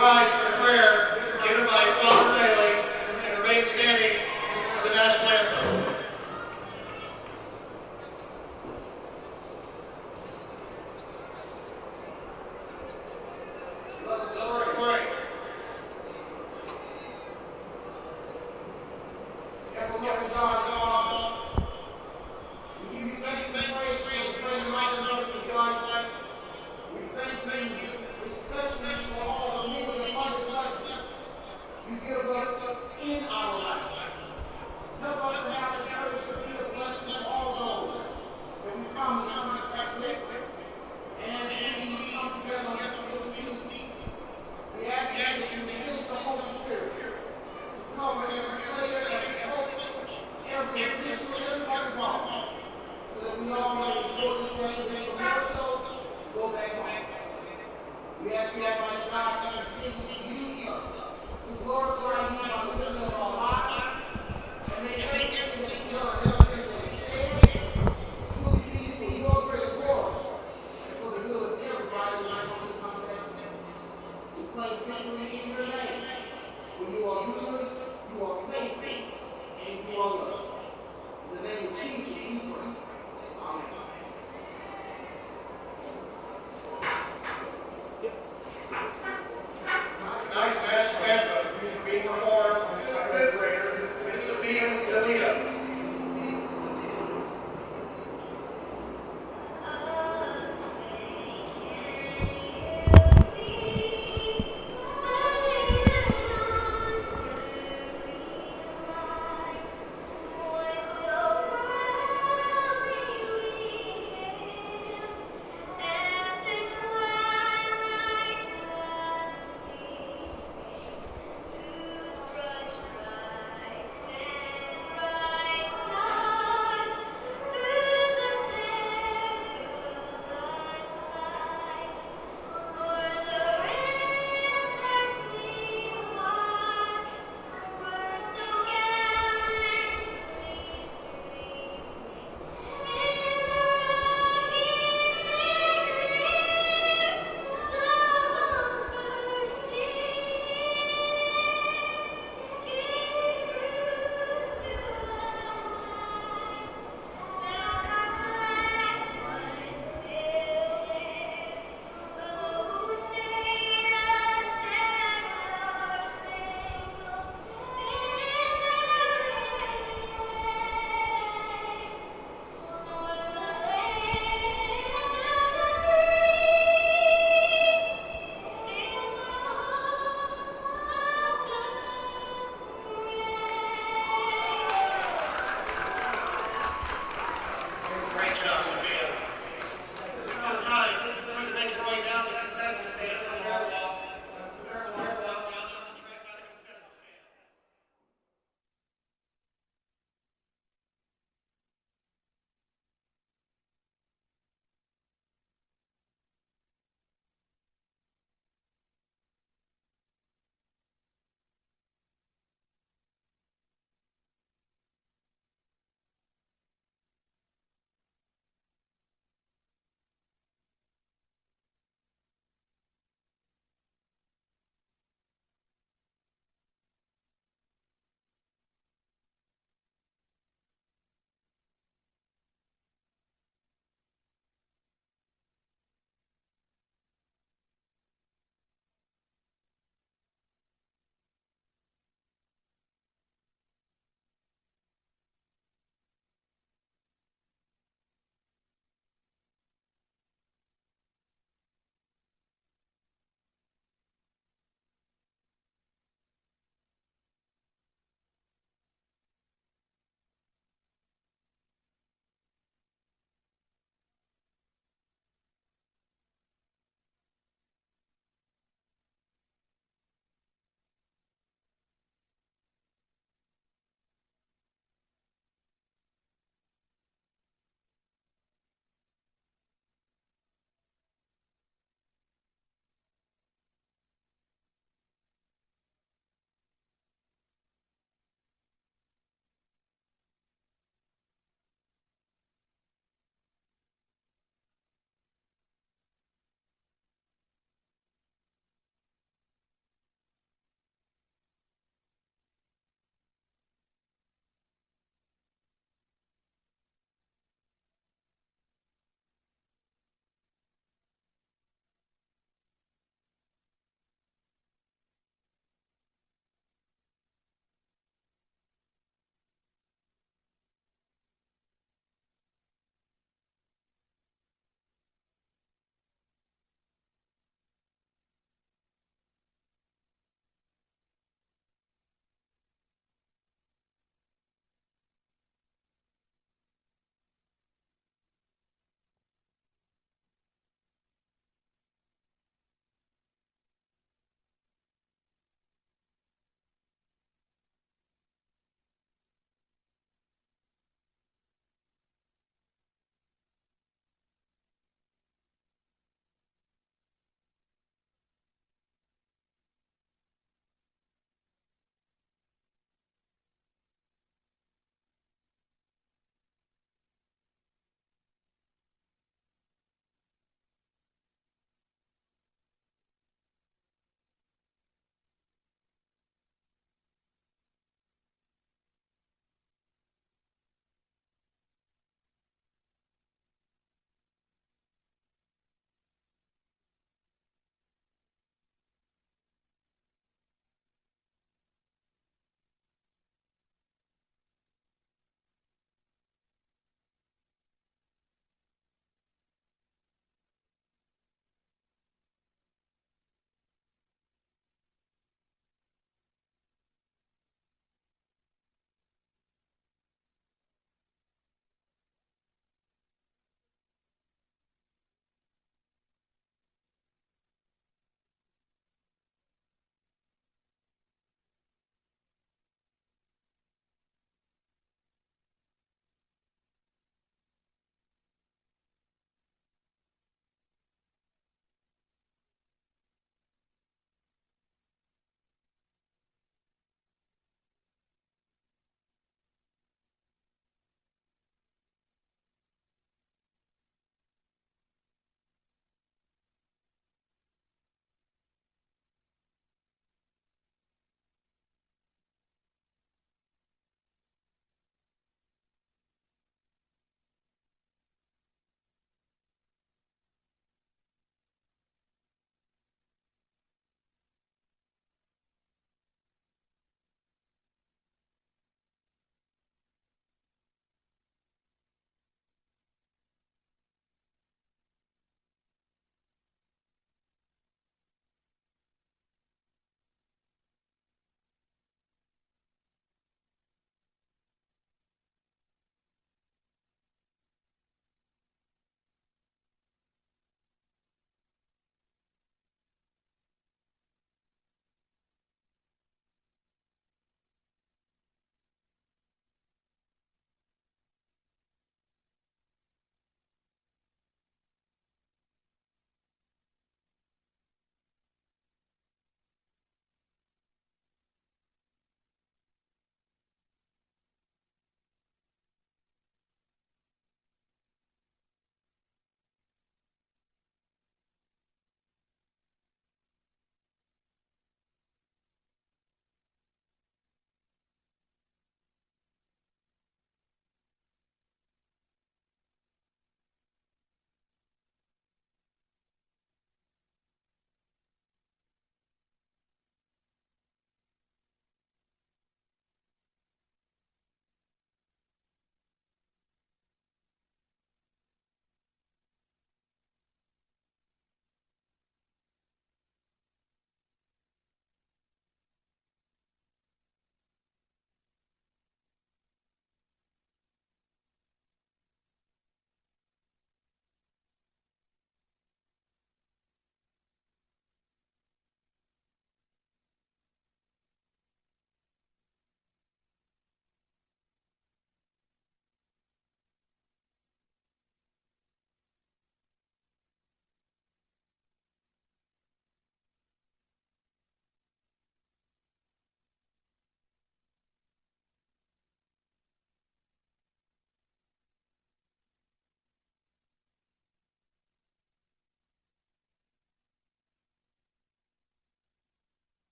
Rise for prayer given by Father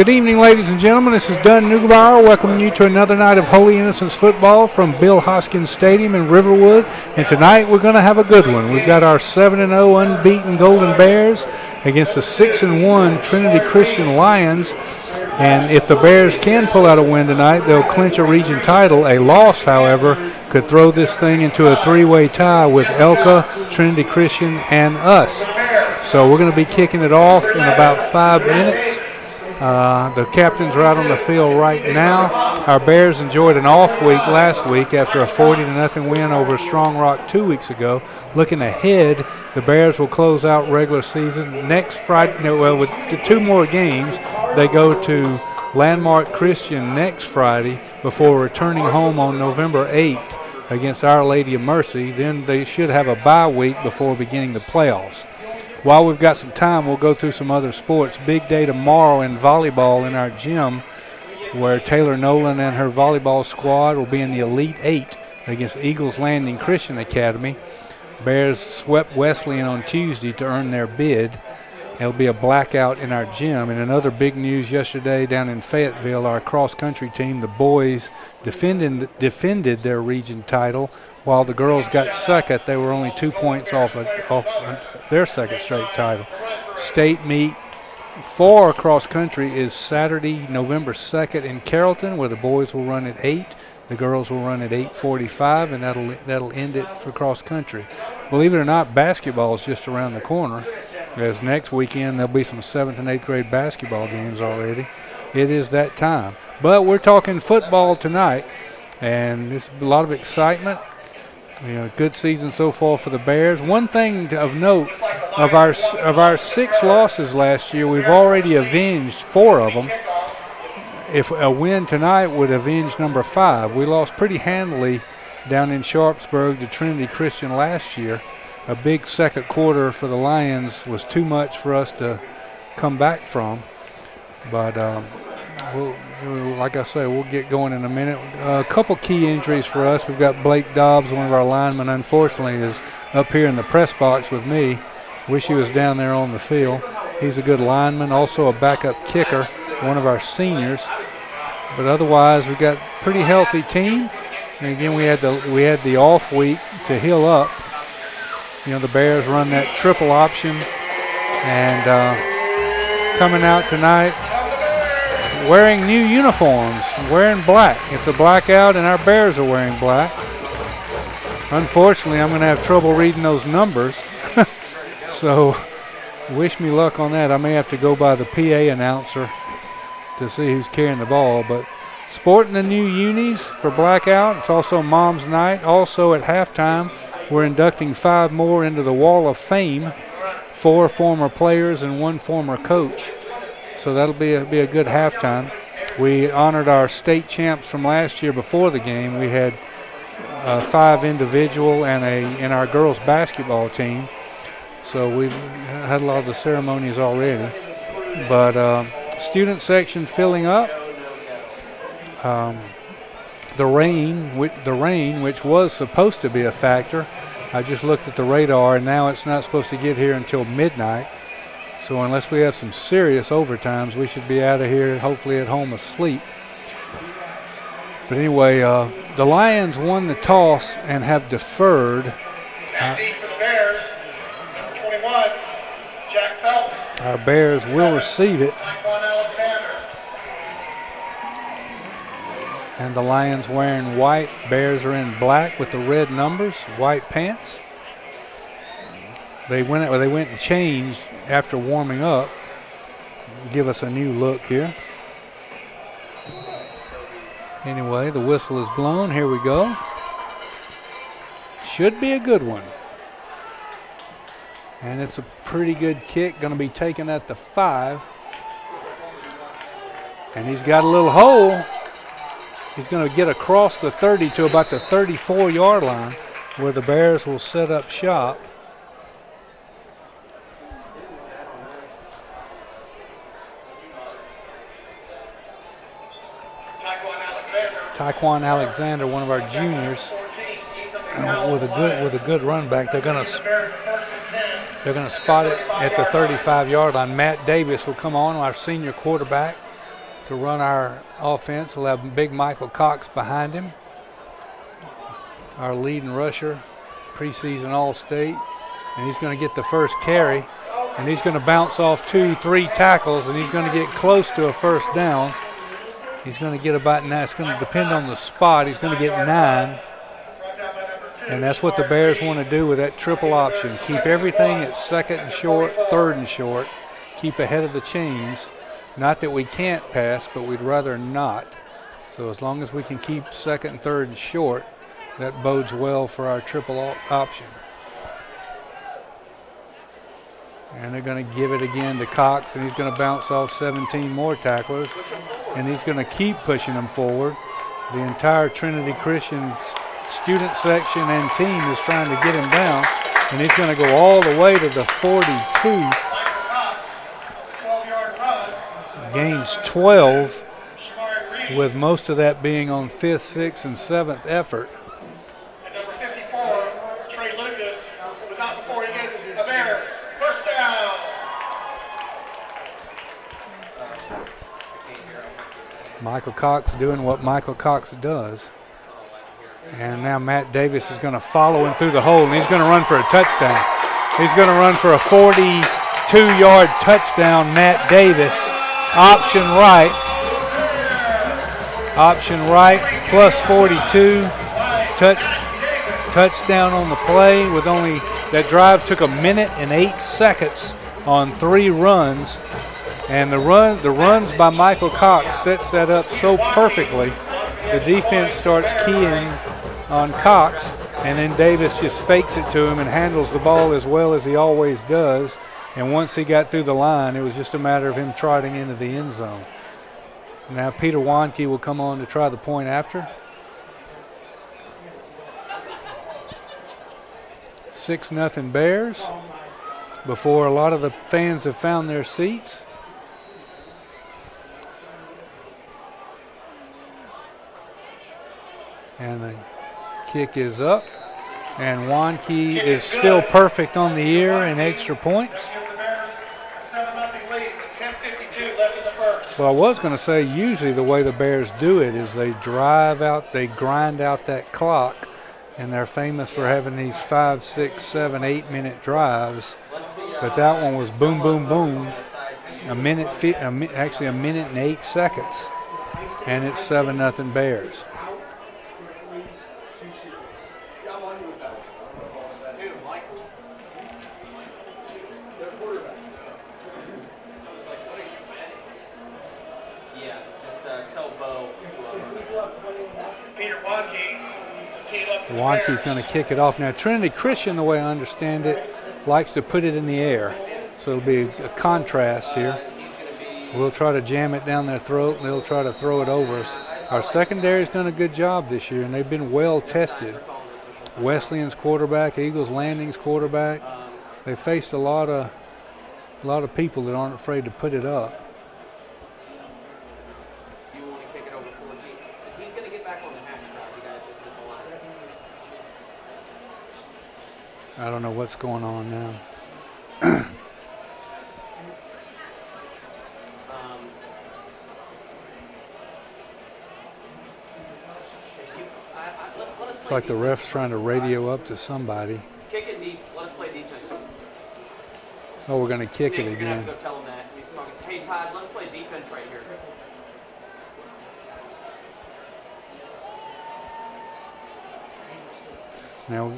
Good evening, ladies and gentlemen. This is Dunn Neugebauer welcoming you to another night of Holy Innocents football from Bill Hoskins Stadium in Riverwood. And tonight we're going to have a good one. We've got our 7-0 unbeaten Golden Bears against the 6-1 Trinity Christian Lions. And if the Bears can pull out a win tonight, they'll clinch a region title. A loss, however, could throw this thing into a three-way tie with Elka, Trinity Christian, and us. So we're going to be kicking it off in about 5 minutes. The captains are out on the field right now. Our Bears enjoyed an off week last week after a 40-0 win over Strong Rock 2 weeks ago. Looking ahead, the Bears will close out regular season next Friday. Well, with the 2 more games, they go to Landmark Christian next Friday before returning home on November 8th against Our Lady of Mercy. Then they should have a bye week before beginning the playoffs. While we've got some time, we'll go through some other sports. Big day tomorrow in volleyball in our gym, where Taylor Nolan and her volleyball squad will be in the Elite 8 against Eagles Landing Christian Academy. Bears swept Wesleyan on Tuesday to earn their bid. It'll be a blackout in our gym. And another big news yesterday down in Fayetteville, our cross-country team, the boys, defended their region title, while the girls got second. They were only 2 points off their second straight title. State meet for cross country is Saturday, November 2nd in Carrollton, where the boys will run at 8. The girls will run at 8:45, and that'll end it for cross country. Believe it or not, basketball is just around the corner. As next weekend there'll be some 7th and 8th grade basketball games already. It is that time. But we're talking football tonight, and there's a lot of excitement. You know, good season so far for the Bears. One thing of note, of our 6 losses last year, we've already avenged 4 of them. If a win tonight would avenge number 5. We lost pretty handily down in Sharpsburg to Trinity Christian last year. A big second quarter for the Lions was too much for us to come back from. But like I say, we'll get going in a minute. A couple key injuries for us. We've got Blake Dobbs, one of our linemen, unfortunately, is up here in the press box with me. Wish he was down there on the field. He's a good lineman, also a backup kicker, one of our seniors. But otherwise, we've got a pretty healthy team. And again, we had the off week to heal up. You know, the Bears run that triple option, and coming out tonight wearing new uniforms, wearing black. It's a blackout, and our Bears are wearing black. Unfortunately, I'm going to have trouble reading those numbers, so wish me luck on that. I may have to go by the PA announcer to see who's carrying the ball, but sporting the new unis for blackout. It's also Mom's Night. Also at halftime, we're inducting 5 more into the Wall of Fame, 4 former players and 1 former coach. So that'll be a good halftime. We honored our state champs from last year before the game. We had 5 individual and in our girls basketball team. So we've had a lot of the ceremonies already. But student section filling up. The rain, which was supposed to be a factor. I just looked at the radar, and now it's not supposed to get here until midnight. So unless we have some serious overtimes, we should be out of here, hopefully at home asleep. But anyway, the Lions won the toss and have deferred. Our Bears will receive it. And the Lions wearing white. Bears are in black with the red numbers, white pants. They went and changed after warming up. Give us a new look here. Anyway, the whistle is blown. Here we go. Should be a good one. And it's a pretty good kick. Going to be taken at the 5. And he's got a little hole. He's going to get across the 30 to about the 34-yard line, where the Bears will set up shop. Taekwon Alexander, one of our juniors, with a good run back. They're going to spot it at the 35-yard line. Matt Davis will come on, our senior quarterback. to run our offense. We'll have big Michael Cox behind him, our leading rusher, preseason All-State. And he's going to get the first carry. And he's going to bounce off 2-3 tackles, and he's going to get close to a first down. He's going to get about 9. It's going to depend on the spot. He's going to get 9. And that's what the Bears want to do with that triple option. Keep everything at second and short, third and short. Keep ahead of the chains. Not that we can't pass, but we'd rather not. So as long as we can keep second and third and short, that bodes well for our triple option. And they're going to give it again to Cox, and he's going to bounce off 17 more tacklers, and he's going to keep pushing them forward. The entire Trinity Christian student section and team is trying to get him down, and he's going to go all the way to the 42. Gains 12, with most of that being on 5th, 6th, and 7th effort. Michael Cox doing what Michael Cox does. And now Matt Davis is going to follow him through the hole, and he's going to run for a touchdown. He's going to run for a 42-yard touchdown, Matt Davis. Option right. Option right, plus 42. Touchdown on the play with only, that drive took 1 minute and 8 seconds on 3 runs. And the runs by Michael Cox sets that up so perfectly. The defense starts keying on Cox, and then Davis just fakes it to him and handles the ball as well as he always does. And once he got through the line, it was just a matter of him trotting into the end zone. Now Peter Wanke will come on to try the point after. 6-0 Bears before a lot of the fans have found their seats. And the kick is up. And Wanke is still perfect on the ear and extra points. Well, I was going to say usually the way the Bears do it is they grind out that clock, and they're famous for having these 5, 6, 7, 8 minute drives. But that one was boom, boom, boom. Actually a minute and 8 seconds. And it's 7-0 Bears. Wanke's going to kick it off. Now, Trinity Christian, the way I understand it, likes to put it in the air. So it'll be a contrast here. We'll try to jam it down their throat, and they'll try to throw it over us. Our secondary's done a good job this year, and they've been well tested. Wesleyan's quarterback, Eagles Landing's quarterback. They faced a lot of people that aren't afraid to put it up. I don't know what's going on now. It's like the ref's trying to radio up to somebody. Kick it deep. Let us play defense. Oh, we're going to kick it again. Go tell him that. Hey, Todd, let's play defense right here. Now,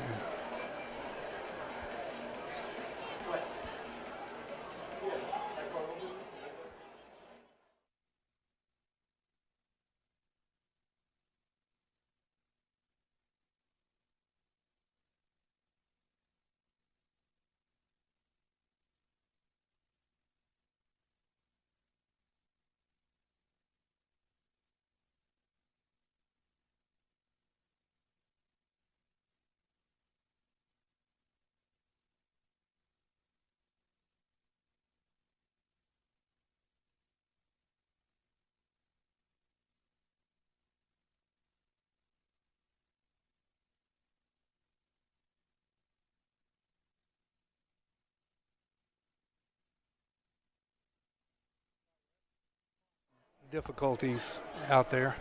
difficulties out there.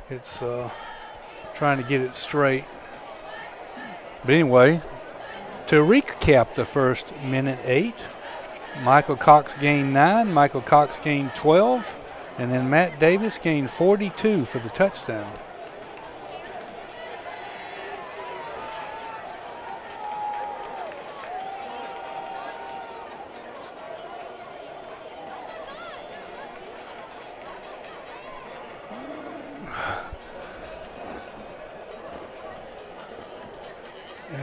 It's trying to get it straight. But anyway, to recap the first minute 8, Michael Cox gained 9, Michael Cox gained 12, and then Matt Davis gained 42 for the touchdown.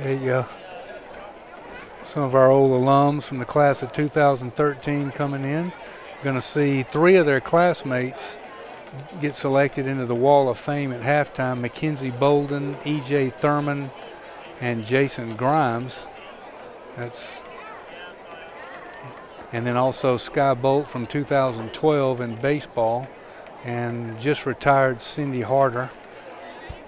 There you go. Some of our old alums from the class of 2013 coming in. You're going to see 3 of their classmates get selected into the Wall of Fame at halftime. Mackenzie Bolden, E.J. Thurman, and Jason Grimes. And then also Sky Bolt from 2012 in baseball. And just retired Cindy Harder,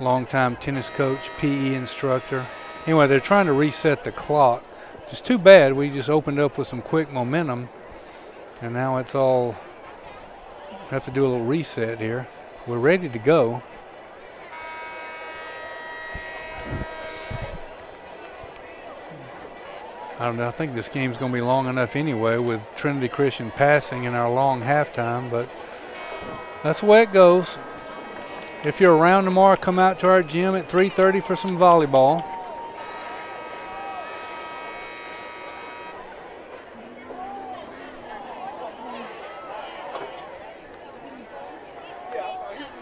longtime tennis coach, PE instructor. Anyway, they're trying to reset the clock. It's too bad we just opened up with some quick momentum, and now it's all, have to do a little reset here. We're ready to go. I don't know, I think this game's going to be long enough anyway with Trinity Christian passing in our long halftime, but that's the way it goes. If you're around tomorrow, come out to our gym at 3:30 for some volleyball.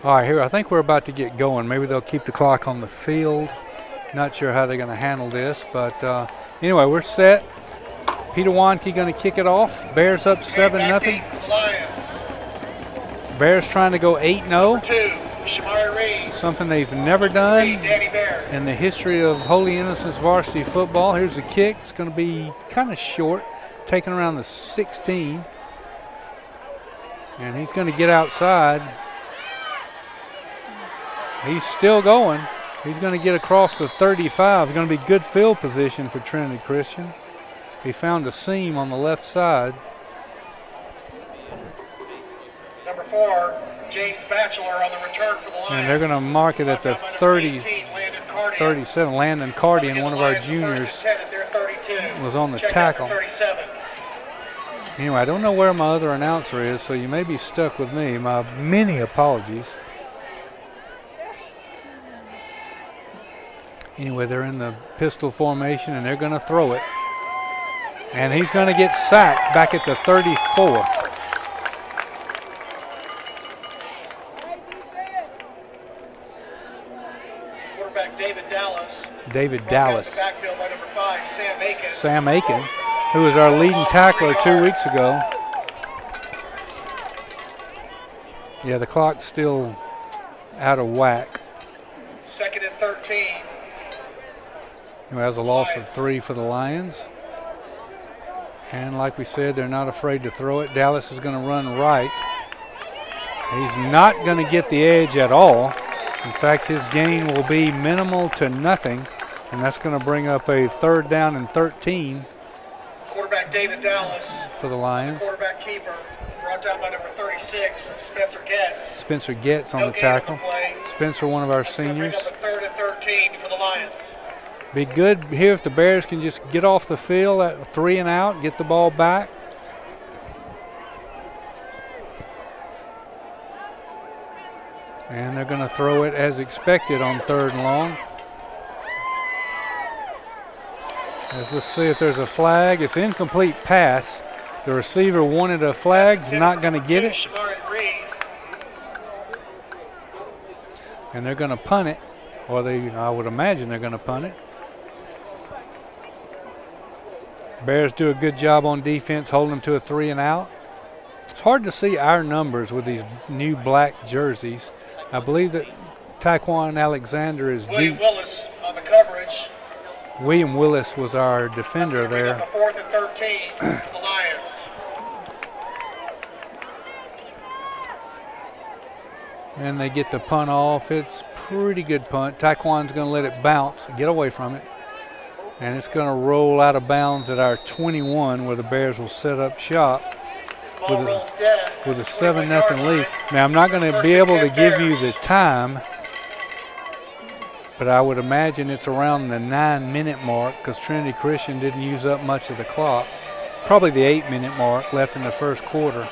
All right, here, I think we're about to get going. Maybe they'll keep the clock on the field. Not sure how they're going to handle this, but anyway, we're set. Peter Wanke going to kick it off. Bears up 7-0. Bears trying to go 8-0. Something they've never done in the history of Holy Innocents varsity football. Here's the kick. It's going to be kind of short, taken around the 16. And he's going to get outside. He's still going. He's going to get across the 35. It's going to be good field position for Trinity Christian. He found a seam on the left side. Number 4, James Batchelor on the return for the Lions. And they're going to mark it at the 37. Landon Cardian, one of our juniors, was on the tackle. Anyway, I don't know where my other announcer is, so you may be stuck with me. My many apologies. Anyway, they're in the pistol formation, and they're going to throw it. And he's going to get sacked back at the 34. Quarterback David Dallas. David Dallas. Backfield by number 5, Sam Aiken. Sam Aiken, who was our leading tackler 2 weeks ago. Yeah, the clock's still out of whack. 2nd and 13. Who has a loss of 3 for the Lions. And like we said, they're not afraid to throw it. Dallas is going to run right. He's not going to get the edge at all. In fact, his gain will be minimal to nothing, and that's going to bring up a 3rd down and 13. Quarterback David Dallas for the Lions. Quarterback keeper brought down by number 36, Spencer Getz. Spencer Getz on the tackle. Spencer, one of our seniors. Bring up a 3rd and 13 for the Lions. Be good here if the Bears can just get off the field at 3 and out, get the ball back. And they're going to throw it as expected on 3rd and long. Let's see if there's a flag. It's an incomplete pass. The receiver wanted a flag. He's not going to get it. And they're going to punt it. Or I would imagine they're going to punt it. Bears do a good job on defense, holding them to a 3 and out. It's hard to see our numbers with these new black jerseys. I believe that Taekwon Alexander is William Willis on the coverage. William Willis was our defender there. 4th and 13 for the Lions. And they get the punt off. It's pretty good punt. Taekwon's going to let it bounce, get away from it. And it's going to roll out of bounds at our 21 where the Bears will set up shop. Ball rolls dead. with a 21 7-0 yard lead. line. Now, I'm not going to be able to give you the time, but I would imagine it's around the 9-minute mark because Trinity Christian didn't use up much of the clock. Probably the 8-minute mark left in the first quarter.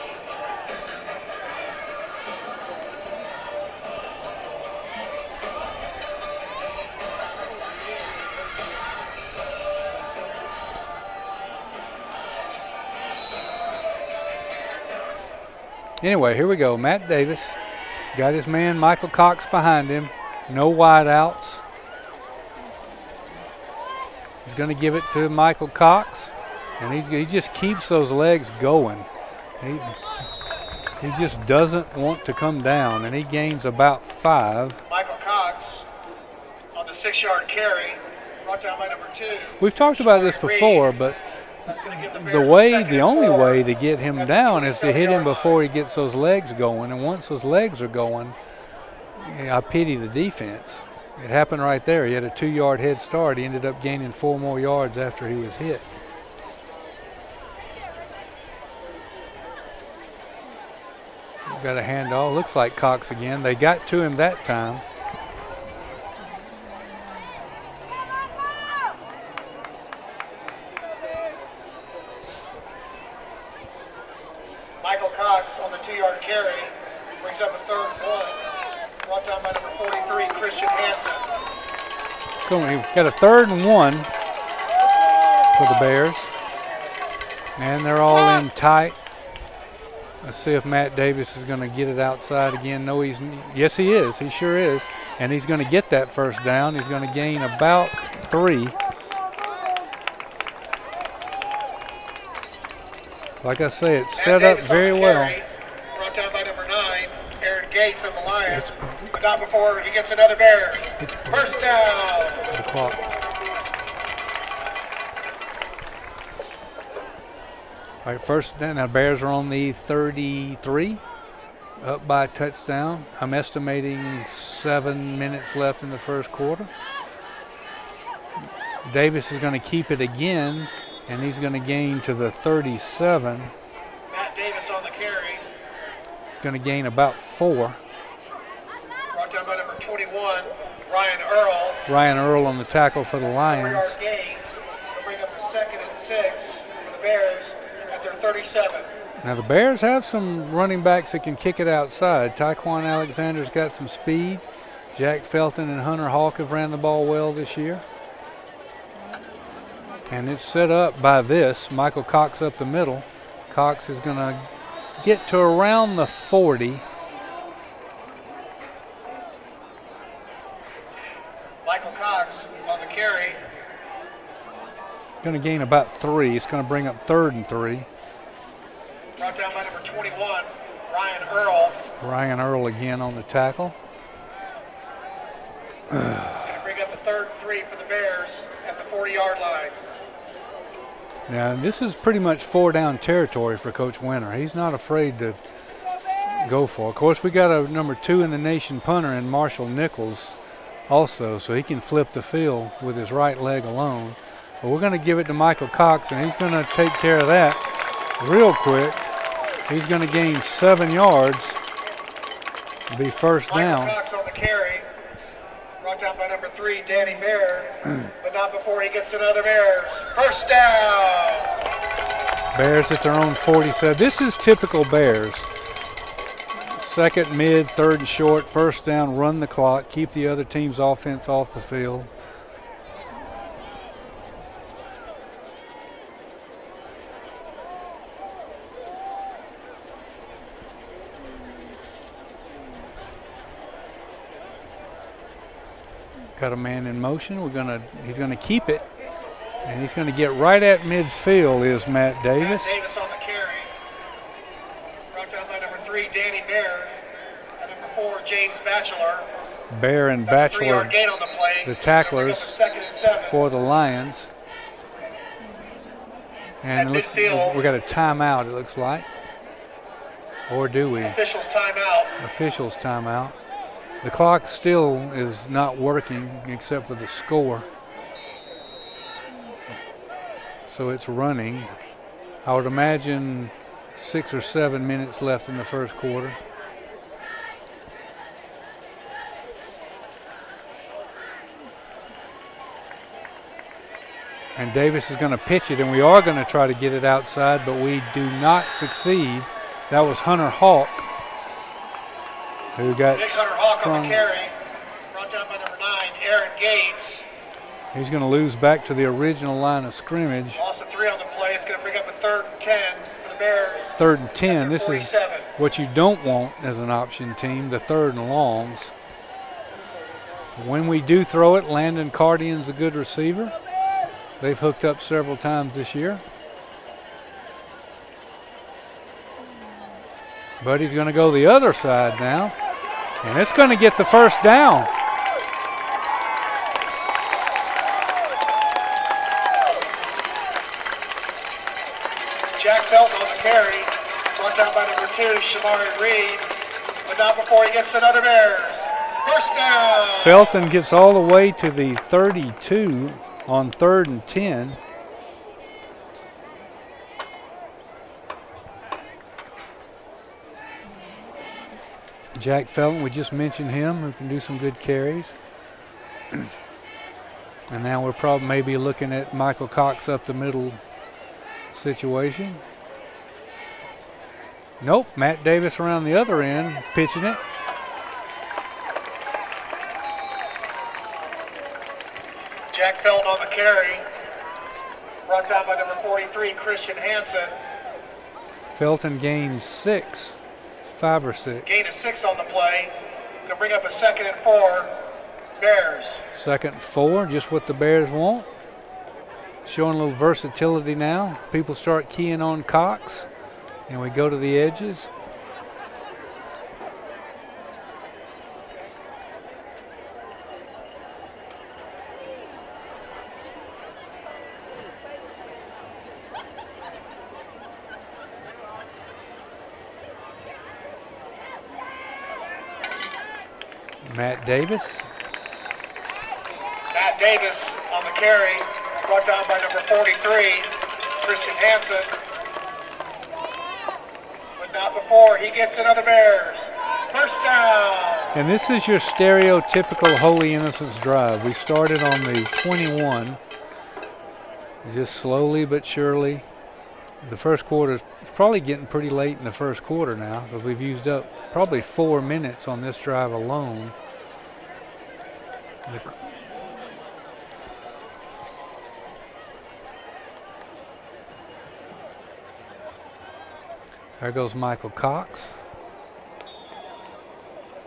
Anyway, here we go. Matt Davis got his man Michael Cox behind him. No wideouts. He's going to give it to Michael Cox, and he just keeps those legs going. He just doesn't want to come down, and he gains about 5. Michael Cox on the 6-yard carry, brought down by number 2. We've talked about this before, but the only way to get him down is to hit him before he gets those legs going. And once those legs are going, I pity the defense. It happened right there. He had a 2-yard head start. He ended up gaining 4 more yards after he was hit. Got a handoff. Looks like Cox again. They got to him that time. Michael Cox on the 2-yard carry brings up a 3rd and 1. Brought down by number 43, Christian Hansen. We've got a 3rd and 1 for the Bears. And they're all in tight. Let's see if Matt Davis is going to get it outside again. No, yes, he is. He sure is. And he's going to get that first down. He's going to gain about 3. Like I say, it's set up very well. Brought down by number 9, Aaron Gates of the Lions. But not before he gets another Bear. First down. The clock. All right, first down. Now Bears are on the 33, up by a touchdown. I'm estimating 7 minutes left in the first quarter. Davis is going to keep it again, and he's going to gain to the 37. Matt Davis on the carry. He's going to gain about 4. Brought down by number 21, Ryan Earl. Ryan Earl on the tackle for the 4-yard Lions. gain. They'll bring up a 2nd and 6 for the Bears at their 37. Now the Bears have some running backs that can kick it outside. Tyquan Alexander's got some speed. Jack Felton and Hunter Hawk have ran the ball well this year. And it's set up by this. Michael Cox up the middle. Cox is going to get to around the 40. Michael Cox on the carry. Going to gain about 3. It's going to bring up 3rd and 3. Brought down by number 21, Ryan Earl. Ryan Earl again on the tackle. Going to bring up a 3rd and 3 for the Bears at the 40-yard line. Now, this is pretty much 4-down territory for Coach Winter. He's not afraid to go for it. Of course, we got a number 2 in the nation punter in Marshall Nichols also, so he can flip the field with his right leg alone. But we're going to give it to Michael Cox, and he's going to take care of that real quick. He's going to gain 7 yards. It'll be first down. Michael Cox on the carry. Brought down by number 3, Danny Bear, but not before he gets another Bears. First down. Bears at their own 47. This is typical Bears. 2nd, mid, 3rd and short, first down, run the clock, keep the other team's offense off the field. Got a man in motion. He's gonna keep it, and he's gonna get right at midfield. Is Matt Davis? Matt Davis on the carry. Brought down by number 3, Danny Bear, and number 4, James Batchelor. Bear and That's a Batchelor, 3-yard gain on the play. the tacklers 2nd and 7. for the Lions. And it looks, we got a timeout. It looks like, or do we? Officials timeout. Officials timeout. The clock still is not working except for the score. So it's running. I would imagine 6 or 7 minutes left in the first quarter. And Davis is going to pitch it, and we are going to try to get it outside, but we do not succeed. That was Hunter Hawk, who got Hunter Hawk strung. on the carry. Brought down by number 9, Aaron Gates. He's going to lose back to the original line of scrimmage. Loss of 3 on the play. It's going to bring up a 3rd and 10 for the Bears. 3rd and 10. This is 47. what you don't want as an option team, the 3rd and longs. When we do throw it, Landon Cardian's a good receiver. They've hooked up several times this year. But he's going to go the other side now. And it's going to get the first down. Jack Felton on the carry. Brought down by number 2, Shamari Reed. But not before he gets another Bears. First down. Felton gets all the way to the 32 on 3rd and 10. Jack Felton, we just mentioned him, who can do some good carries. And now we're probably maybe looking at Michael Cox up the middle situation. Nope, Matt Davis around the other end, pitching it. Jack Felton on the carry. Brought down by number 43, Christian Hansen. Felton gains 6, 5 or 6. Gain of 6 on the play. Going to bring up a 2nd and 4. Bears. 2nd and 4, just what the Bears want. Showing a little versatility now. People start keying on Cox, and we go to the edges. Matt Davis. Matt Davis on the carry. Brought down by number 43, Christian Hansen. But not before he gets another Bears. First down. And this is your stereotypical Holy Innocents drive. We started on the 21, just slowly but surely. The first quarter is probably getting pretty late in the first quarter now, because we've used up probably 4 minutes on this drive alone. There goes Michael Cox.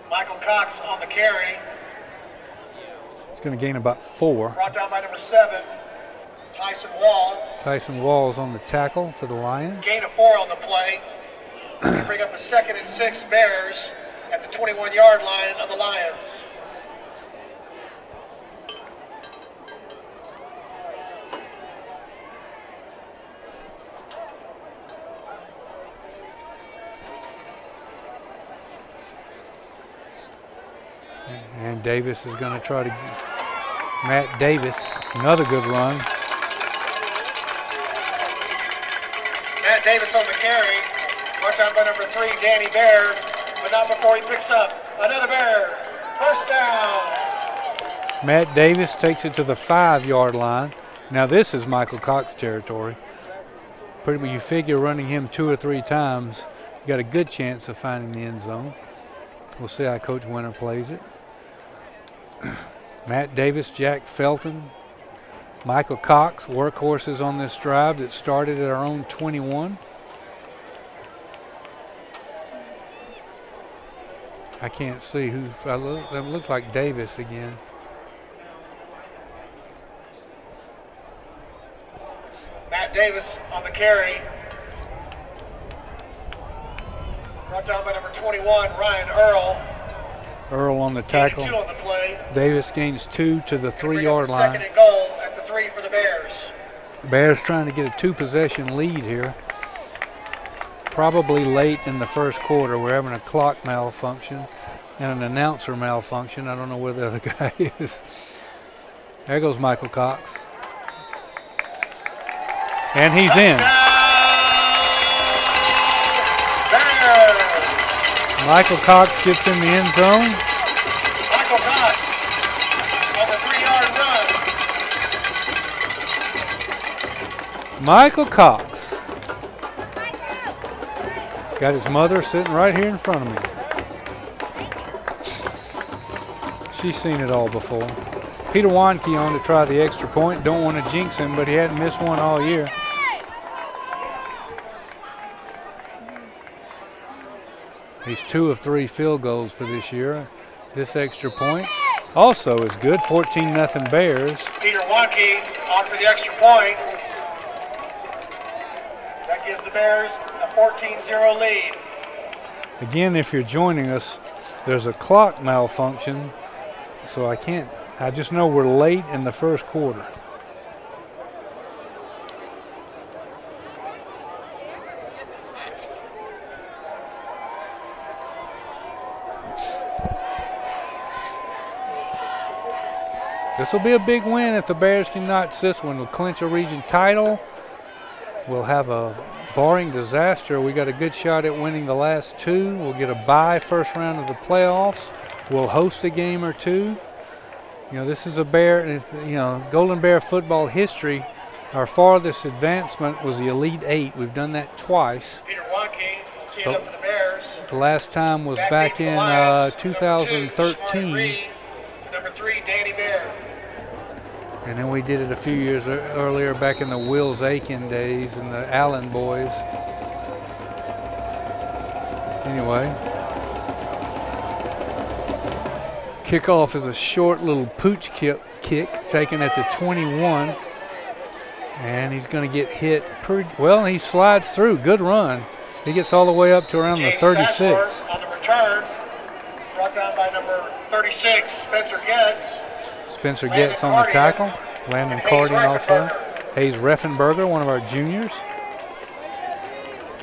Michael Cox on the carry. He's going to gain about 4. Brought down by number 7, Tyson Wall. Tyson Wall's on the tackle for the Lions. Gain of 4 on the play. Bring up a 2nd and 6 Bears at the 21-yard line of the Lions. And Davis is going to try to get Matt Davis, another good run. Matt Davis on the carry. Brought down by number 3, Danny Bear. But not before he picks up another Bear. First down. Matt Davis takes it to the 5-yard line. Now this is Michael Cox territory. Pretty much you figure running him 2 or 3 times, you got a good chance of finding the end zone. We'll see how Coach Winter plays it. Matt Davis, Jack Felton, Michael Cox, workhorses on this drive that started at our own 21. I can't see who, that looks like Davis again. Matt Davis on the carry. Brought down by number 21, Ryan Earl. Earl on the tackle. 2 on the play. Davis gains 2 to the 3-yard line. 2nd and goal at the 3 for the Bears. Bears trying to get a 2-possession lead here. Probably late in the first quarter. We're having a clock malfunction and an announcer malfunction. I don't know where the other guy is. There goes Michael Cox. And he's in. Michael Cox gets in the end zone. Michael Cox on the 3-yard run. Michael Cox. Got his mother sitting right here in front of me. She's seen it all before. Peter Wanke on to try the extra point. Don't want to jinx him, but he hadn't missed one all year. He's 2 of 3 field goals for this year. This extra point also is good. 14-0 Bears. Peter Wanke on for the extra point. That gives the Bears a 14-0 lead. Again, if you're joining us, there's a clock malfunction, so I just know we're late in the first quarter. This will be a big win if the Bears can knock this one. We'll clinch a region title. We'll have a barring disaster. We got a good shot at winning the last 2. We'll get a bye first round of the playoffs. We'll host a game or 2. You know, this is a Golden Bear football history. Our farthest advancement was the Elite 8. We've done that twice. Peter Wanke teed up for the Bears. The last time was back in 2013. Number 3, Danny Bear. And then we did it a few years earlier back in the Wills Aiken days and the Allen boys. Anyway. Kickoff is a short little pooch kick taken at the 21. And he's going to get hit pretty well. He slides through. Good run. He gets all the way up to around the 36. On the return, brought down by number 36, Spencer Getz. Spencer Getz on the tackle. Landon Cardian also. Hayes Reffenberger, one of our juniors.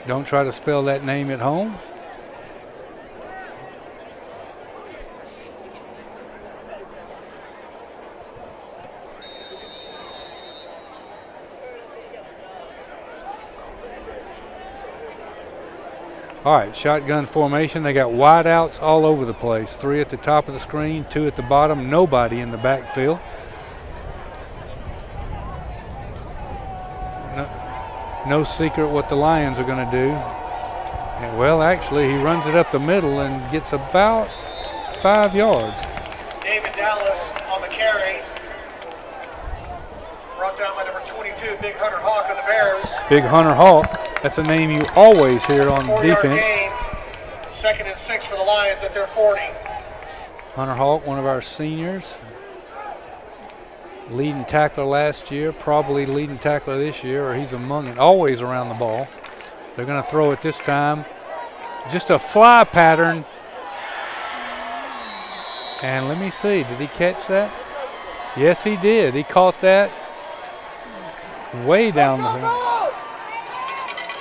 Don't try to spell that name at home. All right, shotgun formation. They got wideouts all over the place. 3 at the top of the screen, 2 at the bottom, nobody in the backfield. No secret what the Lions are going to do. And well, actually, he runs it up the middle and gets about 5 yards. David Dallas on the carry. Brought down by number 22, Big Hunter Hawk of the Bears. Big Hunter Hawk. That's a name you always hear on defense. Gain. 2nd and 6 for the Lions at their 40. Hunter Hawk, one of our seniors. Leading tackler last year, probably leading tackler this year, or he's among it, always around the ball. They're going to throw it this time. Just a fly pattern. And let me see, did he catch that? Yes, he did. He caught that way down the field.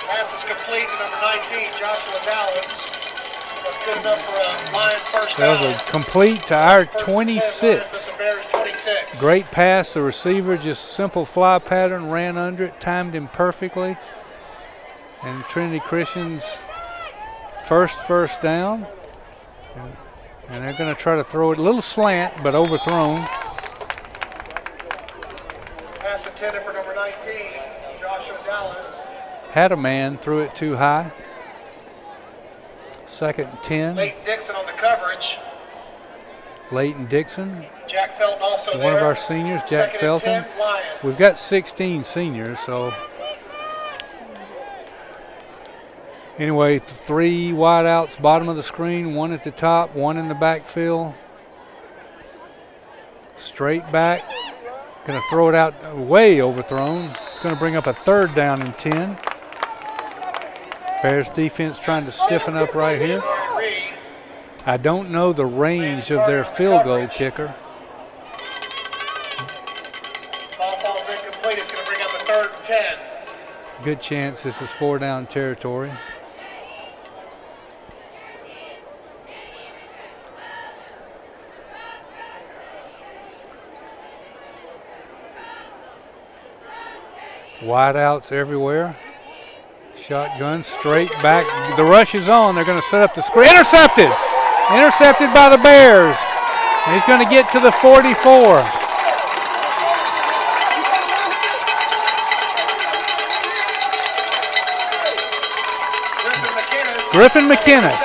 Pass is complete to number 19, Joshua Dallas. That's good enough for a Lions first down. That was a complete to our 26. Bears 26. Great pass. The receiver just simple fly pattern, ran under it, timed him perfectly. And Trinity Christian's first down. And they're going to try to throw it a little slant, but overthrown. Pass intended for number 19, Joshua Dallas. Had a man, threw it too high. 2nd and 10. Leighton Dixon on the coverage. Leighton Dixon, Jack Felton also there. one of our seniors, Jack 2nd and Felton. 10, Lions. We've got 16 seniors, so. Anyway, 3 wideouts, bottom of the screen, 1 at the top, 1 in the backfield. Straight back. Going to throw it out, way overthrown. It's going to bring up a 3rd down and 10. Bears defense trying to stiffen up right here. I don't know the range of their field goal kicker. Ball falls incomplete. It's going to bring up a 3rd and 10. Good chance this is 4 down territory. Wideouts everywhere. Shotgun straight back. The rush is on. They're going to set up the screen. Intercepted! Intercepted by the Bears. He's going to get to the 44. Griffin McInnes.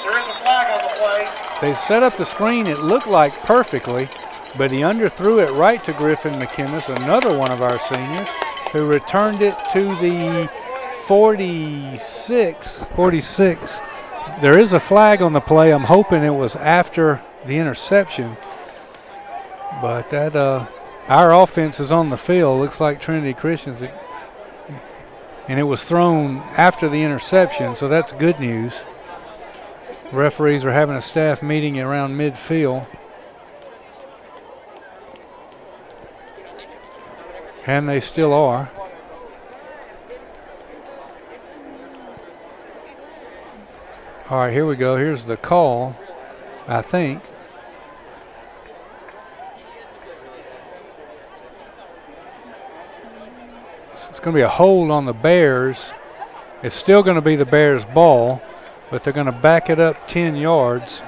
There is a flag on the play. They set up the screen, it looked like perfectly, but he underthrew it right to Griffin McInnes, another one of our seniors, who returned it to the 46. There is a flag on the play. I'm hoping it was after the interception, but that our offense is on the field. Looks like Trinity Christian's, and it was thrown after the interception, so that's good news. Referees are having a staff meeting around midfield. And they still are. All right, here we go. Here's the call, I think. It's going to be a hold on the Bears. It's still going to be the Bears' ball, but they're going to back it up 10 yards.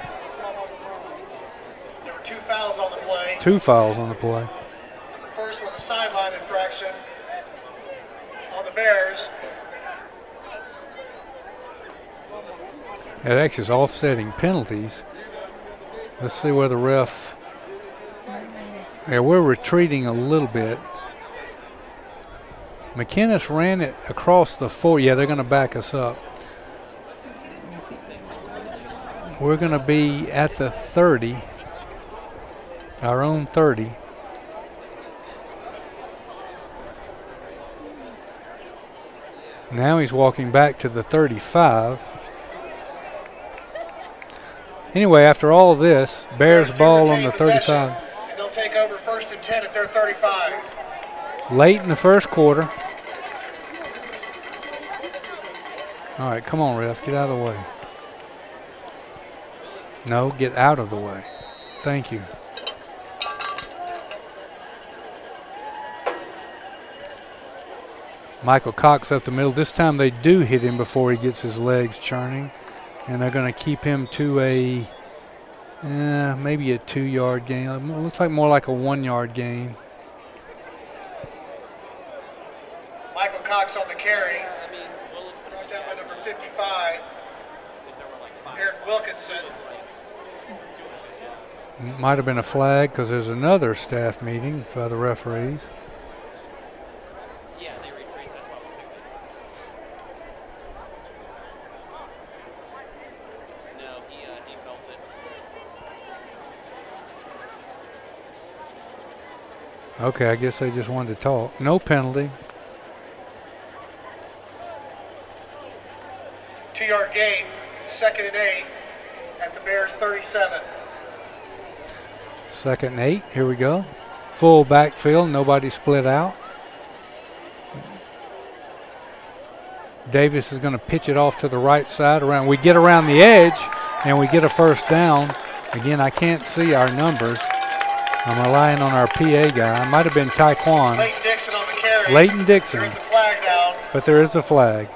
There were 2 fouls on the play. 2 fouls on the play. The first was a sideline infraction on the Bears. It actually is offsetting penalties. Let's see where the ref. Yeah, we're retreating a little bit. McInnes ran it across the 4. Yeah, they're going to back us up. We're going to be at the 30, our own 30. Now he's walking back to the 35. Anyway, after all of this, Bears ball on the 35. And they'll take over 1st and 10 at their 35. Late in the first quarter. All right, come on, ref, get out of the way. No, get out of the way. Thank you. Michael Cox up the middle. This time they do hit him before he gets his legs churning. And they're going to keep him to a maybe a 2-yard gain. It looks like more like a 1-yard gain. Michael Cox on the carry. Brought down by number 55. Eric Wilkinson. Might have been a flag because there's another staff meeting for the referees. Yeah, they retraced. That's why we No, he felt it. Okay, I guess they just wanted to talk. No penalty. 2-yard gain, 2nd and 8 at the Bears 37. 2nd and 8. Here we go. Full backfield. Nobody split out. Davis is going to pitch it off to the right side. Around. We get around the edge, and we get a first down. Again, I can't see our numbers. I'm relying on our PA guy. It might have been Taekwon. Leighton Dixon on the carry. Leighton Dixon. There is a flag down. But there is a flag.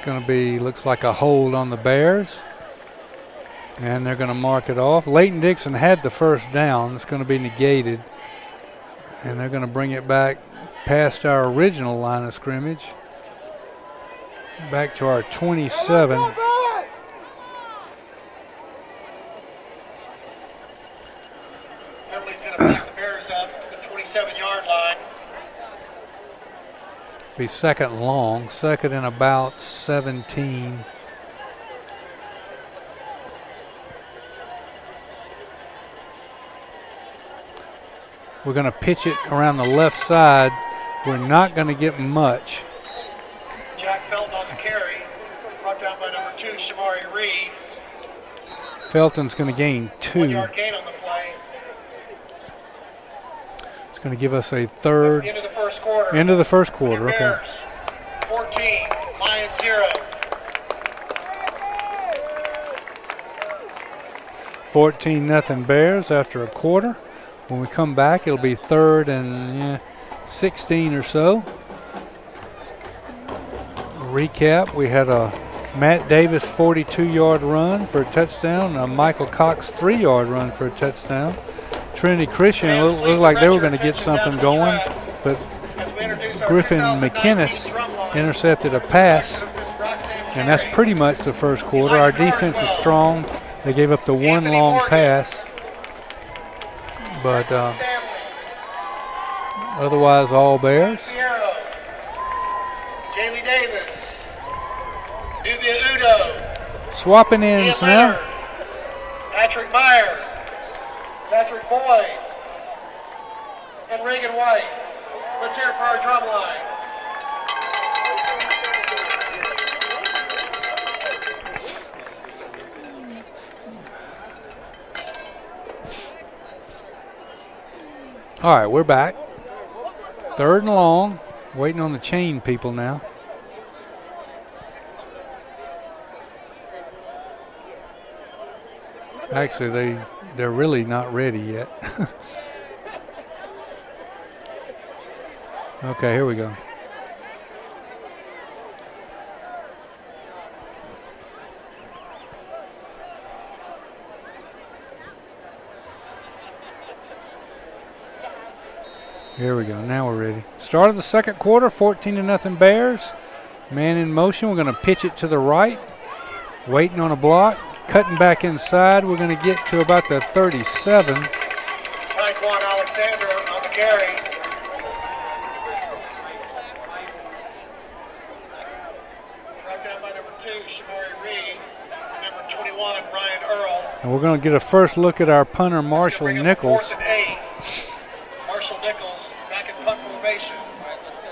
Going to be, looks like a hold on the Bears, and they're going to mark it off. Leighton Dixon had the first down. It's going to be negated, and they're going to bring it back past our original line of scrimmage, back to our 27. Beverly's going to back the Bears up to the 27-yard line. Be 2nd and long, 2nd and about 17. We're going to pitch it around the left side. We're not going to get much. Jack Felton on the carry, brought down by number 2, Shamari Reed. Felton's going to gain 1 2. yard gain on the play. It's going to give us a third. Into the first quarter. Into the first quarter, okay. Bears, 14, Lions 0. 14-0 Bears after a quarter. When we come back, it'll be 3rd and 16 or so. Recap, we had a Matt Davis 42-yard run for a touchdown, a Michael Cox 3-yard run for a touchdown. Trinity Christian looked like they were going to get something going, but Griffin McInnes intercepted a pass, and that's pretty much the first quarter. Our defense is strong. They gave up the one long pass, but otherwise all Bears. Jamie Davis. Nubia Udo. Swapping ends now. Patrick Meyer. Patrick Boyd. And Reagan White. Let's hear it for our drum line. All right, we're back. 3rd and long. Waiting on the chain people now. Actually, they're really not ready yet. Okay, here we go. Here we go. Now we're ready. Start of the second quarter, 14-0 Bears. Man in motion. We're going to pitch it to the right. Waiting on a block. Cutting back inside. We're going to get to about the 37. Taekwon Alexander on the carry. Brought down by number 2, Shamari Reed. Number 21, Ryan Earl. And we're going to get a first look at our punter, Marshall Nichols. 4th and 8. Marshall Nichols back in punt formation. All right, let's go.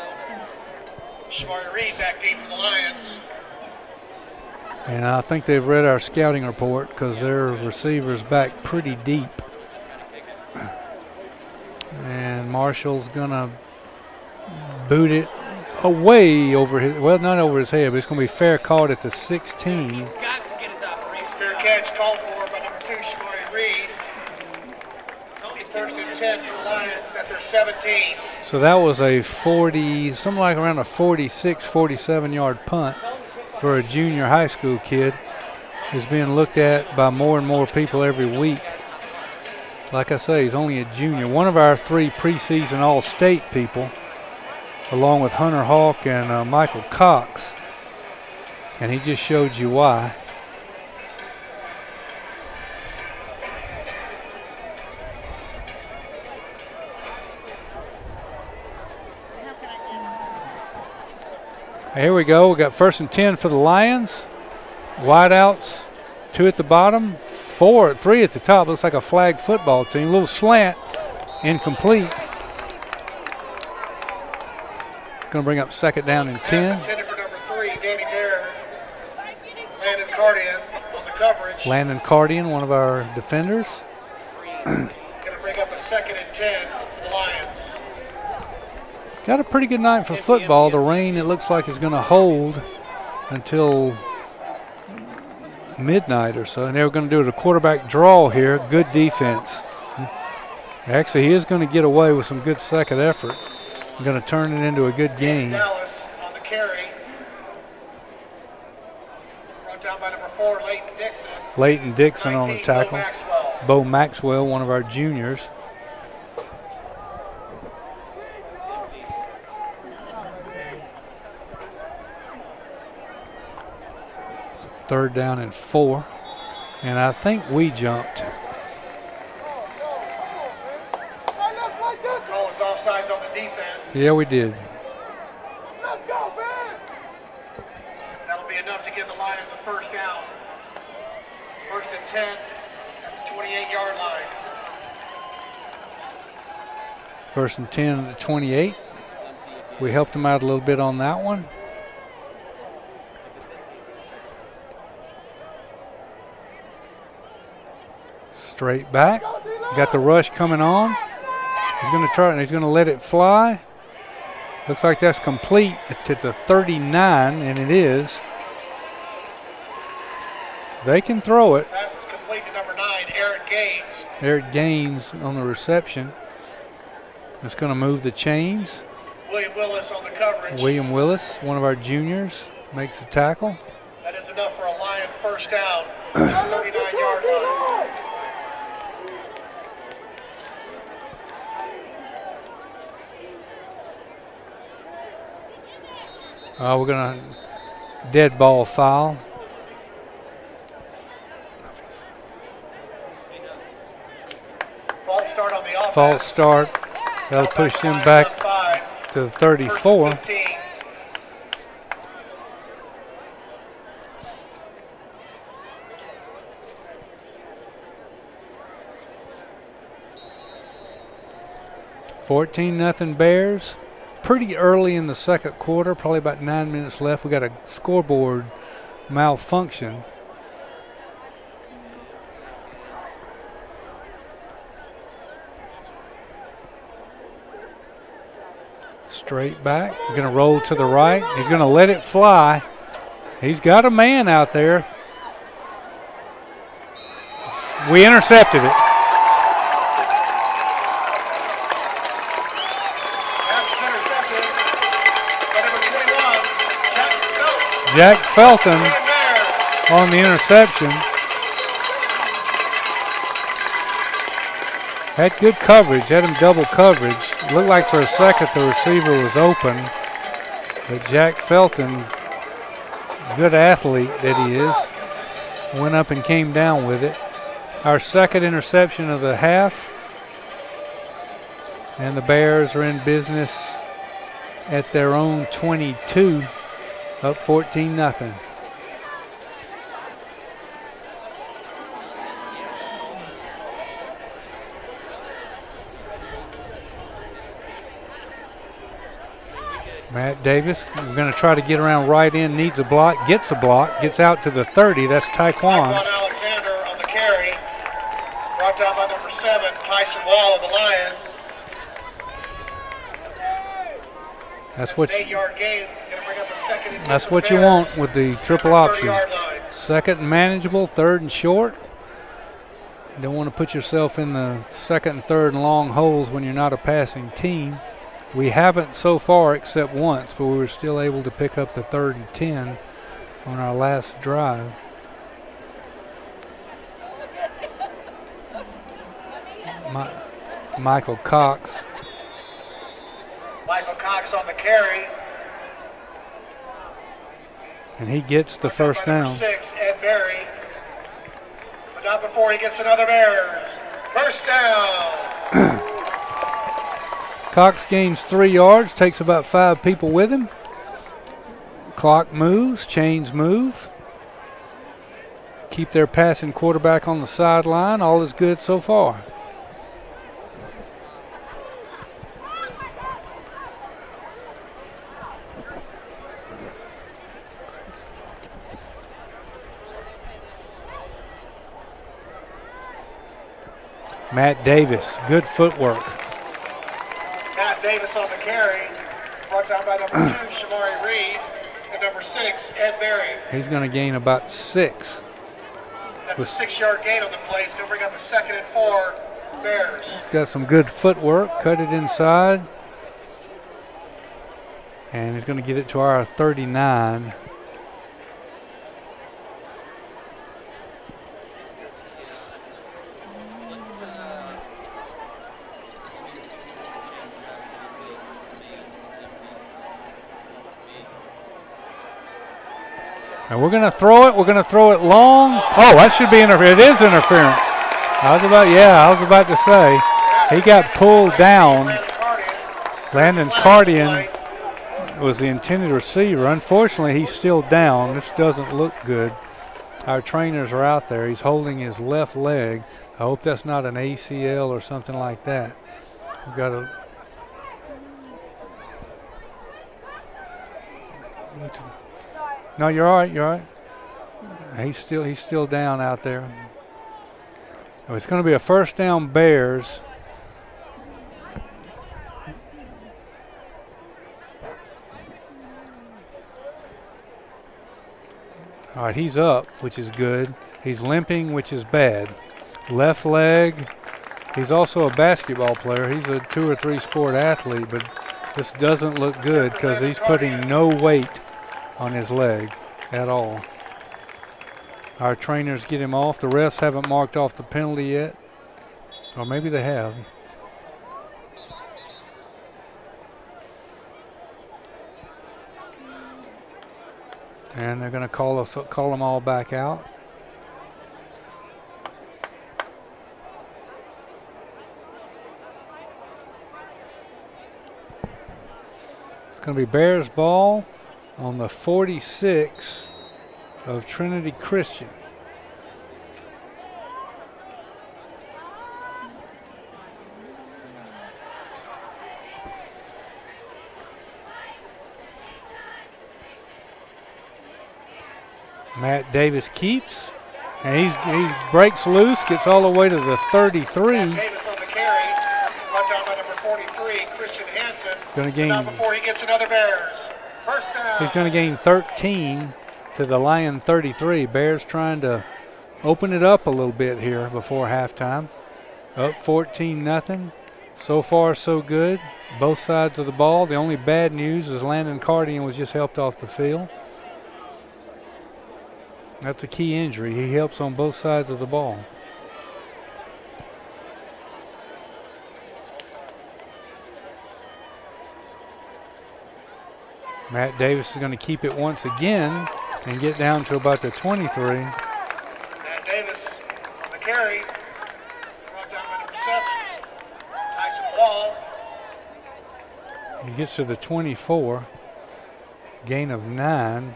Shamari Reed back deep for the Lions. And I think they've read our scouting report because their receiver's back pretty deep. And Marshall's going to boot it away over his, well, not over his head, but it's going to be fair caught at the 16. Got to get his operation. Fair catch called for by number 2, Shamari Reed. Only 1st and 10 for the Lions. That's their 17. So that was a 40, something like around a 46, 47-yard punt for a junior high school kid. Is being looked at by more and more people every week. Like I say, he's only a junior. One of our 3 preseason All-State people, along with Hunter Hawk and Michael Cox. And he just showed you why. Here we go. We got 1st and 10 for the Lions. Wideouts, 2 at the bottom, 3 at the top. Looks like a flag football team. A little slant, incomplete. Going to bring up 2nd down and 10. Intended for number 3, Danny Bear. Landon Cardian on the coverage. Landon Cardian, one of our defenders. Going to bring up a 2nd and 10 for the Lions. Got a pretty good night for football. The rain, it looks like, is going to hold until midnight or so. And they're going to do a quarterback draw here. Good defense. Actually, he is going to get away with some good second effort. Going to turn it into a good game. Dallas on the carry. Brought down by number 4, Leighton Dixon. Leighton Dixon on the 19, tackle. Bo Maxwell. Bo Maxwell, one of our juniors. Third down and 4. And I think we jumped. Call is offsides on the defense. Yeah, we did. Let's go, man! That'll be enough to give the Lions a first down. 1st and 10 at the 28-yard line. 1st and 10 at the 28. We helped them out a little bit on that one. Straight back. Got the rush coming on. He's going to try and he's going to let it fly. Looks like that's complete to the 39, and it is. They can throw it. Pass is complete to number 9, Eric Gaines. Eric Gaines on the reception. That's going to move the chains. William Willis on the coverage. William Willis, one of our juniors, makes the tackle. That is enough for a Lion first down. 39-yard line. We're going to dead ball foul. False start on the offense. False start. That'll push them back to the 34. 15. $14-0 Bears. Pretty early in the second quarter, probably about 9 minutes left. We got a scoreboard malfunction. Straight back, going to roll to the right. He's going to let it fly. He's got a man out there. We intercepted it. Jack Felton on the interception. Had good coverage, had him double coverage. Looked like for a second the receiver was open, but Jack Felton, good athlete that he is, went up and came down with it. Our second interception of the half, and the Bears are in business at their own 22. Up 14-0. Matt Davis, we're going to try to get around right in, needs a block, gets a block, gets out to the 30. That's Taekwon. Alexander on the carry. Brought down by number 7, Tyson Wall of the Lions. That's what 8-yard gain. That's what you want with the triple option. Second and manageable, third and short. You don't want to put yourself in the second and third and long holes when you're not a passing team. We haven't so far except once, but we were still able to pick up the 3rd and 10 on our last drive. Michael Cox. Michael Cox on the carry. And he gets the first down. 6, Ed Berry. But not before he gets another Bears. First down. Cox gains 3 yards, takes about 5 people with him. Clock moves, chains move. Keep their passing quarterback on the sideline. All is good so far. Matt Davis, good footwork. Matt Davis on the carry. Brought down by number 2, Shamari Reed. And number 6, Ed Berry. He's going to gain about 6. That's a 6-yard gain on the play. He's going to bring up a 2nd and 4 Bears. He's got some good footwork, cut it inside. And he's going to get it to our 39. And we're going to throw it. We're going to throw it long. Oh, that should be interference. It is interference. I was about to say. He got pulled down. Landon Cardian was the intended receiver. Unfortunately, he's still down. This doesn't look good. Our trainers are out there. He's holding his left leg. I hope that's not an ACL or something like that. We've got to No, you're all right. You're all right. He's still down out there. It's going to be a first down Bears. All right, he's up, which is good. He's limping, which is bad. Left leg. He's also a basketball player. He's a 2 or 3 sport athlete, but this doesn't look good because he's putting no weight on his leg at all. Our trainers get him off. The refs haven't marked off the penalty yet. Or maybe they have. And they're going to call them all back out. It's going to be Bears ball on the 46 of Trinity Christian. Matt Davis keeps, and he breaks loose, gets all the way to the 33. Matt Davis on the carry, brought down by number 43, Christian Hansen. Going to gain. Not before he gets another Bears. First down. He's going to gain 13 to the Lion 33. Bears trying to open it up a little bit here before halftime. Up 14-0. So far, so good. Both sides of the ball. The only bad news is Landon Cardian was just helped off the field. That's a key injury. He helps on both sides of the ball. Matt Davis is going to keep it once again and get down to about the 23. Matt Davis on the carry, brought down by number 7, Tyson Wall. He gets to the 24. Gain of 9.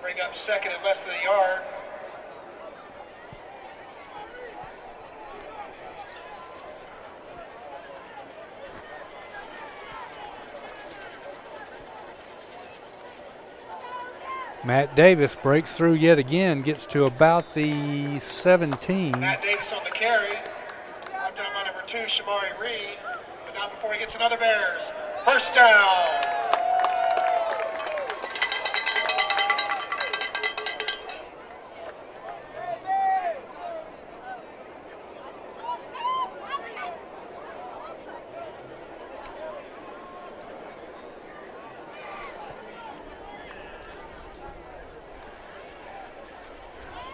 Bring up second and less than a yard. Matt Davis breaks through yet again, gets to about the 17. Matt Davis on the carry. Brought down by number 2, Shamari Reed. But not before he gets another Bears. First down.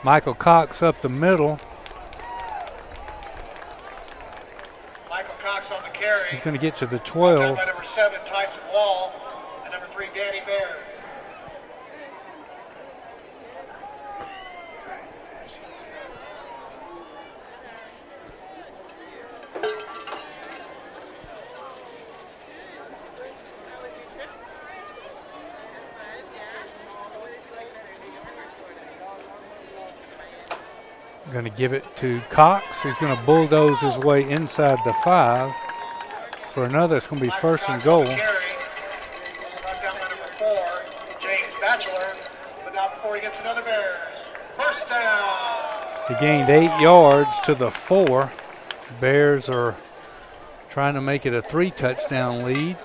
Michael Cox up the middle. Michael Cox on the carry. He's going to get to the 12. By number 7, Tyson Wall, and number 3, Danny Bear. Going to give it to Cox. He's going to bulldoze his way inside the 5 for another. It's going to be first and goal. Brought down by number 4, James Batchelor, but not before he gets another Bears. First down. He gained 8 yards to the 4. Bears are trying to make it a 3-touchdown lead.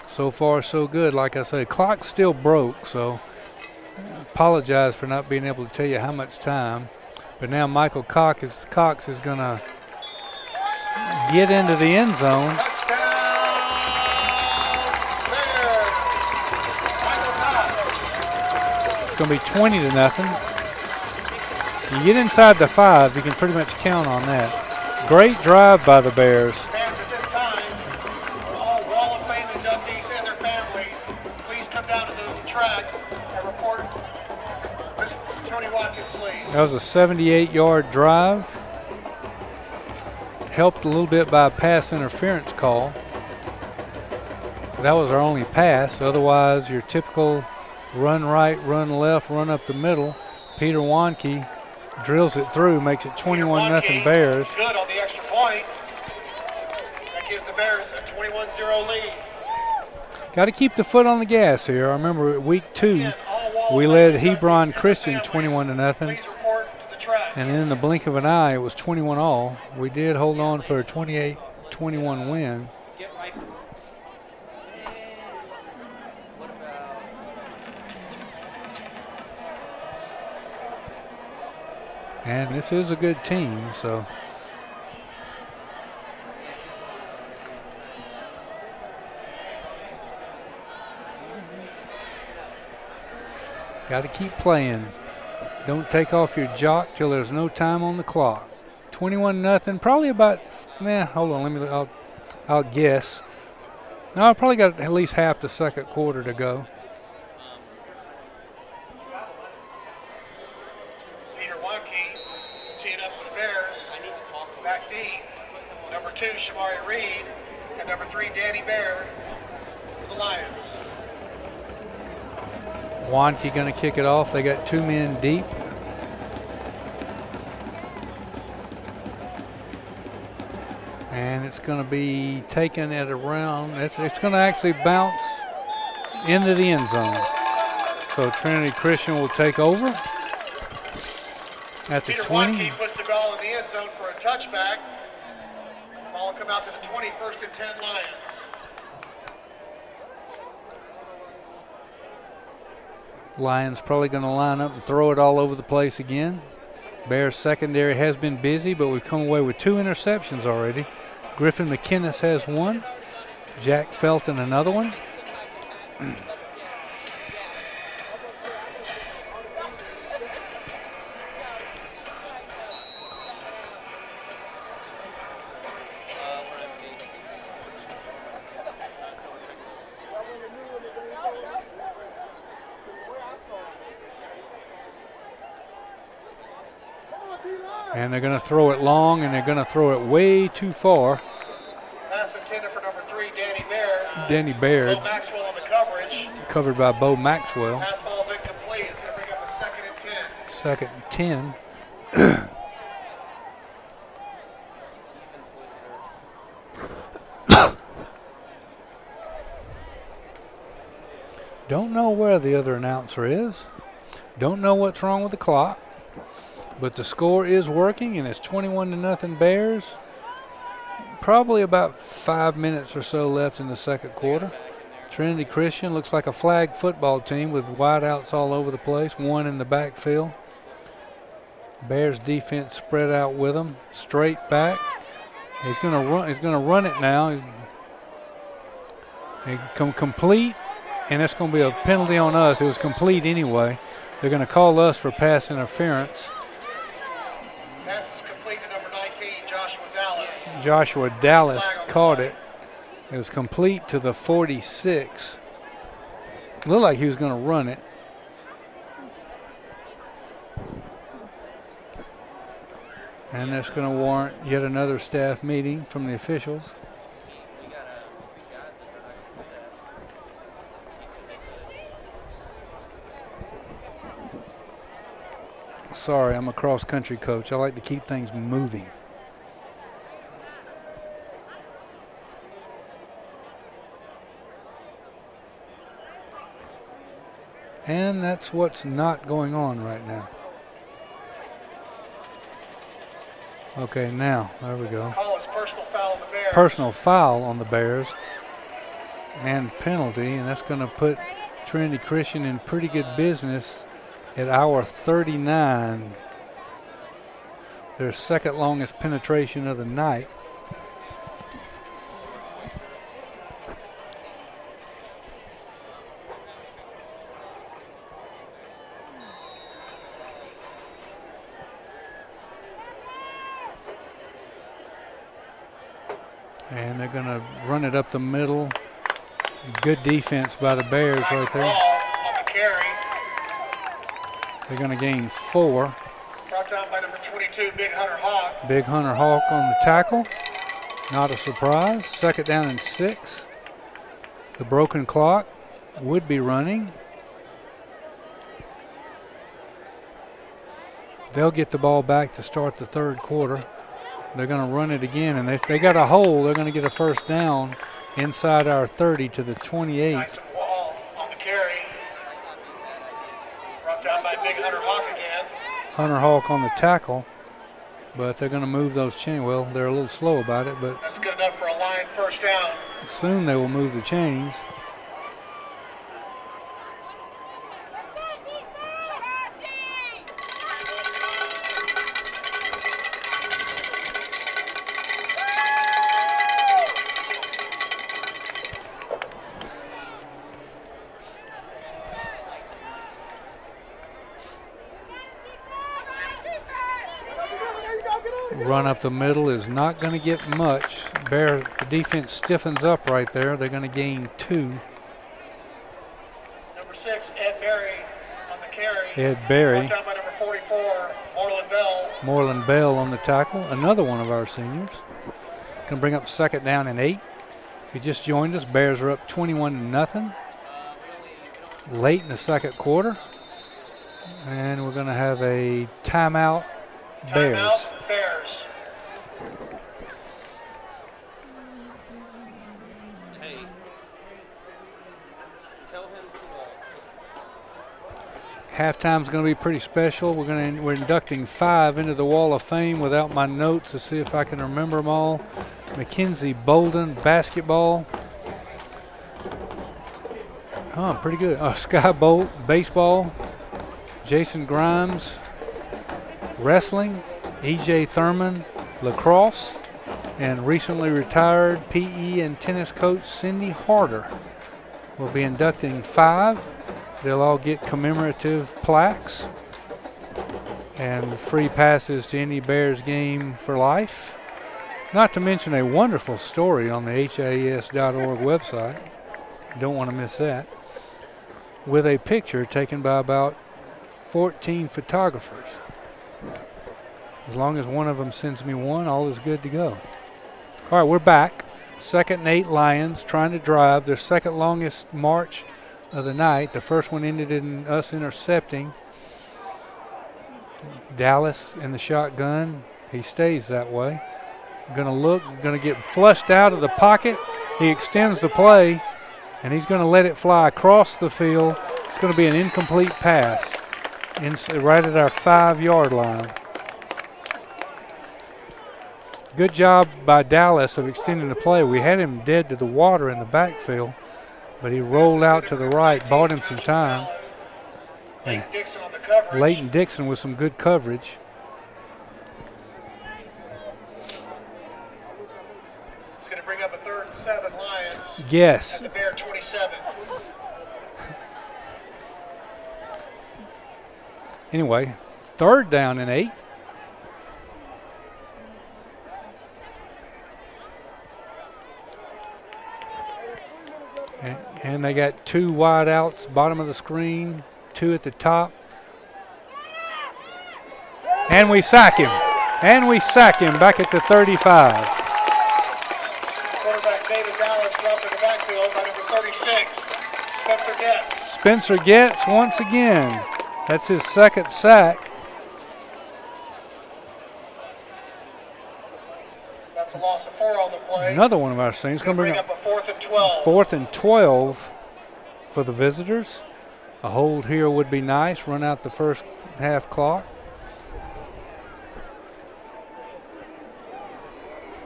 So far, so good. Like I say, clock still broke, so I apologize for not being able to tell you how much time. But now Michael Cox is going to get into the end zone. It's going to be 20-0. You get inside the 5, you can pretty much count on that. Great drive by the Bears. Fans at this time, all Wall of Fame inductees and their families, please come down to the track and report. Tony Watkins, please. That was a 78-yard drive. Helped a little bit by a pass interference call. That was our only pass. Otherwise, your typical run right, run left, run up the middle. Peter Wanke drills it through, makes it 21-0 Bears. Good on the extra point. That gives the Bears a 21-0 lead. Got to keep the foot on the gas here. I remember week 2, we led Hebron Christian 21-0. Please report to the track. And then in the blink of an eye, it was 21 all. We did hold on for a 28-21 win. And this is a good team, so. Got to keep playing. Don't take off your jock till there's no time on the clock. 21-0, probably about, hold on, I'll guess. No, I probably got at least half the second quarter to go. Peter Wonke teeing up for the Bears. Back D, number 2, Shamari Reed, and number 3, Danny Baird for the Lions. Wonke going to kick it off. They got 2 men deep. And it's going to be taken at around, it's going to actually bounce into the end zone. So Trinity Christian will take over at the Peter 20. Wonke puts the ball in the end zone for a touchback. Ball will come out to the 20, 1st and 10 Lions. Lions probably going to line up and throw it all over the place again. Bears secondary has been busy, but we've come away with 2 interceptions already. Griffin McKinnis has 1. Jack Felton another one. And they're going to throw it long, and they're going to throw it way too far. Pass intended for number 3, Danny Baird. Danny Baird. Bo Maxwell on the coverage. Covered by Bo Maxwell. Pass ball's incomplete. It's going to bring up a 2nd and 10. 2nd and 10. Don't know where the other announcer is. Don't know what's wrong with the clock. But the score is working, and it's 21-0 Bears. Probably about 5 minutes or so left in the second quarter. Trinity Christian looks like a flag football team with wideouts all over the place, 1 in the backfield. Bears defense spread out with them, straight back. He's going to run it now. He come complete, and that's going to be a penalty on us. It was complete anyway. They're going to call us for pass interference. Pass is complete to number 19, Joshua Dallas. Joshua Dallas caught it. It was complete to the 46. Looked like he was going to run it. And that's going to warrant yet another staff meeting from the officials. Sorry, I'm a cross-country coach. I like to keep things moving. And that's what's not going on right now. Okay, now, there we go. Call is personal foul on the Bears. Personal foul on the Bears and penalty, and that's going to put Trinity Christian in pretty good business at hour 39. Their second longest penetration of the night. And they're going to run it up the middle. Good defense by the Bears right there. On the carry. They're going to gain 4. Brought down by number 22, Big Hunter Hawk. Big Hunter Hawk on the tackle. Not a surprise. 2nd down and 6. The broken clock would be running. They'll get the ball back to start the third quarter. They're going to run it again, and they got a hole. They're going to get a first down inside our 30 to the 28. Tyson Wall on the carry. Brought down by Big Hunter Hawk again. Hunter Hawk on the tackle, but they're going to move those chains. Well, they're a little slow about it, but That's good enough for a line first down. soon they will move the chains. Run up the middle is not going to get much. The defense stiffens up right there. They're going to gain 2. Number 6, Ed Berry on the carry. Ed Berry. Brought down by number 44, Moreland Bell. Moreland Bell on the tackle. Another one of our seniors. Going to bring up 2nd down and 8. If you just joined us, Bears are up 21-0. Late in the 2nd quarter. And we're going to have a timeout. Bears. Timeout, Bears. Hey, tell him to Halftime's going to be pretty special. We're inducting 5 into the Wall of Fame without my notes to see if I can remember them all. Mackenzie Bolden, basketball. Oh, pretty good. Sky Bolt, baseball. Jason Grimes, wrestling. E.J. Thurman, lacrosse. And recently retired PE and tennis coach Cindy Harder. We'll be inducting 5. They'll all get commemorative plaques and free passes to any Bears game for life. Not to mention a wonderful story on the HIES.org website. You don't want to miss that. With a picture taken by about 14 photographers. As long as one of them sends me one, all is good to go. All right, we're back. 2nd and 8 Lions trying to drive their 2nd longest march of the night. The first one ended in us intercepting. Dallas in the shotgun. He stays that way. Going to look, going to get flushed out of the pocket. He extends the play, and he's going to let it fly across the field. It's going to be an incomplete pass right at our 5-yard line. Good job by Dallas of extending the play. We had him dead to the water in the backfield, but he rolled out to the right, bought him some time. Leighton Dixon on the coverage. Leighton Dixon with some good coverage. It's going to bring up a 3rd and 7 Lions. Yes. At the Bear 27. Anyway, 3rd down and 8. And they got 2 wide outs, bottom of the screen, 2 at the top. And we sack him. And we sack him back at the 35. Quarterback David Dallas dropped in the backfield by number 36, Spencer Getz. Spencer Getz once again. That's his 2nd sack. That's a loss of 4 on the play. Another one of our seniors. Going to bring up a 4th and 12. 4th and 12 for the visitors. A hold here would be nice. Run out the first half clock.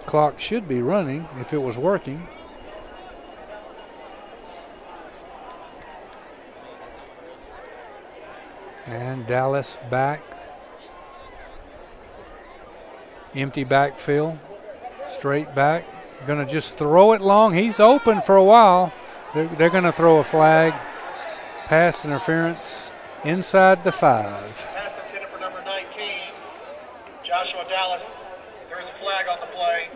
Clock should be running if it was working. And Dallas back. Empty backfield. Straight back. Going to just throw it long. He's open for a while. They're going to throw a flag. Pass interference inside the 5. Pass intended for number 19, Joshua Dallas. There's a flag on the play.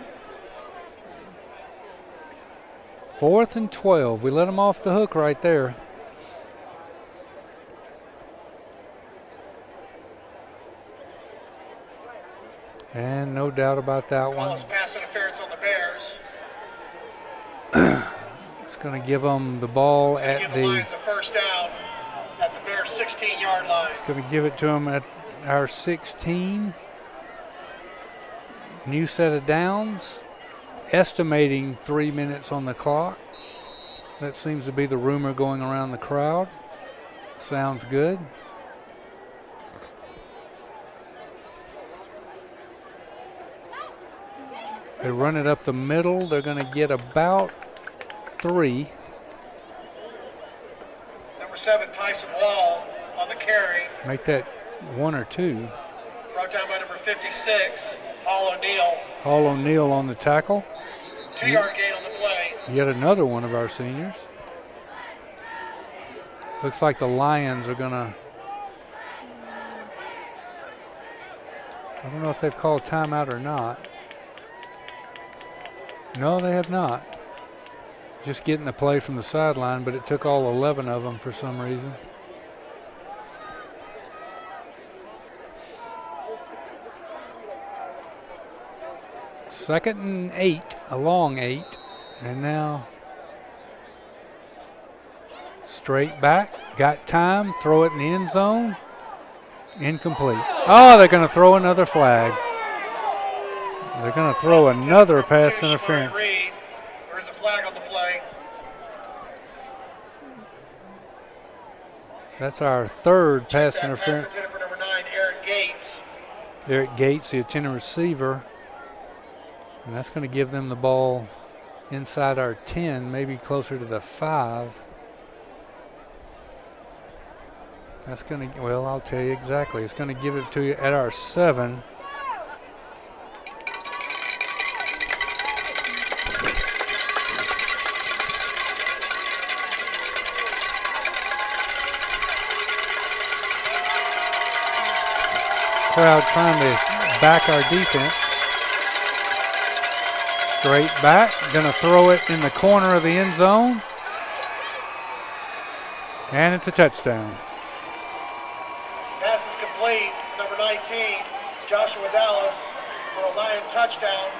4th and 12. We let them off the hook right there. And no doubt about that one. Calls pass interference on the Bears. It's going to give them the ball Give at the the. Lions a first down at the Bears' 16-yard line. It's going to give it to them at our 16. New set of downs. Estimating 3 minutes on the clock. That seems to be the rumor going around the crowd. Sounds good. They run it up the middle. They're going to get about 3. Number 7, Tyson Wall on the carry. Make that 1 or 2. Brought down by number 56, Paul O'Neill. Paul O'Neill on the tackle. 2-yard gain on the play. Yet another one of our seniors. Looks like the Lions are going to, I don't know if they've called timeout or not. No, they have not. Just getting the play from the sideline, but it took all 11 of them for some reason. Second and 8, a long 8, and now straight back, got time, throw it in the end zone, incomplete. Oh, they're going to throw another flag. They're going to throw another pass interference. There's a flag on the play. That's our third pass interference. For number 9, Eric Gates. Eric Gates, the attendant receiver. And that's going to give them the ball inside our 10, maybe closer to the 5. That's going to, well, I'll tell you exactly. It's going to give it to you at our 7. Crowd trying to back our defense. Straight back, gonna throw it in the corner of the end zone. And it's a touchdown. Pass is complete. Number 19, Joshua Dallas for a Lion touchdown.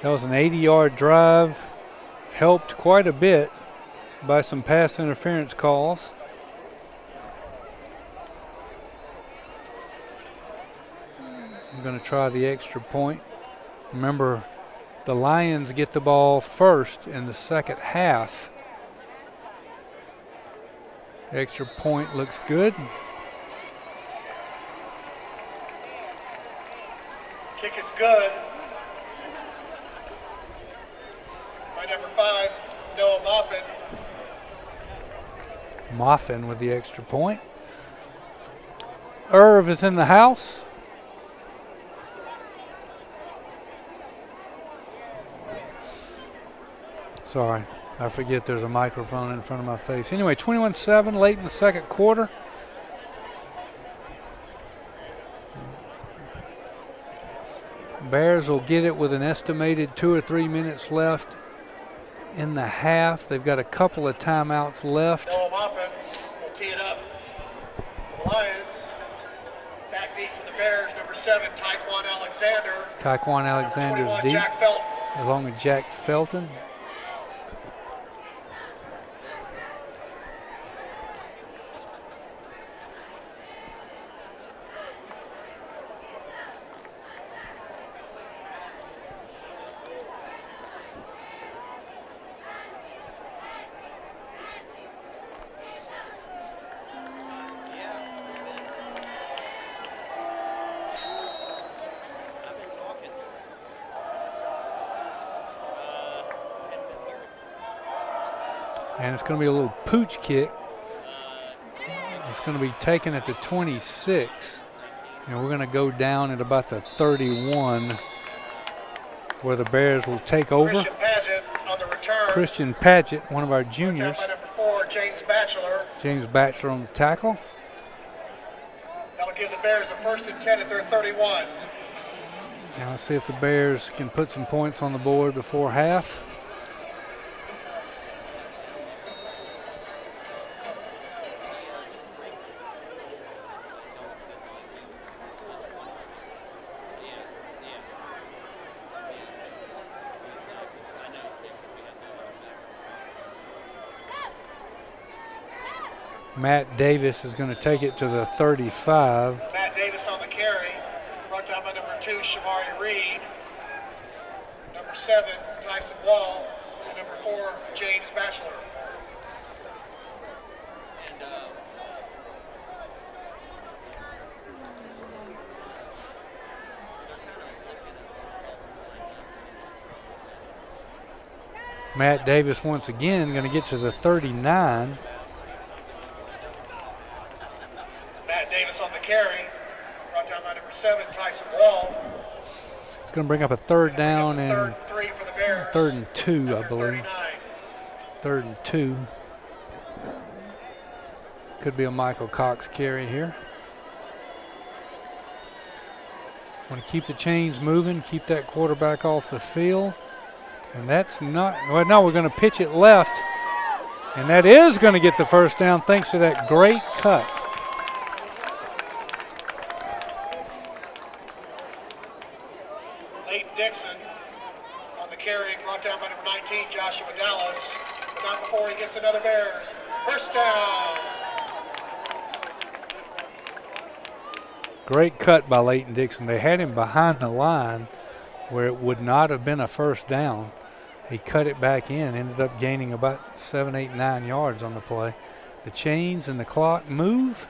That was an 80-yard drive. Helped quite a bit by some pass interference calls. I'm going to try the extra point. Remember, the Lions get the ball first in the second half. Extra point looks good. Kick is good. By number 5, Noah Moffin. Moffin with the extra point. Irv is in the house. Sorry, I forget there's a microphone in front of my face. Anyway, 21-7 late in the second quarter. Bears will get it with an estimated 2 or 3 minutes left in the half. They've got a couple of timeouts left. Noah Moffin will tee it up. The Lions. Back deep for the Bears, number 7, Tyquan Alexander. Tyquan Alexander's Number 21, deep, Jack Felton. along with Jack Felton. And it's going to be a little pooch kick. It's going to be taken at the 26. And we're going to go down at about the 31 where the Bears will take over. Christian Paget on the return. Christian Paget, one of our juniors. By number 4, James Batchelor. James Batchelor on the tackle. That'll give the Bears the 1st and 10 at their 31. Now let's see if the Bears can put some points on the board before half. Matt Davis is going to take it to the 35. Matt Davis on the carry. Brought down by number 2, Shamari Reed. Number 7, Tyson Wall. And number 4, James Batchelor. Matt Davis once again going to get to the 39. Matt Davis on the carry. Brought down by number 7, Tyson Wall. It's going to bring up a third down and Third 3 for the Bears. 3rd and 2, I Number believe. 39. 3rd and 2. Could be a Michael Cox carry here. Want to keep the chains moving, keep that quarterback off the field. And that's not, well, no, we're going to pitch it left. And that is going to get the first down thanks to that great cut. Leighton Dixon on the carry, brought down by number 19, Joshua Dallas. But not before he gets another Bears. First down. Great cut by Leighton Dixon. They had him behind the line where it would not have been a first down. He cut it back in, ended up gaining about 7, 8, 9 yards on the play. The chains and the clock move.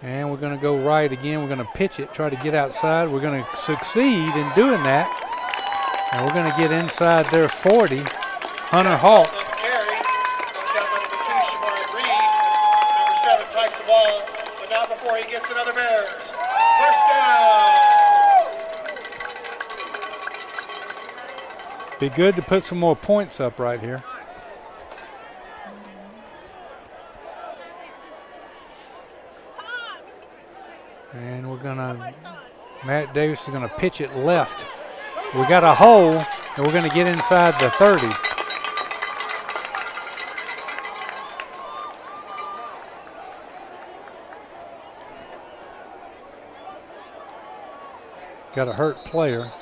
And we're going to go right again. We're going to pitch it, try to get outside. We're going to succeed in doing that. And we're going to get inside their 40. Hunter Hawk. On the carry, brought down by number 2, Shamari Reed. Number 7 takes the ball, but not before he gets another Bears. First down. Be good to put some more points up right here. And we're gonna, Matt Davis is gonna pitch it left. We got a hole, and we're gonna get inside the 30. Got a hurt player.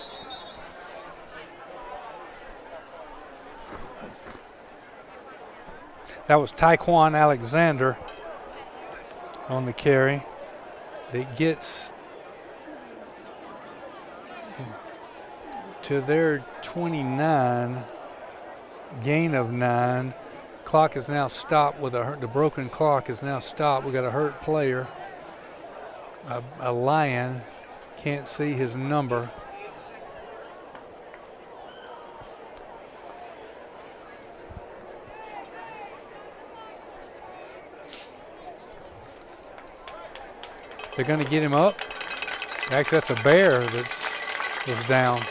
That was Tyquan Alexander on the carry. That gets to their 29, gain of 9. Clock is now stopped with the broken clock is now stopped. We got a hurt player, a Lion, can't see his number. They're going to get him up. Actually, that's a Bear that's down.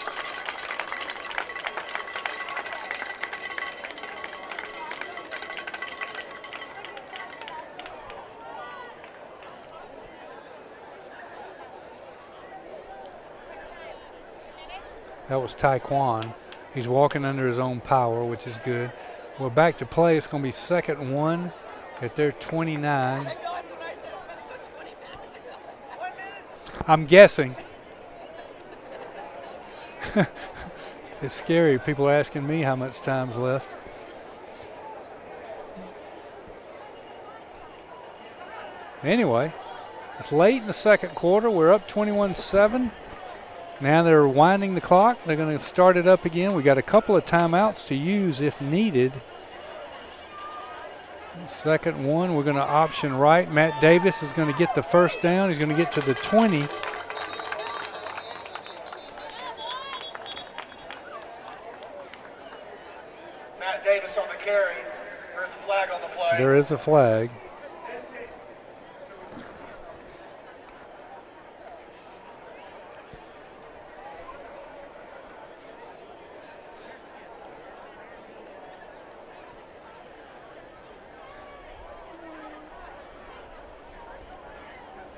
That was Tyquan. He's walking under his own power, which is good. We're back to play. It's going to be 2nd and 1 at their 29. I'm guessing. It's scary. People asking me how much time's left. Anyway, it's late in the second quarter. We're up 21-7. Now they're winding the clock. They're going to start it up again. We got a couple of timeouts to use if needed. 2nd and 1, we're going to option right. Matt Davis is going to get the first down. He's going to get to the 20. Matt Davis on the carry. There's a flag on the play. There is a flag.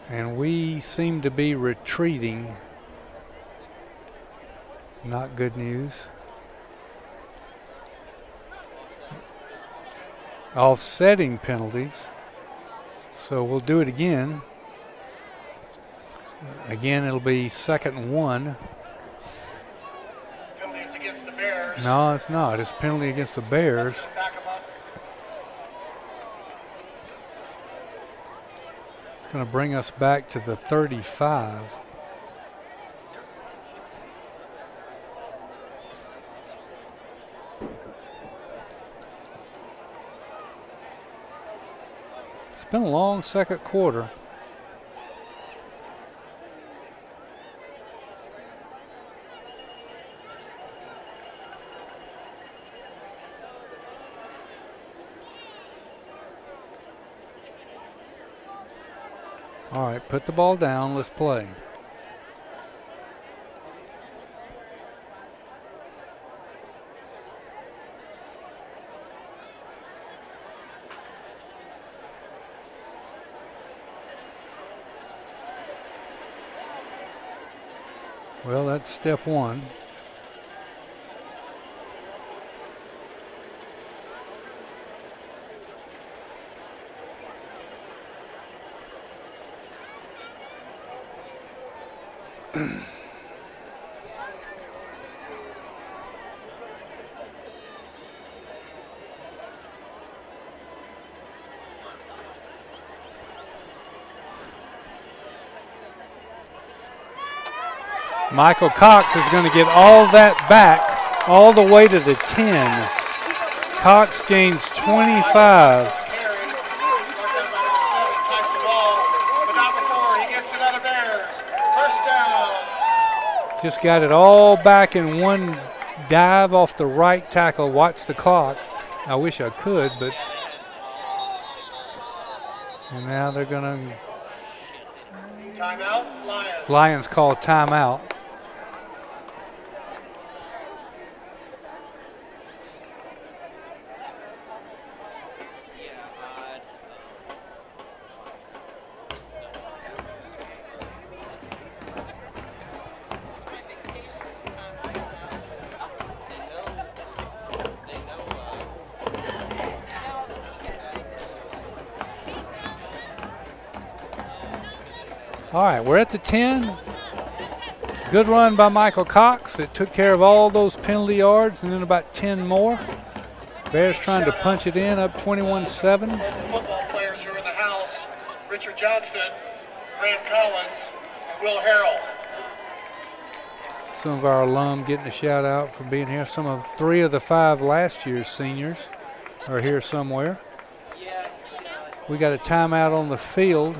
And we seem to be retreating. Not good news. Offsetting penalties. So we'll do it again. Again, it'll be 2nd and 1. Penalties against the Bears. No, it's not. It's a penalty against the Bears. Back 'em up. It's going to bring us back to the 35. It's been a long second quarter. All right, put the ball down. Let's play. Well, that's step one. Michael Cox is going to get all that back all the way to the 10. Cox gains 25. Just got it all back in one dive off the right tackle. Watch the clock. I wish I could, but. And now they're going to. Timeout, Lions. Lions call timeout. All right, we're at the 10. Good run by Michael Cox. It took care of all those penalty yards and then about 10 more. Bears trying to punch it in, up 21-7. Football players who are in the house: Richard Johnston, Graham Collins, and Will Harrell. Some of our alum getting a shout out for being here. Some of 3 of the 5 last year's seniors are here somewhere. We got a timeout on the field.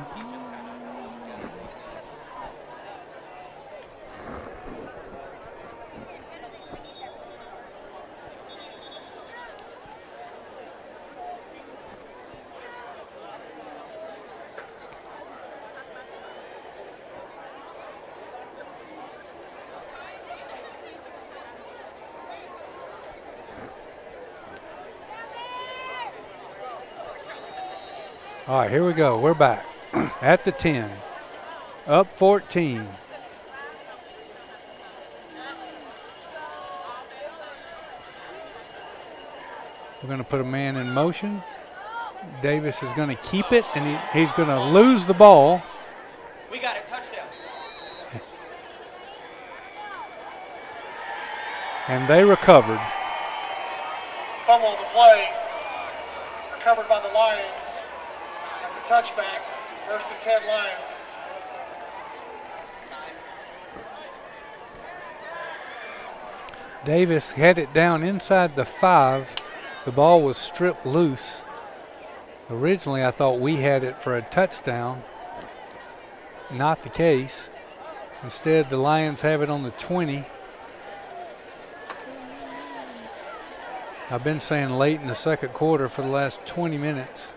All right, here we go. We're back at the 10, up 14. We're going to put a man in motion. Davis is going to keep it, and he's going to lose the ball. We got it, touchdown. And they recovered. Fumble the play, recovered by the Lions. Touchback, first and 10 Lions. Davis had it down inside the 5. The ball was stripped loose. Originally, I thought we had it for a touchdown. Not the case. Instead, the Lions have it on the 20. I've been saying late in the second quarter for the last 20 minutes.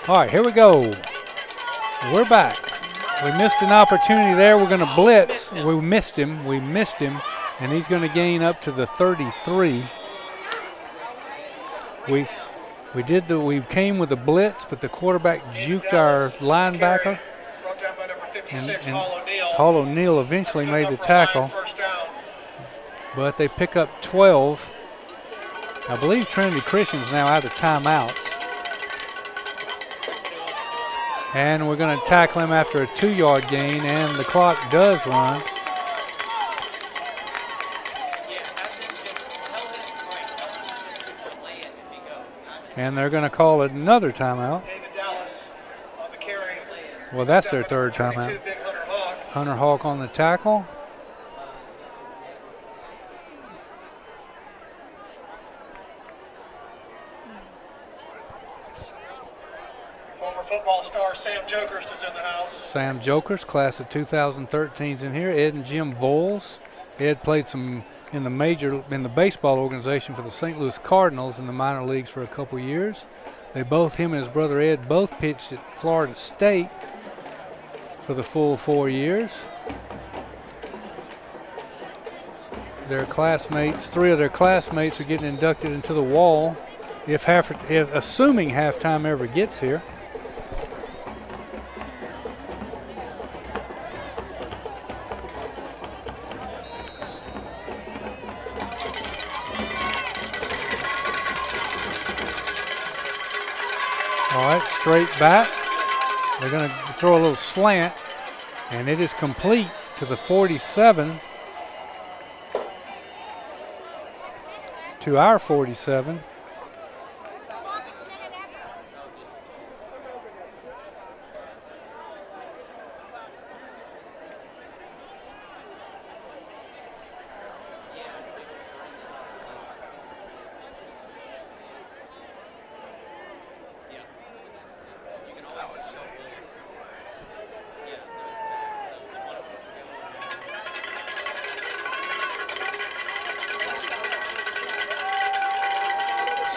All right, here we go. We're back. We missed an opportunity there. We're going to blitz. We missed him, and he's going to gain up to the 33. We came with a blitz, but the quarterback juked our linebacker. And Hall O'Neal eventually made the tackle. But they pick up 12. I believe Trinity Christian's now out of timeouts. And we're going to tackle him after a 2-yard gain, and the clock does run. And they're going to call another timeout. Well, that's their third timeout. Hunter Hawk on the tackle. Jokerst is in the house. Sam Jokers, class of 2013's in here. Ed and Jim Voles. Ed played some in the baseball organization for the St. Louis Cardinals in the minor leagues for a couple years. Him and his brother Ed both pitched at Florida State for the full 4 years. Their classmates, 3 of their classmates are getting inducted into the wall, assuming halftime ever gets here. All right, straight back. They're going to throw a little slant, and it is complete to the 47. To our 47.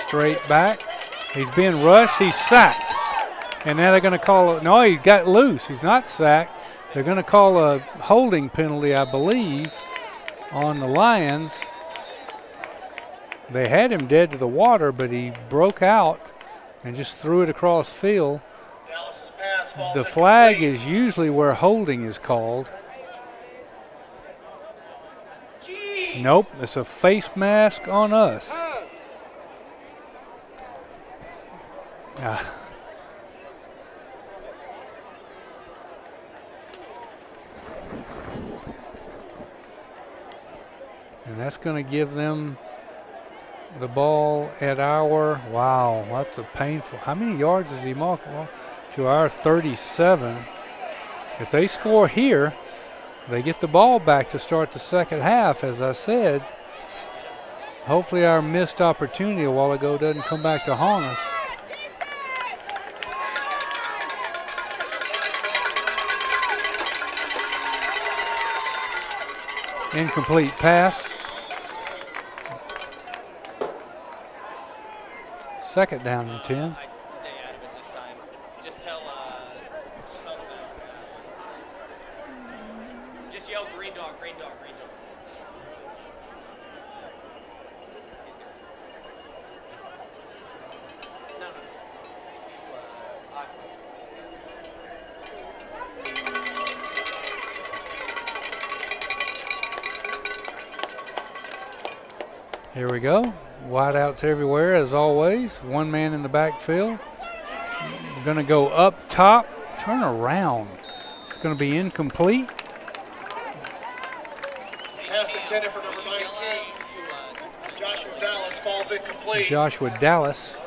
Straight back. He's being rushed. He's sacked. And now they're going to call it. No, he got loose. He's not sacked. They're going to call a holding penalty, I believe, on the Lions. They had him dead to the water, but he broke out and just threw it across field. The flag is usually where holding is called. Nope, it's a face mask on us. And that's going to give them the ball at our, wow, that's a painful, how many yards is he marking? Well, to our 37. If they score here, they get the ball back to start the second half, as I said. Hopefully our missed opportunity a while ago doesn't come back to haunt us. Incomplete pass. Second down and 10. Stay out of it this time. Just tell them. Just yell green dog, green dog, green dog. No. Here we go. Wideouts everywhere, as always. One man in the backfield. We're going to go up top, turn around. It's going to be incomplete. Pass intended for number 19. Joshua Dallas falls incomplete. Joshua Dallas.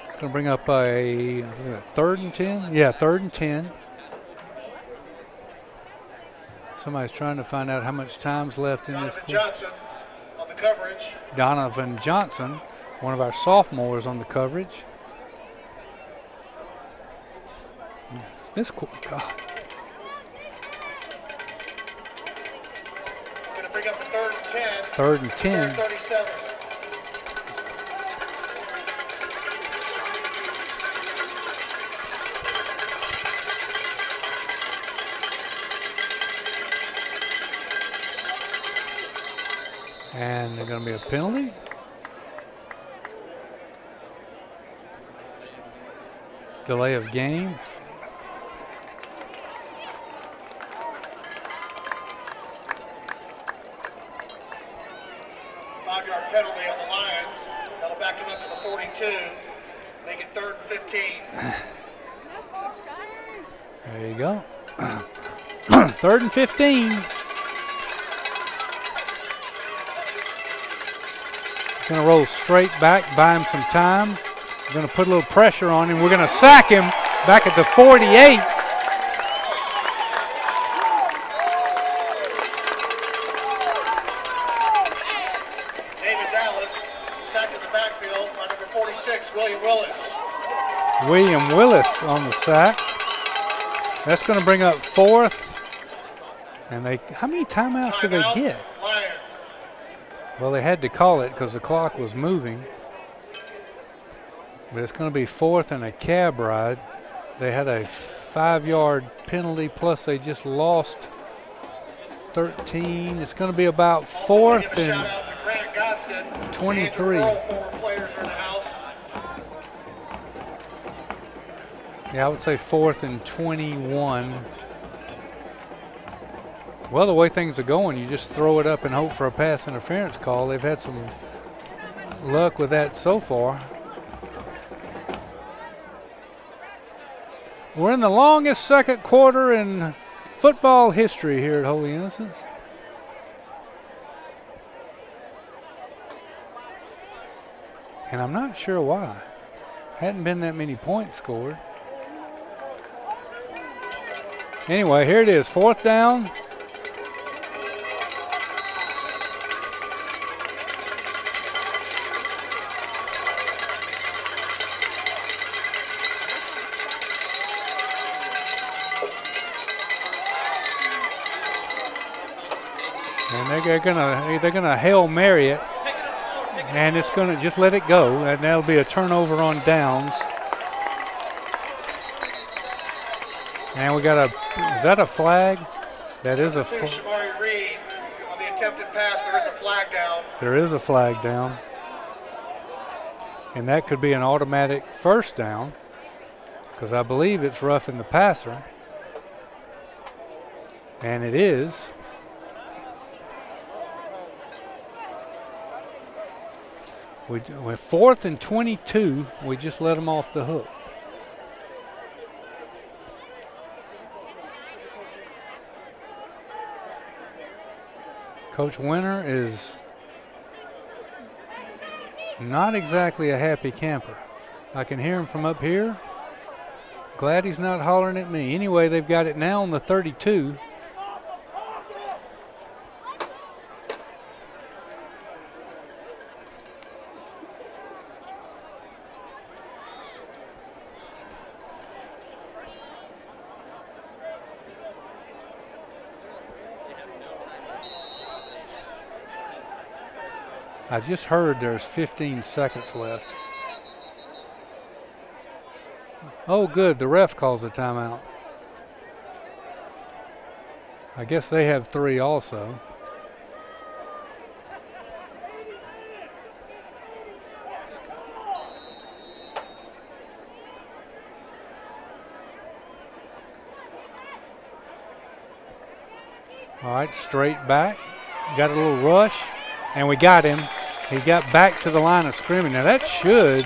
It's going to bring up a 3rd and 10. Yeah, 3rd and 10. Somebody's trying to find out how much time's left in this quarter. Johnson on the coverage. Donovan Johnson, one of our sophomores on the coverage. This God. Going to bring up the 3rd and 10. 3rd and 10. 37. And there's going to be a penalty. Delay of game. Five-yard penalty on the Lions. That'll back them up to the 42. Make it 3rd and 15. There you go. 3rd and 15. Going to roll straight back, buy him some time. We're going to put a little pressure on him. We're going to sack him back at the 48. David Dallas sacked in the backfield by number 46, William Willis. William Willis on the sack. That's going to bring up 4th. And how many timeouts do they get? Well, they had to call it because the clock was moving. But it's going to be 4th and a cab ride. They had a 5-yard penalty, plus they just lost 13. It's going to be about 4th and 23. Yeah, I would say 4th and 21. Well, the way things are going, you just throw it up and hope for a pass interference call. They've had some luck with that so far. We're in the longest second quarter in football history here at Holy Innocents. And I'm not sure why. Hadn't been that many points scored. Anyway, here it is, 4th down. And they're gonna Hail Mary it, and it's gonna just let it go, and that'll be a turnover on downs. And we got is that a flag? That is a flag. On the attempted pass, there is a flag down. There is a flag down. And that could be an automatic 1st down, because I believe it's roughing the passer. And it is. With 4th and 22, we just let them off the hook. Coach Winter is not exactly a happy camper. I can hear him from up here. Glad he's not hollering at me. Anyway, they've got it now on the 32. I just heard there's 15 seconds left. Oh, good. The ref calls a timeout. I guess they have 3 also. All right, straight back. Got a little rush, and we got him. He got back to the line of scrimmage. Now that should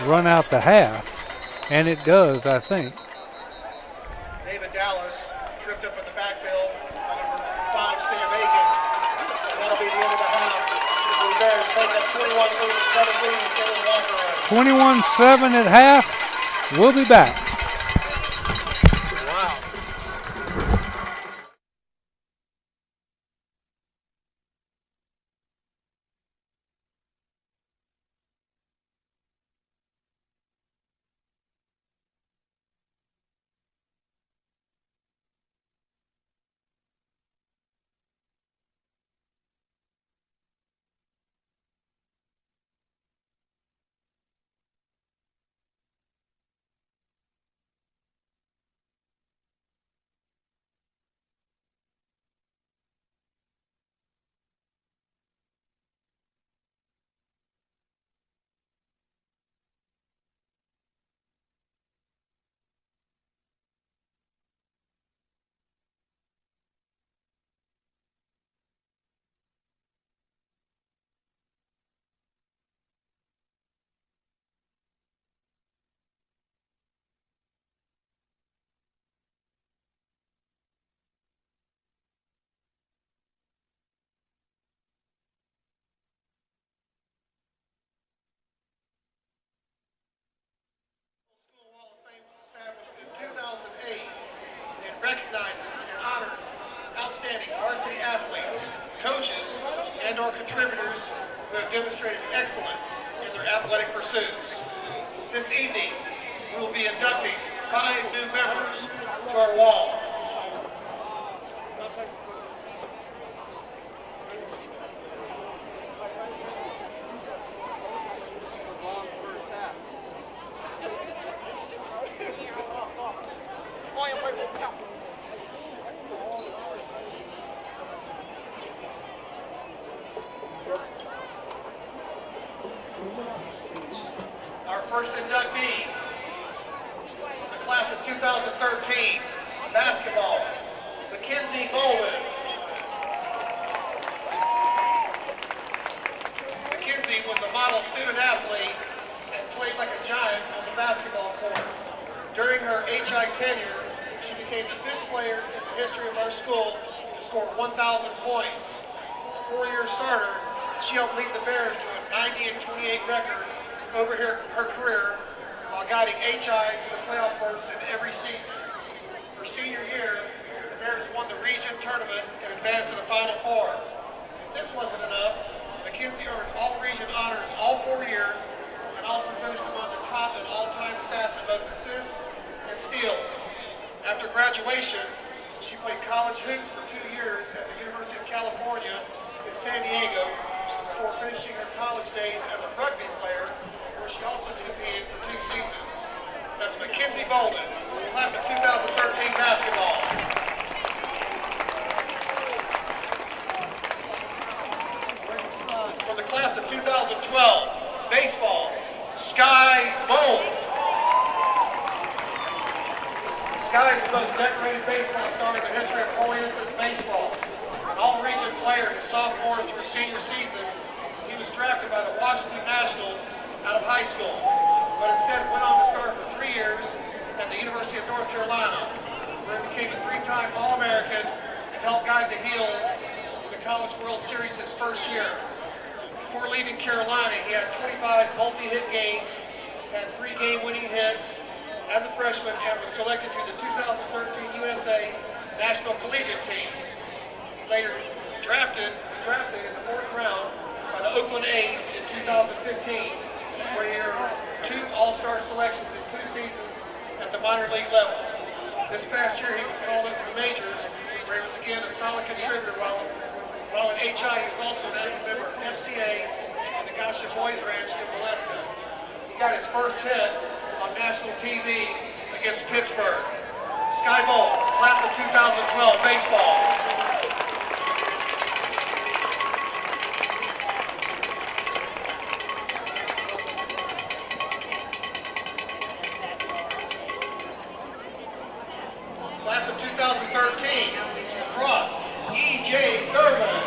run out the half, and it does, I think. David Dallas tripped up in the backfield on number 5, Sam Aiken. And that'll be the end of the half. The Bears take that 21-7 lead in the locker room. 21-7 at half. We'll be back. Recognizes and honors outstanding varsity athletes, coaches, and or contributors who have demonstrated excellence in their athletic pursuits. This evening, we will be inducting 5 new members to our wall. Our first inductee, the class of 2013, basketball, Mackenzie Bolden. Mackenzie was a model student athlete and played like a giant on the basketball court. During her HI tenure, she became the 5th player in the history of our school to score 1,000 points. 4-year starter, she helped lead the Bears to a 90-28 record over her career while guiding HI to the playoff berths in every season. Her senior year, the Bears won the region tournament and advanced to the Final Four. If this wasn't enough, Mackenzie earned all region honors all 4 years and also finished among the top in all-time stats in both assists and steals. After graduation, she played college hoops for 2 years at the University of California in San Diego before finishing her college days as a rugby player, where she also competed for 2 seasons. That's Mackenzie Bolden, class of 2013 basketball. For the class of 2012, baseball, Sky Bowles. Sky is the most decorated baseball star in the history of Holy Innocents baseball. An all-region player his sophomore through senior seasons, he was drafted by the Washington Nationals out of high school, but instead went on to start for 3 years at the University of North Carolina, where he became a 3-time All-American and helped guide the Heels to the College World Series his first year. Before leaving Carolina, he had 25 multi-hit games, had 3 game-winning hits as a freshman, and was selected to the 2013 USA National Collegiate Team. Later drafted in the 4th round by the Oakland A's in 2015, where he earned 2 All-Star selections in 2 seasons at the minor league level. This past year, he was called up to the majors, where he was again a solid contributor while at HI. He was also an active member of FCA and the Goshen Boys Ranch in Valeska. He got his first hit on national TV against Pittsburgh. Sky Bolt, class of 2012 baseball. Class of 2013, across, E.J. Thurman.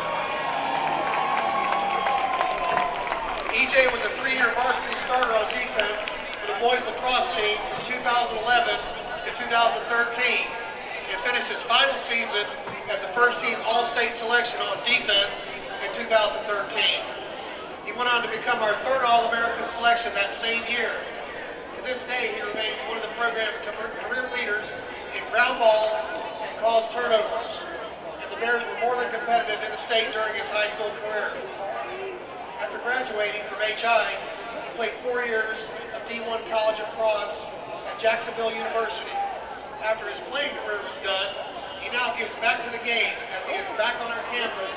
E.J. was a 3-year varsity starter on defense for the boys lacrosse team from 2011 to 2013 and finished his final season as a first-team All-State selection on defense in 2013. He went on to become our 3rd All-American selection that same year. To this day, he remains one of the program's career leaders in ground balls and caused turnovers, and the Bears were more than competitive in the state during his high school career. After graduating from HI, he played 4 years of D1 college lacrosse at Jacksonville University. After his playing career was done, he now gives back to the game as he is back on our campus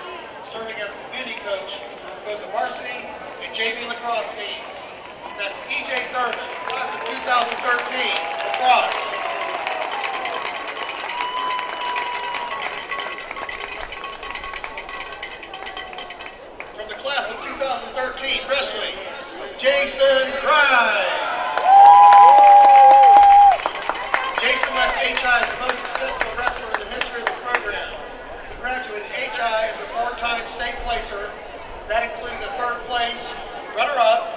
serving as a community coach for both the varsity and JV lacrosse teams. That's E.J. Thurman, class of 2013 lacrosse. Class of 2013 wrestling, Jason Grimes. Jason left HI as the most successful wrestler in the history of the program. He graduated HI as a 4-time state placer. That included a 3rd place runner-up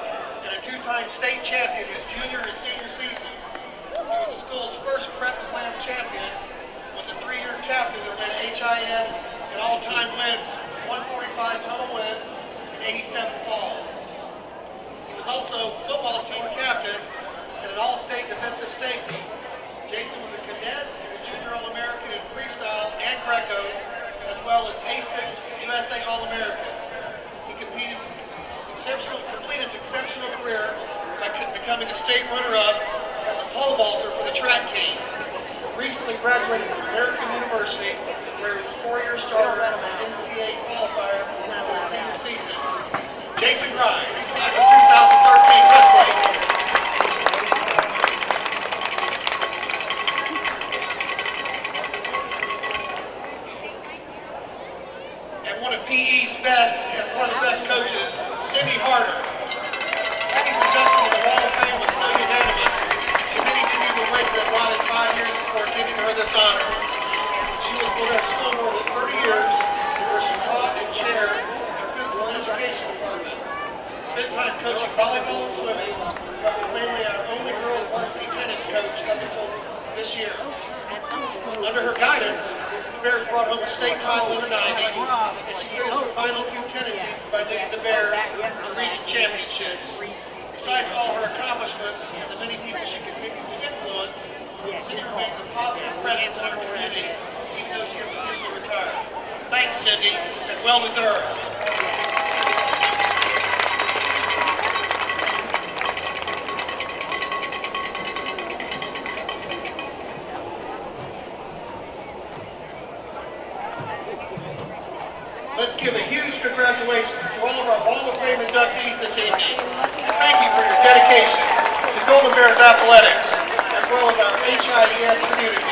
and a 2-time state champion his junior and senior season. He was the school's first prep slam champion, was a 3-year captain that led HIS in all-time wins, 145 total wins, 87 falls. He was also football team captain and an all-state defensive safety. Jason was a cadet and a junior All-American in freestyle and Greco, as well as A6 USA All-American. He completed his exceptional career by becoming a state runner-up as a pole vaulter for the track team. Recently graduated PE's best and one of the best coaches, Cindy Harder. Cindy's induction to the Wall of Fame was so unanimous, and many didn't even wait the allotted 5 years before giving her this honor. She was with our school more than 30 years, where she taught and chaired the physical education department. Spent time coaching volleyball and swimming, but was mainly our only girls varsity tennis coach up until this year. Under her guidance, the Bears brought home a state title in the 90s, and she finished the final 2 tennis seasons by leading the Bears to region championships. Besides all her accomplishments and the many people she continues to influence, Cindy remains a positive presence in our community, even though she has officially retired. Thanks, Cindy, and well deserved. Let's give a huge congratulations to all of our Hall of Fame inductees this evening. And thank you for your dedication to Golden Bears athletics, as well as our HIES community.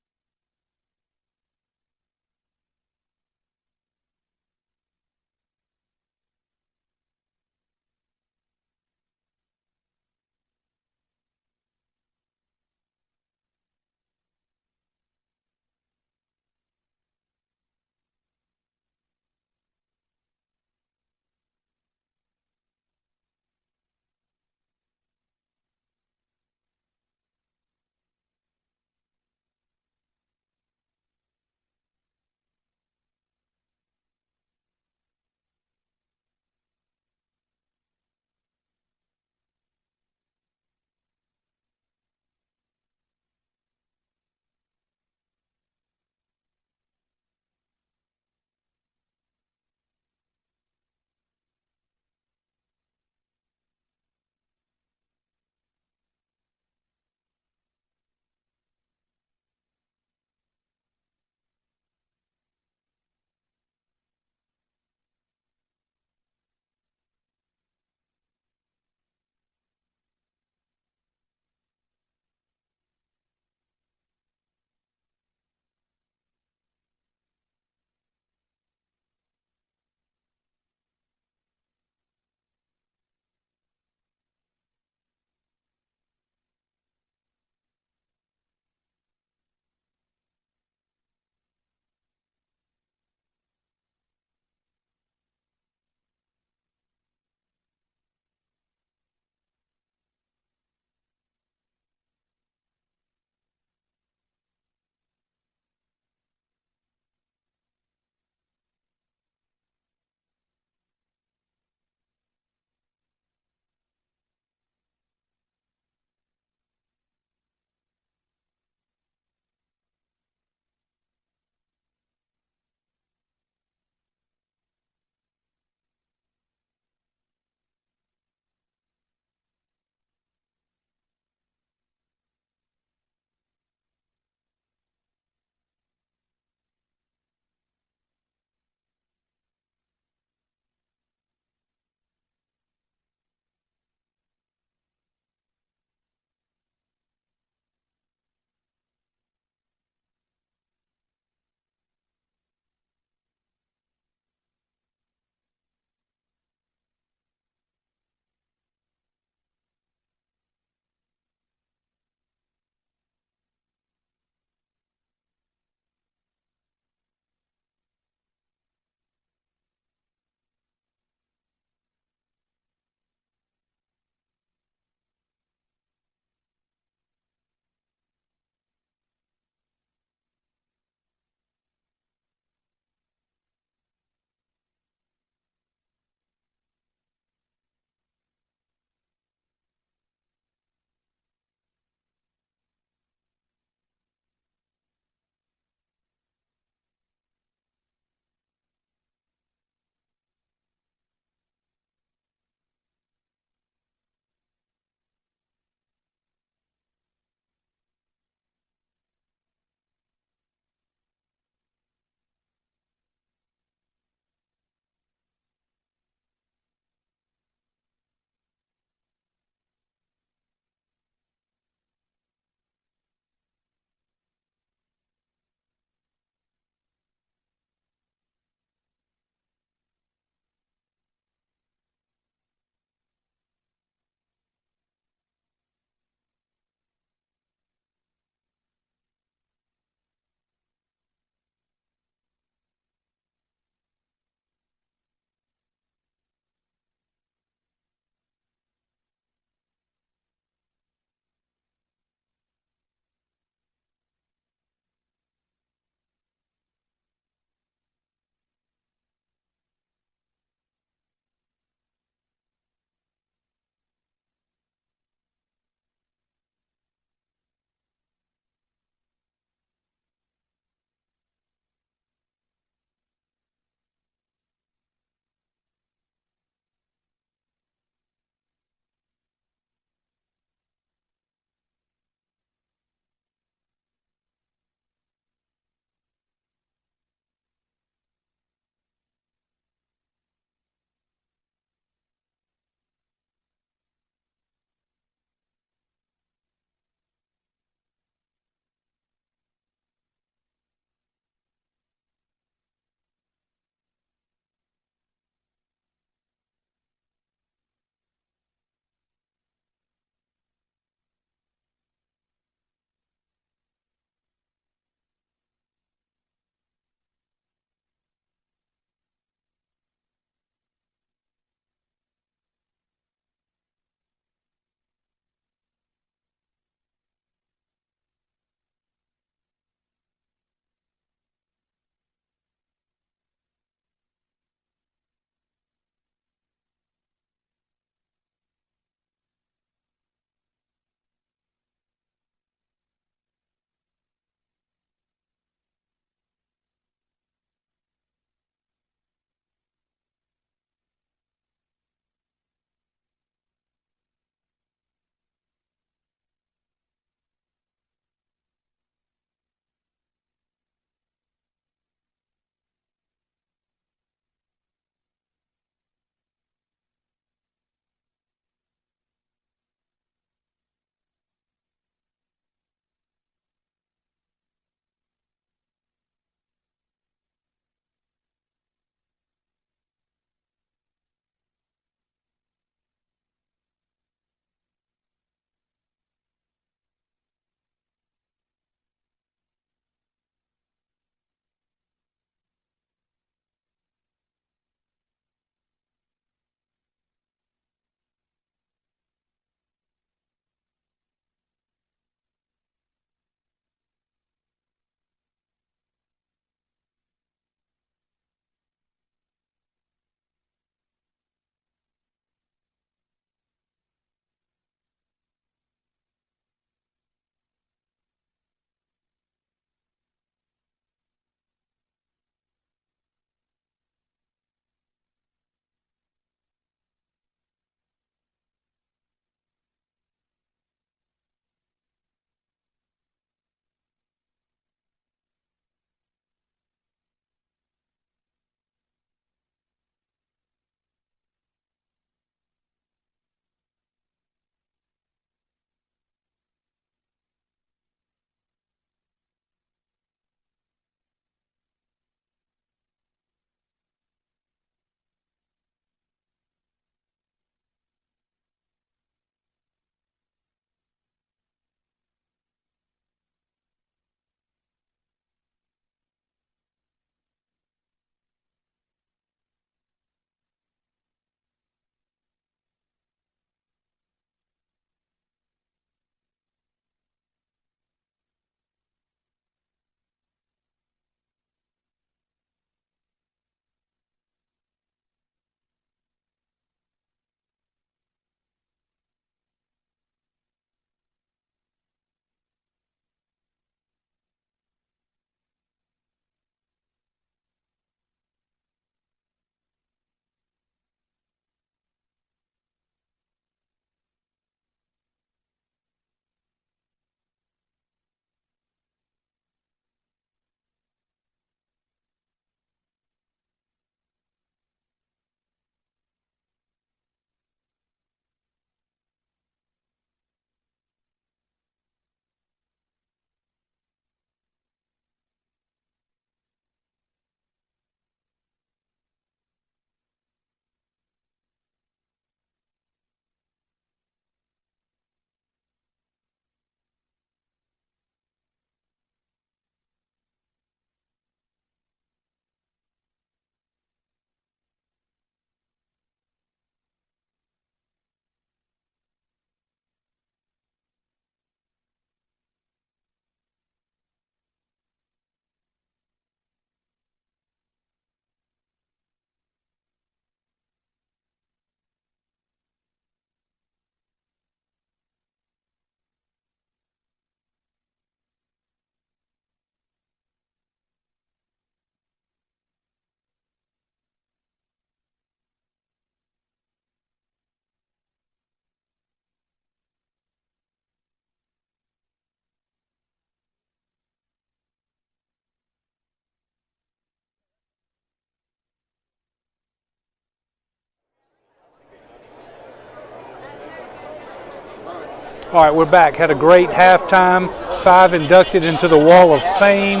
All right, we're back. Had a great halftime. 5 inducted into the Wall of Fame.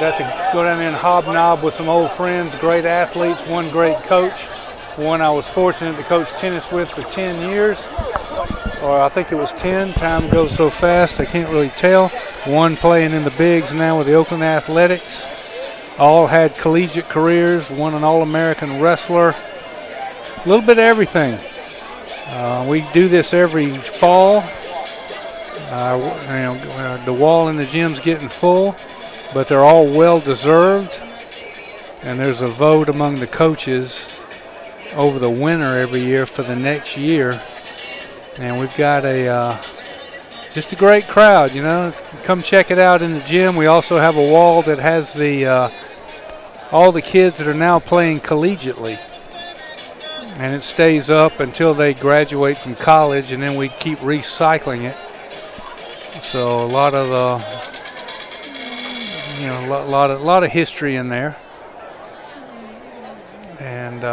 Got to go down there and hobnob with some old friends, great athletes, one great coach, one I was fortunate to coach tennis with for 10 years. Or I think it was 10. Time goes so fast, I can't really tell. One playing in the bigs now with the Oakland Athletics. All had collegiate careers, one an All-American wrestler. A little bit of everything. We do this every fall. The wall in the gym's getting full, but they're all well-deserved. And there's a vote among the coaches over the winner every year for the next year. And we've got just a great crowd, you know. Come check it out in the gym. We also have a wall that has all the kids that are now playing collegiately. And it stays up until they graduate from college, and then we keep recycling it. So a lot of lot of history in there. And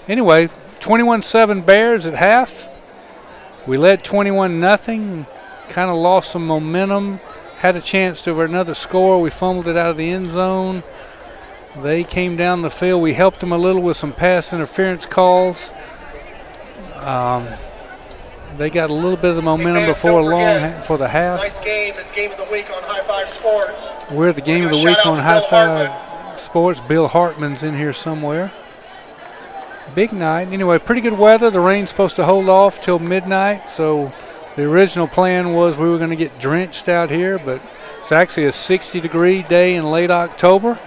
anyway, 21-7 Bears at half. We led 21-0. Kind of lost some momentum. Had a chance to another score. We fumbled it out of the end zone. They came down the field. We helped them a little with some pass interference calls. They got a little bit of the momentum before the half. Tonight's game is Game of the Week on High Five Sports. We're the Game of the Week on High Five Sports. Bill Hartman's in here somewhere. Big night. Anyway, pretty good weather. The rain's supposed to hold off till midnight, so the original plan was we were going to get drenched out here, but it's actually a 60-degree day in late October.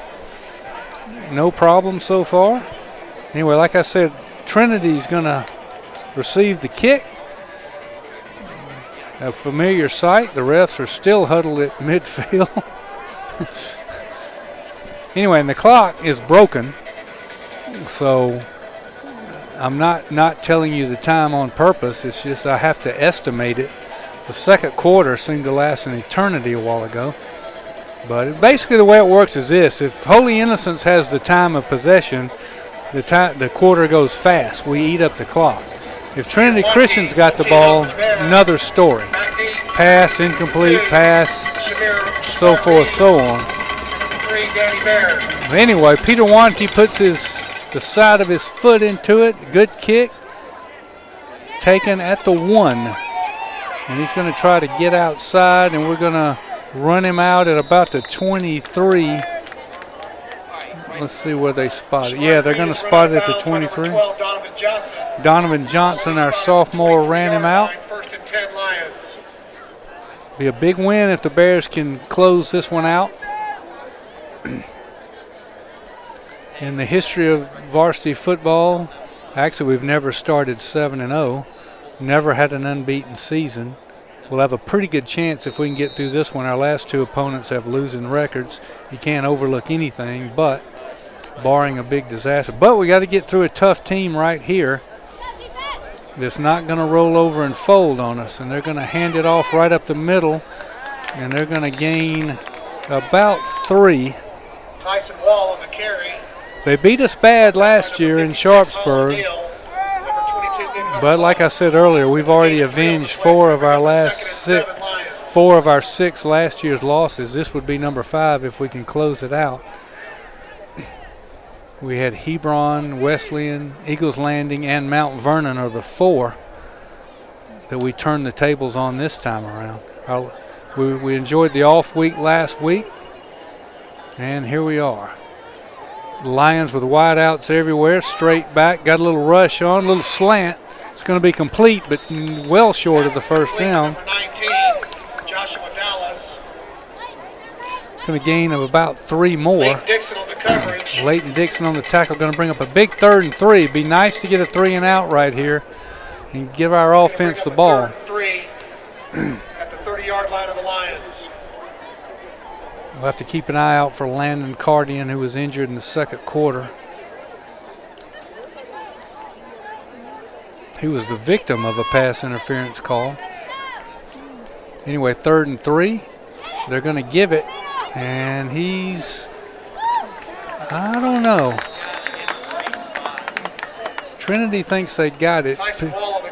No problem so far. Anyway, like I said, Trinity's going to receive the kick. A familiar sight. The refs are still huddled at midfield. Anyway, and the clock is broken, so I'm not telling you the time on purpose. It's just I have to estimate it. The second quarter seemed to last an eternity a while ago. But basically the way it works is this. If Holy Innocents has the time of possession, the quarter goes fast. We eat up the clock. If Trinity Christian's got the ball, another story. Pass, incomplete, pass, so forth, so on. Anyway, Peter Wanke puts the side of his foot into it. Good kick. Taken at the 1. And he's going to try to get outside, and we're going to run him out at about the 23. Let's see where they spot it. Yeah, they're going to spot it at the 23. Donovan Johnson, our sophomore, ran him out. Be a big win if the Bears can close this one out. In the history of varsity football, actually we've never started 7-0, never had an unbeaten season. We'll have a pretty good chance if we can get through this one. Our last two opponents have losing records. You can't overlook anything, but barring a big disaster. But we got to get through a tough team right here that's not going to roll over and fold on us. And they're going to hand it off right up the middle, and they're going to gain about 3. Tyson Wall on the carry. They beat us bad last year in Sharpsburg. But like I said earlier, we've already avenged 4 of our 6 last year's losses. This would be number 5 if we can close it out. We had Hebron, Wesleyan, Eagles Landing, and Mount Vernon are the 4 that we turned the tables on this time around. We enjoyed the off week last week, and here we are. Lions with wide outs everywhere, straight back, got a little rush on, a little slant. It's going to be complete, but well short of the first down. It's going to gain of about 3 more. Leighton Dixon on the tackle, going to bring up a big 3rd and 3. It'd be nice to get a 3 and out right here and give our offense the ball. At the 30-yard line of the Lions. We'll have to keep an eye out for Landon Cardian, who was injured in the second quarter. He was the victim of a pass interference call. Anyway, 3rd and 3. They're going to give it, and I don't know. Trinity thinks they got it.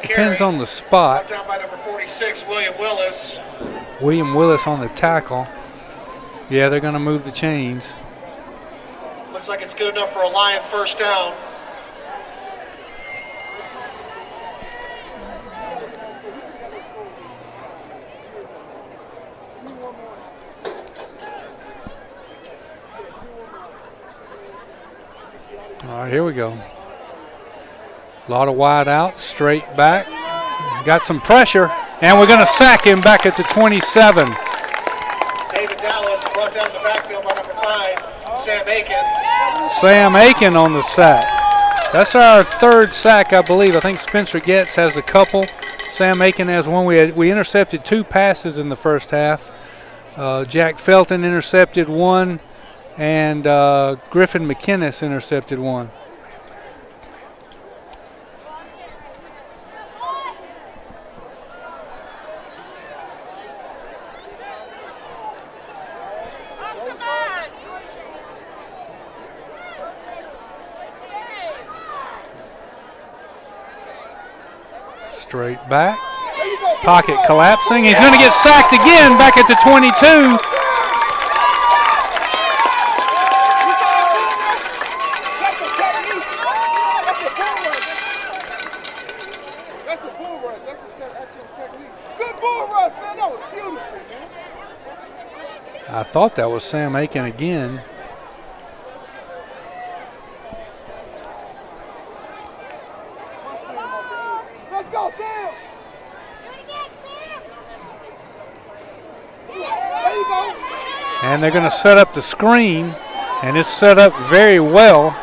Depends on the spot. Down by number 46, William Willis. William Willis on the tackle. Yeah, they're going to move the chains. Looks like it's good enough for a Lion first down. All right, here we go. A lot of wide out, straight back. Got some pressure, and we're going to sack him back at the 27. David Dallas brought down the backfield by number 5, Sam Aiken. Sam Aiken on the sack. That's our third sack, I believe. I think Spencer Getz has a couple. Sam Aiken has one. We intercepted 2 passes in the first half. Jack Felton intercepted 1, and Griffin McInnes intercepted 1. Straight back. Pocket collapsing. He's going to get sacked again back at the 22. That's a bull rush. That's an actual technique. Good bull rush, son. That was beautiful, man. I thought that was Sam Aiken again. Let's go, Sam. There you go. And they're going to set up the screen, and it's set up very well.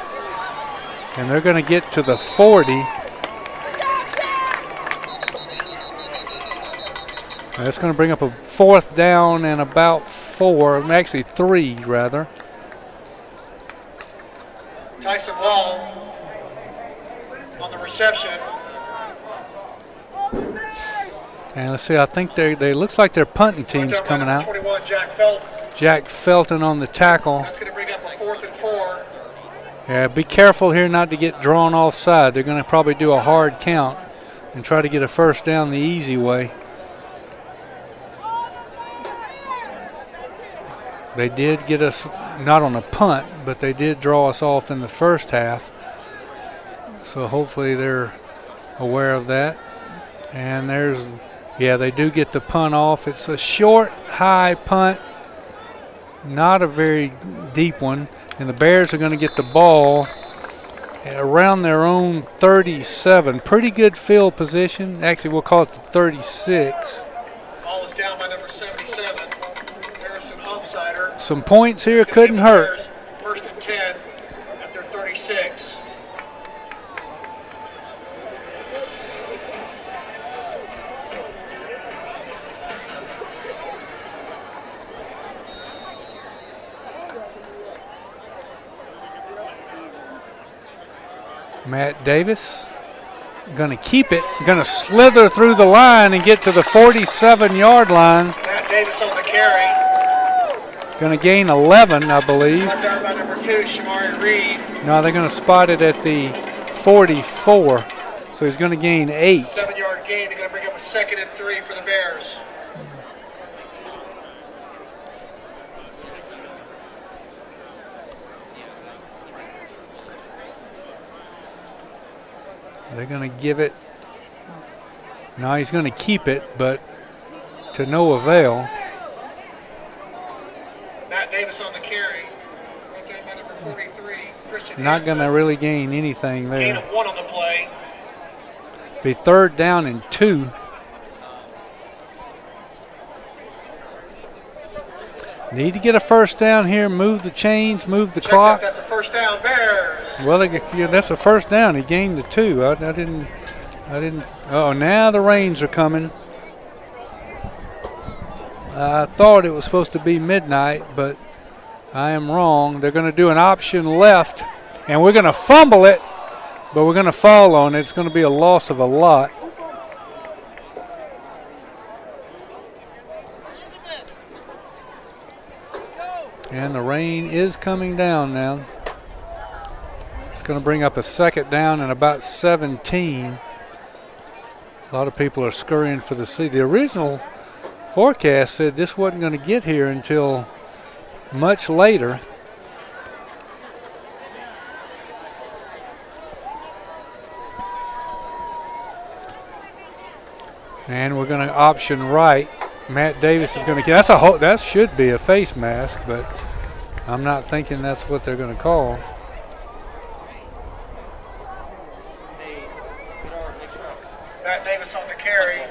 And they're going to get to the 40. That's going to bring up a 4th down and about 4, actually 3 rather. Tyson Wall on the reception. And let's see, I think they looks like their punting team's coming out. 21, Jack Felton. Jack Felton on the tackle. That's going to bring up a 4th and 4. Yeah, be careful here not to get drawn offside. They're going to probably do a hard count and try to get a first down the easy way. They did get us, not on a punt, but they did draw us off in the first half. So hopefully they're aware of that. And yeah, they do get the punt off. It's a short, high punt, not a very deep one. And the Bears are going to get the ball around their own 37. Pretty good field position. Actually, we'll call it the 36. Ball is down by number 77, Harrison Homesider. Some points here couldn't hurt. First and 10 at their 36. Matt Davis going to keep it, going to slither through the line and get to the 47-yard line. Matt Davis on the carry. Going to gain 11, I believe. Brought down by number 2, Shamari Reed. No, they're going to spot it at the 44, so he's going to gain 8. 7-yard gain. They're going to bring up a 2nd and 3 for the Bears. They're going to give it. No, he's going to keep it, but to no avail. Matt Davis on the carry. Brought down by number 43, Christian Not going to really gain anything Gain there. of 1 on the play. Be 3rd down and 2. Need to get a first down here, move the chains, move the clock. That's a first down, Bears. Well, that's a first down. He gained the 2. I didn't. Oh, now the rains are coming. I thought it was supposed to be midnight, but I am wrong. They're going to do an option left, and we're going to fumble it, but we're going to fall on it. It's going to be a loss of a lot. And the rain is coming down now. It's going to bring up a 2nd down and about 17. A lot of people are scurrying for the sea. The original forecast said this wasn't going to get here until much later. And we're going to option right. Matt Davis is going to get. That should be a face mask, but I'm not thinking that's what they're going to call. Matt Davis on the carry.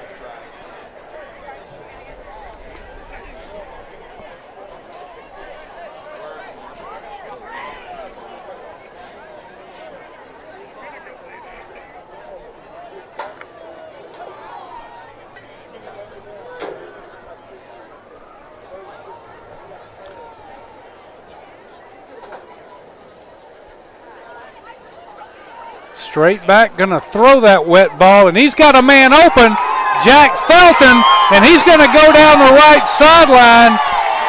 Straight back, gonna throw that wet ball, and he's got a man open, Jack Felton, and he's gonna go down the right sideline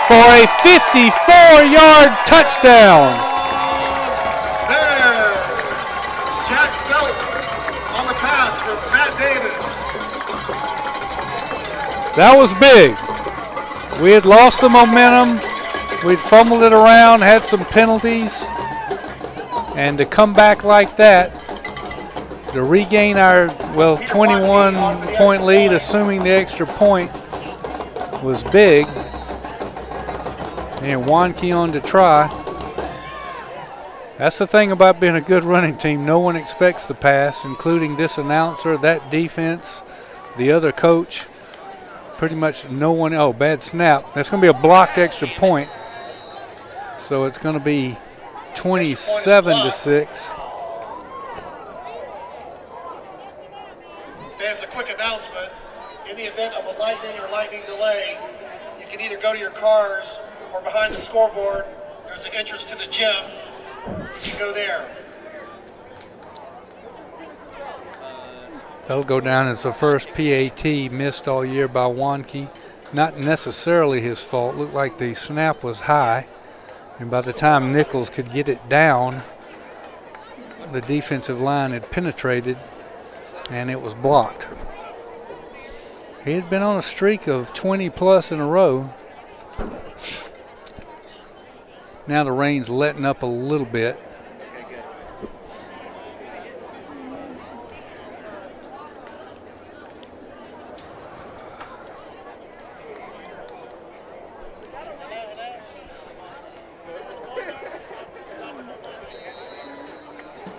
for a 54-yard touchdown. There, Jack Felton on the pass for Matt Davis. That was big. We had lost the momentum. We'd fumbled it around, had some penalties, and to come back like that, to regain our, 21-point lead, assuming the extra point, was big. And Wanke on to try. That's the thing about being a good running team. No one expects the pass, including this announcer, that defense, the other coach. Pretty much no one. Oh, bad snap. That's going to be a blocked extra point. So it's going to be 27-6. There's a quick announcement. In the event of a lightning or lightning delay, you can either go to your cars or behind the scoreboard. There's an entrance to the gym. You go there. That'll go down as the first PAT missed all year by Wanke. Not necessarily his fault. Looked like the snap was high. And by the time Nichols could get it down, the defensive line had penetrated and it was blocked. He had been on a streak of 20+ in a row. Now the rain's letting up a little bit.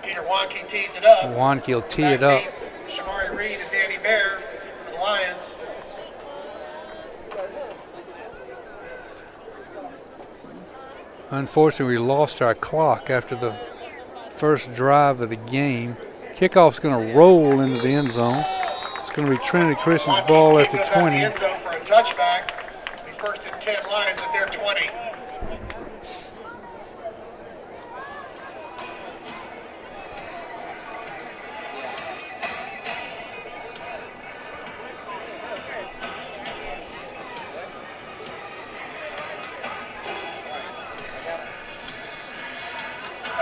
Peter Wanke tees it up. Wanke will tee it up. Shamari Reed and Danny Bear for the Lions. Unfortunately, we lost our clock after the first drive of the game. Kickoff's going to roll into the end zone. It's going to be Trinity Christian's ball at the 20. The end zone for a touchback. Be first and 10 Lions at their 20.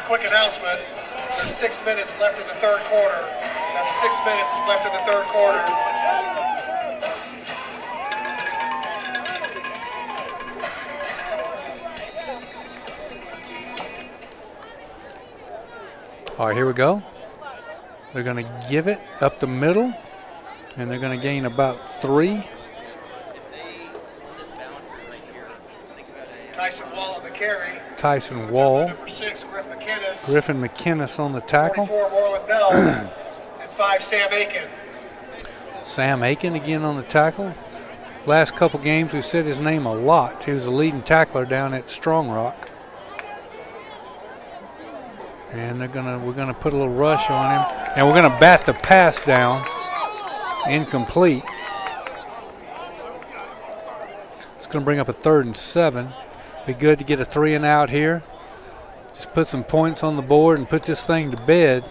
Quick announcement, there's 6 minutes left in the third quarter. That's 6 minutes left in the third quarter. All right, here we go. They're going to give it up the middle, and they're going to gain about 3. Tyson Wall on the carry. Tyson Wall. Number 6, Griffin McKinnis on the tackle. 44, Orland Bell. And 5, Sam Aiken. Sam Aiken again on the tackle. Last couple games we've said his name a lot. He was the leading tackler down at Strong Rock. And we're gonna put a little rush on him. And we're gonna bat the pass down. Incomplete. It's gonna bring up a 3rd and 7. Be good to get a 3 and out here. Just put some points on the board and put this thing to bed.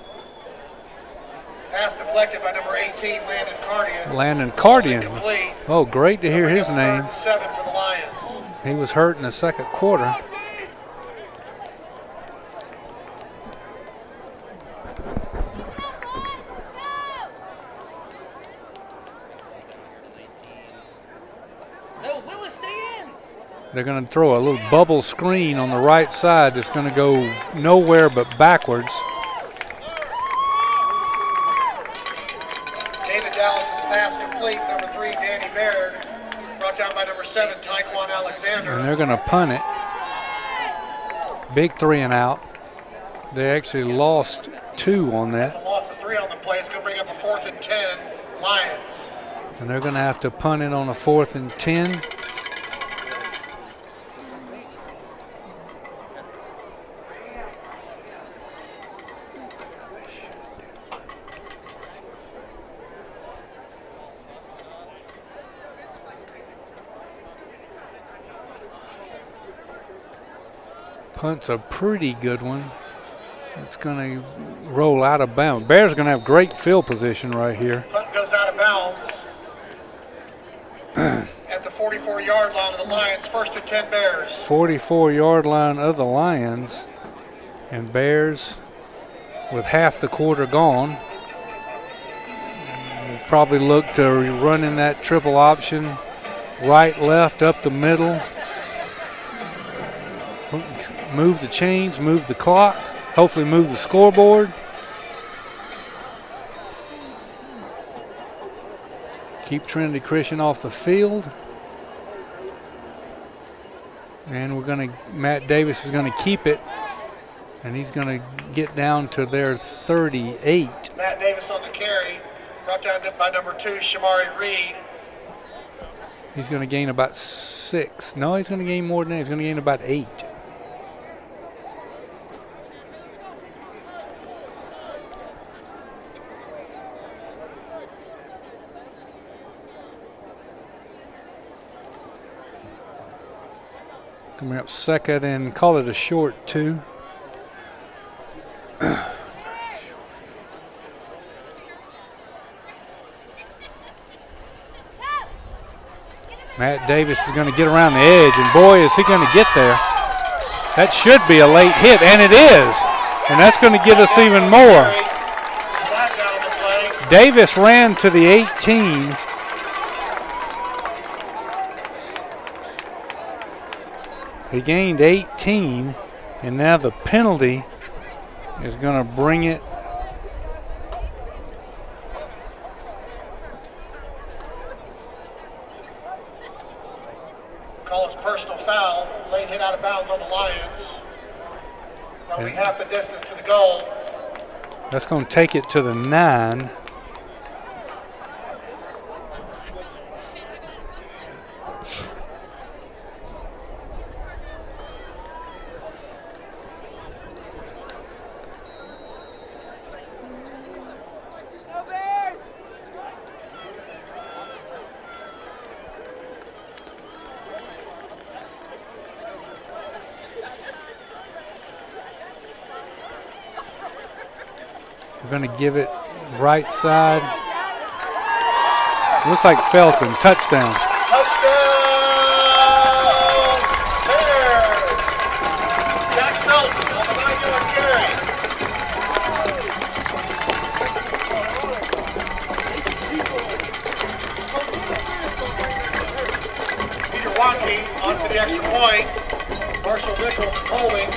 Pass deflected by number 18, Landon Cardian. Landon Cardian. Oh, great to hear his name. 7 for the Lions. He was hurt in the second quarter. They're going to throw a little bubble screen on the right side that's going to go nowhere but backwards. David Dallas' pass complete. Number 3, Danny Baird. Brought down by number 7, Taekwon Alexander. And they're going to punt it. Big 3 and out. They actually lost 2 on that. A loss of 3 on the play. It's going to bring up a 4th and 10, Lions. And they're going to have to punt it on a 4th and 10. Punt's a pretty good one. It's going to roll out of bounds. Bears are going to have great field position right here. Punt goes out of bounds at the 44-yard line of the Lions. 1st and 10 Bears. 44-yard line of the Lions. And Bears with half the quarter gone. We'll probably look to run in that triple option. Right, left, up the middle. Move the chains, move the clock, hopefully move the scoreboard. Keep Trinity Christian off the field. And we're going to, Matt Davis is going to keep it. And he's going to get down to their 38. Matt Davis on the carry. Brought down by number 2, Shamari Reed. He's going to gain about 6. No, he's going to gain more than that. He's going to gain about 8. Coming up 2nd and call it a short 2. Matt Davis is going to get around the edge, and boy, is he going to get there. That should be a late hit, and it is. And that's going to get us even more. Davis ran to the 18. He gained 18, and now the penalty is going to bring it. Call us personal foul. Late hit out of bounds on the Lions. That'll be half the distance to the goal. That's going to take it to the 9. Going to give it right side. Looks like Felton. Touchdown. Touchdown! Bears! Jack Felton on the 9-yard carry. Peter Watkey on for the extra point. Marshall Nichols holding.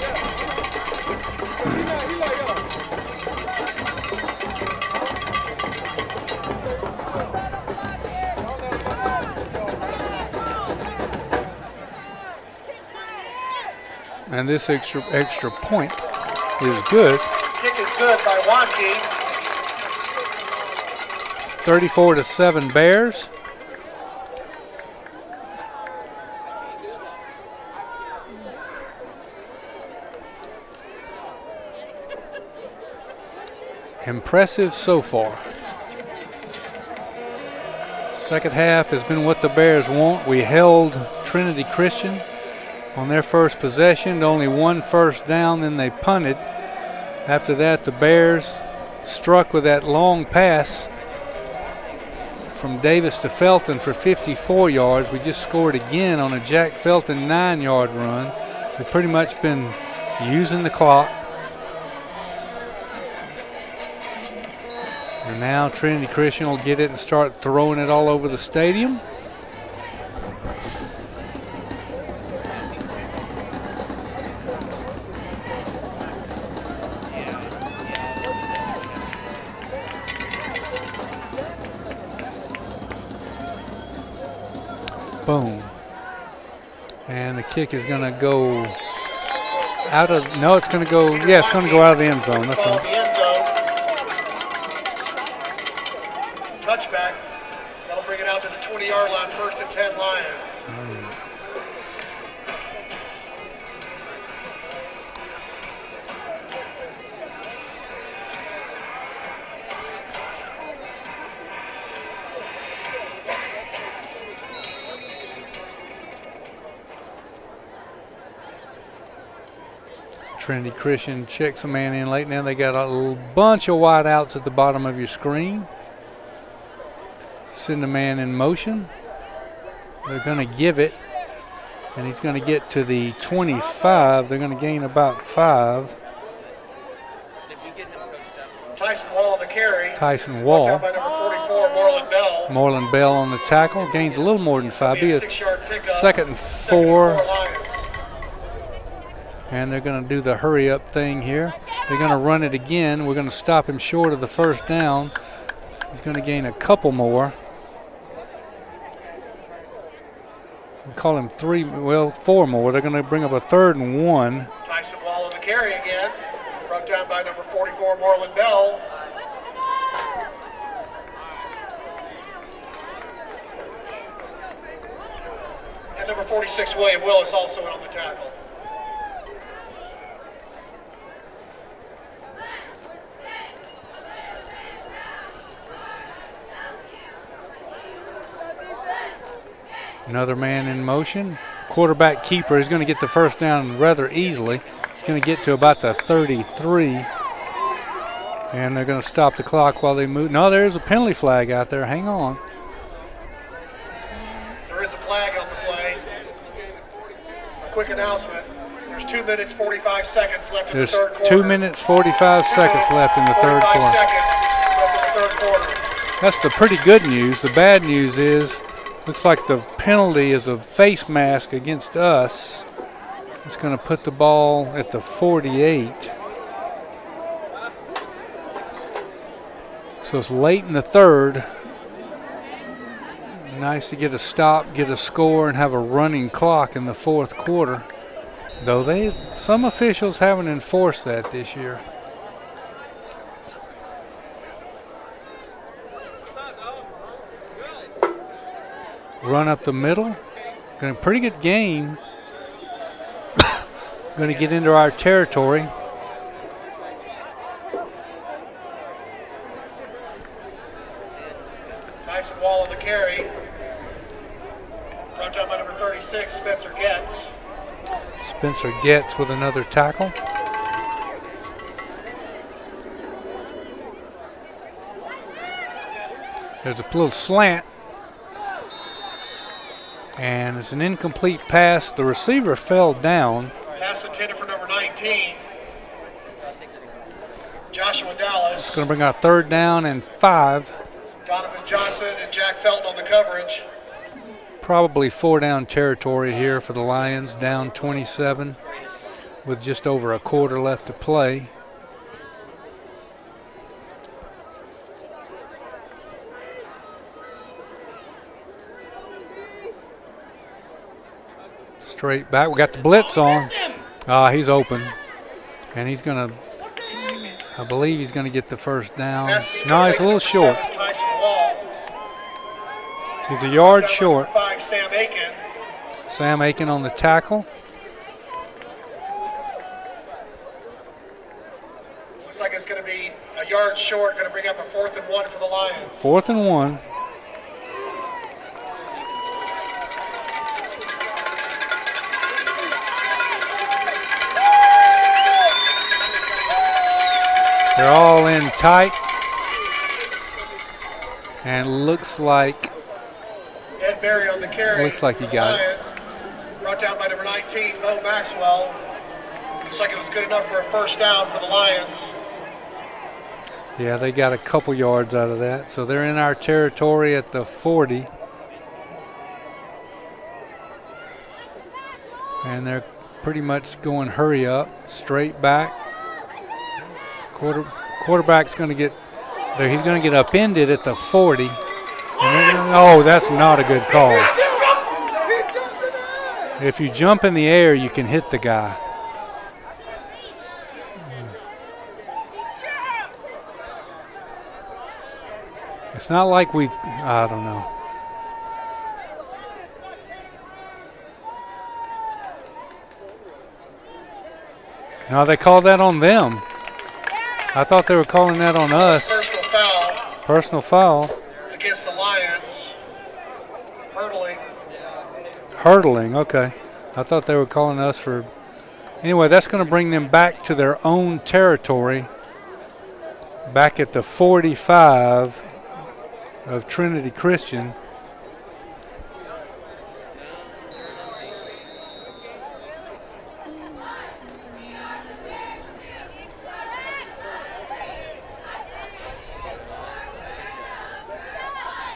And this extra point is good. Kick is good by Watkey. 34-7 Bears. Impressive so far. Second half has been what the Bears want. We held Trinity Christian on their first possession to only 1 first down, then they punted. After that, the Bears struck with that long pass from Davis to Felton for 54 yards. We just scored again on a Jack Felton 9-yard run. We've pretty much been using the clock. And now Trinity Christian will get it and start throwing it all over the stadium. kick is going to go out of, no, it's going to go, yeah, it's going to go out of the end zone. That's Ball in right. the end zone. Touchback. That'll bring it out to the 20-yard line, 1st and 10 Lions. Trinity Christian checks a man in late. Now they got a little bunch of wideouts at the bottom of your screen. Send the man in motion. They're going to give it, and he's going to get to the 25. They're going to gain about 5. Did we get him coached up? Tyson Wall on the carry. Tyson Wall. By number 44, Moreland Bell. Moreland Bell on the tackle. Gains a little more than 5. Be a 6-yard pickup. 2nd and 4. Lions. And they're going to do the hurry up thing here. They're going to run it again. We're going to stop him short of the 1st down. He's going to gain a couple more. We call him 4 more. They're going to bring up a 3rd and 1. Tyson Wall on the carry again. Brought down by number 44, Moreland Bell. And number 46, William Willis, also in on the tackle. Another man in motion. Quarterback keeper is going to get the 1st down rather easily. He's going to get to about the 33. And they're going to stop the clock while they move. No, there's a penalty flag out there. Hang on. There is a flag on the play. A quick announcement. There's 2 minutes, 45 seconds left in the third quarter. There's 2 minutes, 45 seconds left in the third 45 quarter. seconds left in the third quarter. That's the pretty good news. The bad news is, looks like the penalty is a face mask against us. It's going to put the ball at the 48. So it's late in the third. Nice to get a stop, get a score, and have a running clock in the 4th quarter. Though some officials haven't enforced that this year. Run up the middle. Going to pretty good game. Going to get into our territory. Tyson Wall on the carry. Brought down by number 36, Spencer Getz. Spencer Getz with another tackle. There's a little slant. And it's an incomplete pass. The receiver fell down. Pass intended for number 19, Joshua Dallas. It's going to bring out 3rd down and 5. Donovan Johnson and Jack Felton on the coverage. Probably 4 down territory here for the Lions, down 27 with just over a quarter left to play. Straight back. We got the blitz on. He's open. And he's going to, I believe he's going to get the 1st down. No, he's a little short. He's a yard short. Sam Aiken on the tackle. Looks like it's going to be a yard short, going to bring up a 4th and 1 for the Lions. 4th and 1. They're all in tight. And looks like Ed Berry on the carry. Looks like he got it. Brought down by number 19, Bo Maxwell. Looks like it was good enough for a 1st down for the Lions. Yeah, they got a couple yards out of that. So they're in our territory at the 40. And they're pretty much going hurry up, straight back. Quarterback's going to get there. He's going to get upended at the 40. Oh, that's not a good call. If you jump in the air, you can hit the guy. It's not like I don't know. No, they called that on them. I thought they were calling that on us. Personal foul. Personal foul. Against the Lions. Hurdling. Hurdling, okay. I thought they were calling us for. Anyway, that's going to bring them back to their own territory. Back at the 45 of Trinity Christian.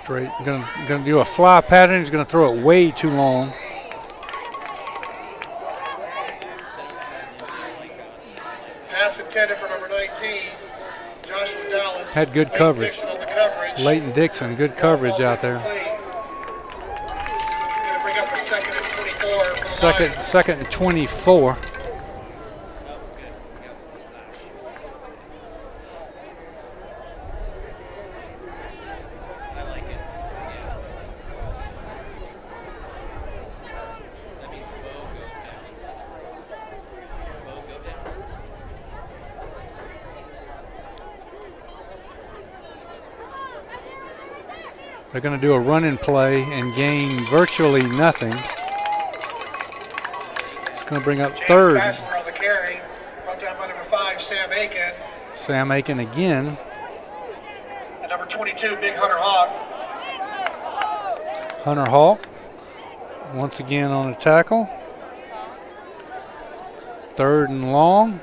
Straight, gonna do a fly pattern. He's gonna throw it way too long. Pass intended for number 19, Joshua Dallas. Had good coverage. Leighton Dixon, good coverage out there. Bring up the second and 24. Second and 24. They're going to do a run and play and gain virtually nothing. It's going to bring up third. On the carry. Run down by number 5, Sam Aiken. Sam Aiken again. And number 22, Big Hunter Hawk. Hunter Hawk once again on a tackle. Third and long.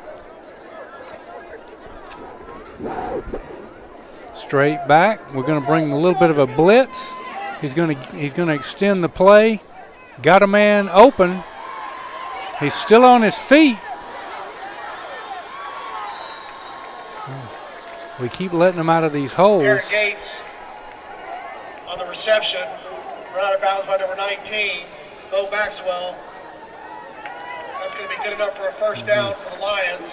Straight back. We're going to bring a little bit of a blitz. He's going to extend the play. Got a man open. He's still on his feet. We keep letting him out of these holes. Aaron Gates on the reception. Run out of bounds by number 19, Bo Maxwell. That's going to be good enough for a first down for the Lions.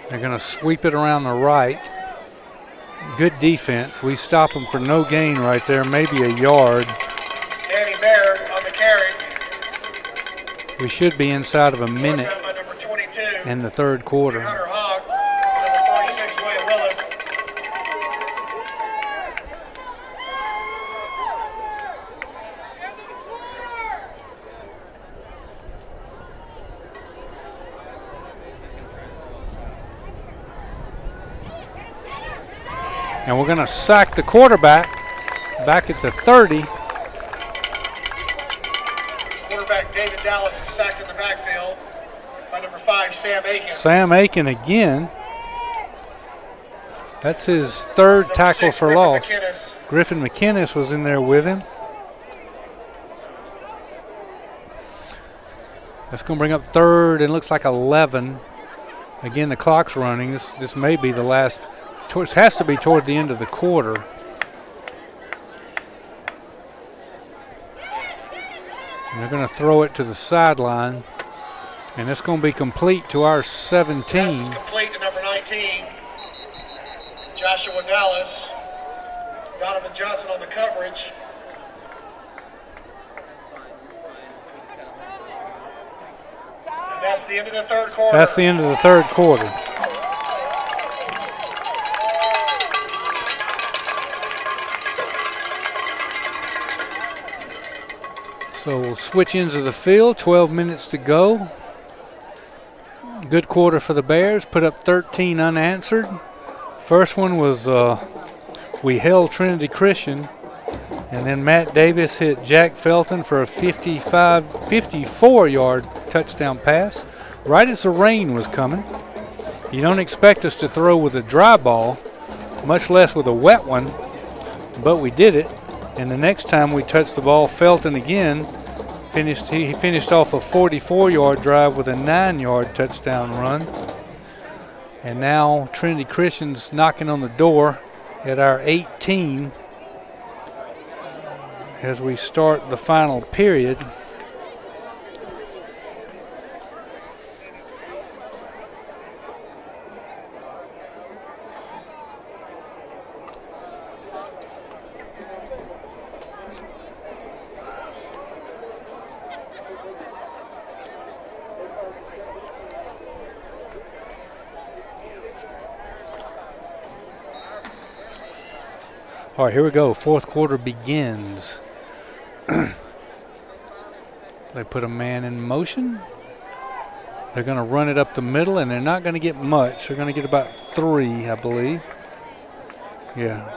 They're going to sweep it around the right. Good defense. We stop them for no gain right there, maybe a yard. Danny Baird on the carry. We should be inside of a minute in the third quarter. Hunter Hogg, number 46, William Willis. And we're going to sack the quarterback back at the 30. Quarterback David Dallas is sacked in the backfield by number 5, Sam Aiken. Sam Aiken again. That's his third Number tackle 6, for Griffin loss. McInnes. Griffin McInnes was in there with him. That's going to bring up third and looks like 11. Again, the clock's running. This may be the last. It has to be toward the end of the quarter. And they're going to throw it to the sideline. And it's going to be complete to our 17. Pass is complete to number 19, Joshua Dallas. Donovan Johnson on the coverage. And that's the end of the third quarter. That's the end of the third quarter. So we'll switch ends of the field, 12 minutes to go. Good quarter for the Bears, put up 13 unanswered. First one was we held Trinity Christian, and then Matt Davis hit Jack Felton for a 54-yard touchdown pass right as the rain was coming. You don't expect us to throw with a dry ball, much less with a wet one, but we did it. And the next time we touched the ball, Felton again, He finished off a 44-yard drive with a 9-yard touchdown run. And now Trinity Christian's knocking on the door at our 18 as we start the final period. All right, here we go. Fourth quarter begins. They put a man in motion. They're going to run it up the middle, and they're not going to get much. They're going to get about 3, I believe. Yeah.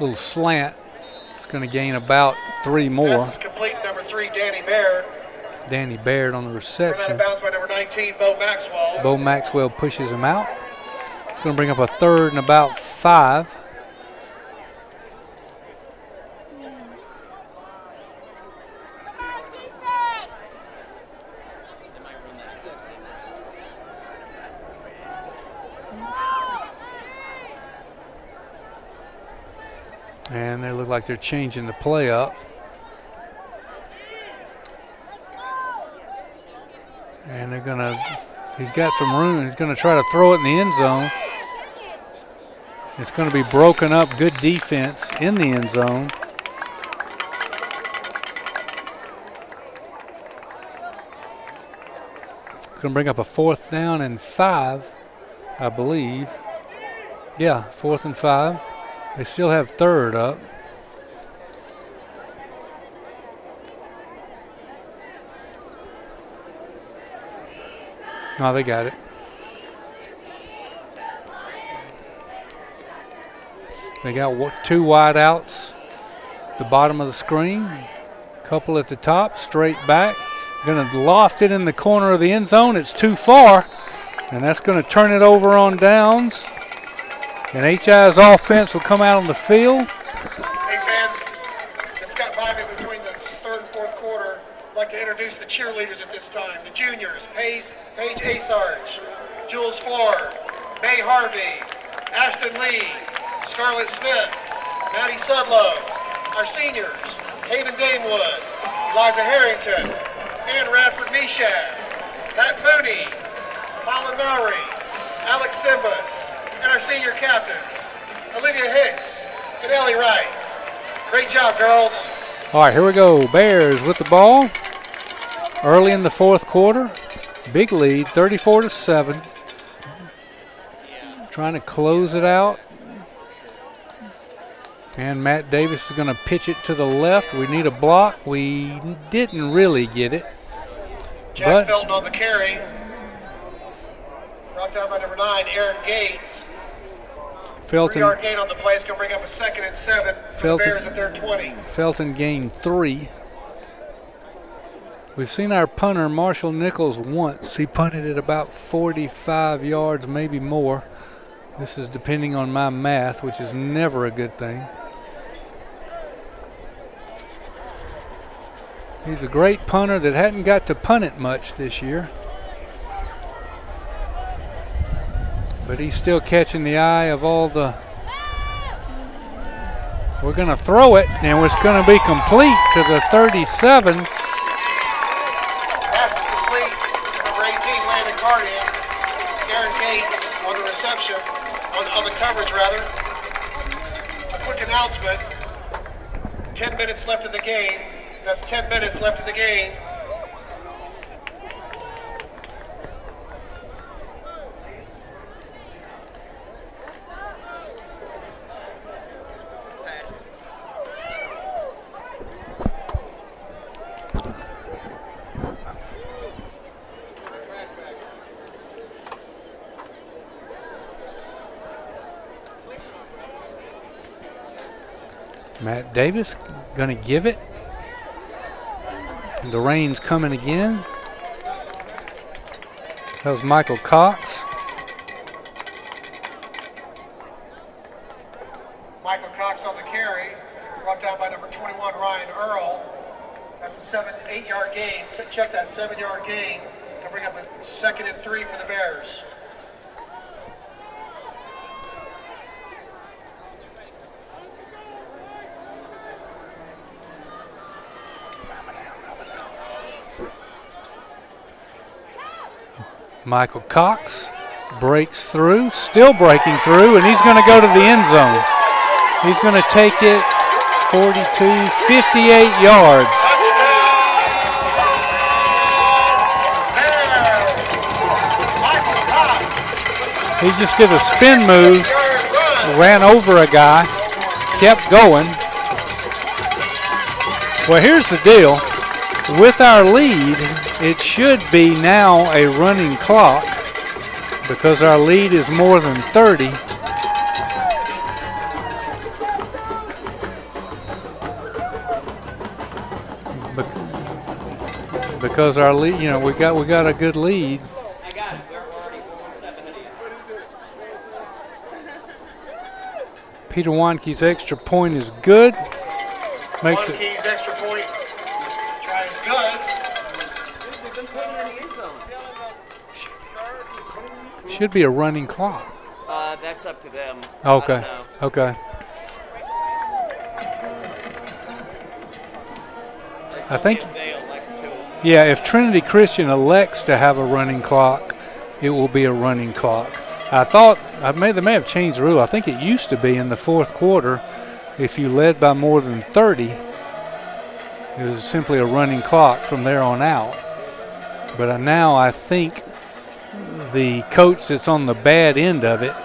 Little slant. It's going to gain about 3 more. Pass is complete. Number 3, Danny Baird. Danny Baird on the reception. Run out of bounds by number 19, Bo Maxwell. Bo Maxwell pushes him out. It's going to bring up a 3rd and about 5. And they look like they're changing the play up. And they're gonna, he's got some room. He's gonna try to throw it in the end zone. It's gonna be broken up. Good defense in the end zone. Gonna bring up a 4th down and 5, I believe. Yeah, 4th and 5. They still have 3rd up. No, they got it. They got 2 wide outs at the bottom of the screen. Couple at the top, straight back. Going to loft it in the corner of the end zone. It's too far, and that's going to turn it over on downs. And HI's offense will come out on the field. Hey fans, it's got by me between the 3rd and 4th quarter. I'd like to introduce the cheerleaders at this time. The juniors, Paige Asarge, Jules Ford, May Harvey, Ashton Lee, Scarlett Smith, Maddie Sudlow. Our seniors, Haven Damewood, Eliza Harrington, Ann Radford Meshach, Pat Mooney, Colin Mowry, Alex Simbas, and our senior captains, Olivia Hicks and Ellie Wright. Great job, girls. All right, here we go. Bears with the ball early in the 4th quarter. Big lead, 34-7. Trying to close it out. And Matt Davis is going to pitch it to the left. We need a block. We didn't really get it. Jack Felton on the carry. Brought down by number 9, Aaron Gates. Felton, 3-yard gain on the play. It's going to bring up a 2nd and 7 for the Bears at their 20. Felton gained 3. We've seen our punter, Marshall Nichols, once. He punted it about 45 yards, maybe more. This is depending on my math, which is never a good thing. He's a great punter that hadn't got to punt it much this year. But he's still catching the eye of all the... We're going to throw it, and it's going to be complete to the 37. Pass is complete. Number 18, Landon Cardian. Aaron Gates on the reception, on the coverage, rather. A quick announcement. 10 minutes left of the game. That's 10 minutes left of the game. Matt Davis going to give it. The rain's coming again. That was Michael Cox. Michael Cox on the carry, brought down by number 21, Ryan Earl. That's a 8-yard gain. Check that 7-yard gain to bring up a 2nd and 3 for the Bears. Michael Cox breaks through, still breaking through, and he's going to go to the end zone. He's going to take it 42, 58 yards. He just did a spin move, ran over a guy, kept going. Well, here's the deal. With our lead, it should be now a running clock because our lead is more than 30. Because our lead, you know, we got a good lead. I got it. We're already 1 step ahead of you. Peter Wanke's extra point is good. Makes it. Wanke's extra point try is good. Should be a running clock. That's up to them. Okay. I don't know. Okay. I think. If they elect to. Yeah, if Trinity Christian elects to have a running clock, it will be a running clock. I thought they may have changed the rule. I think it used to be in the 4th quarter, if you led by more than 30, it was simply a running clock from there on out. But now I think the coach that's on the bad end of it,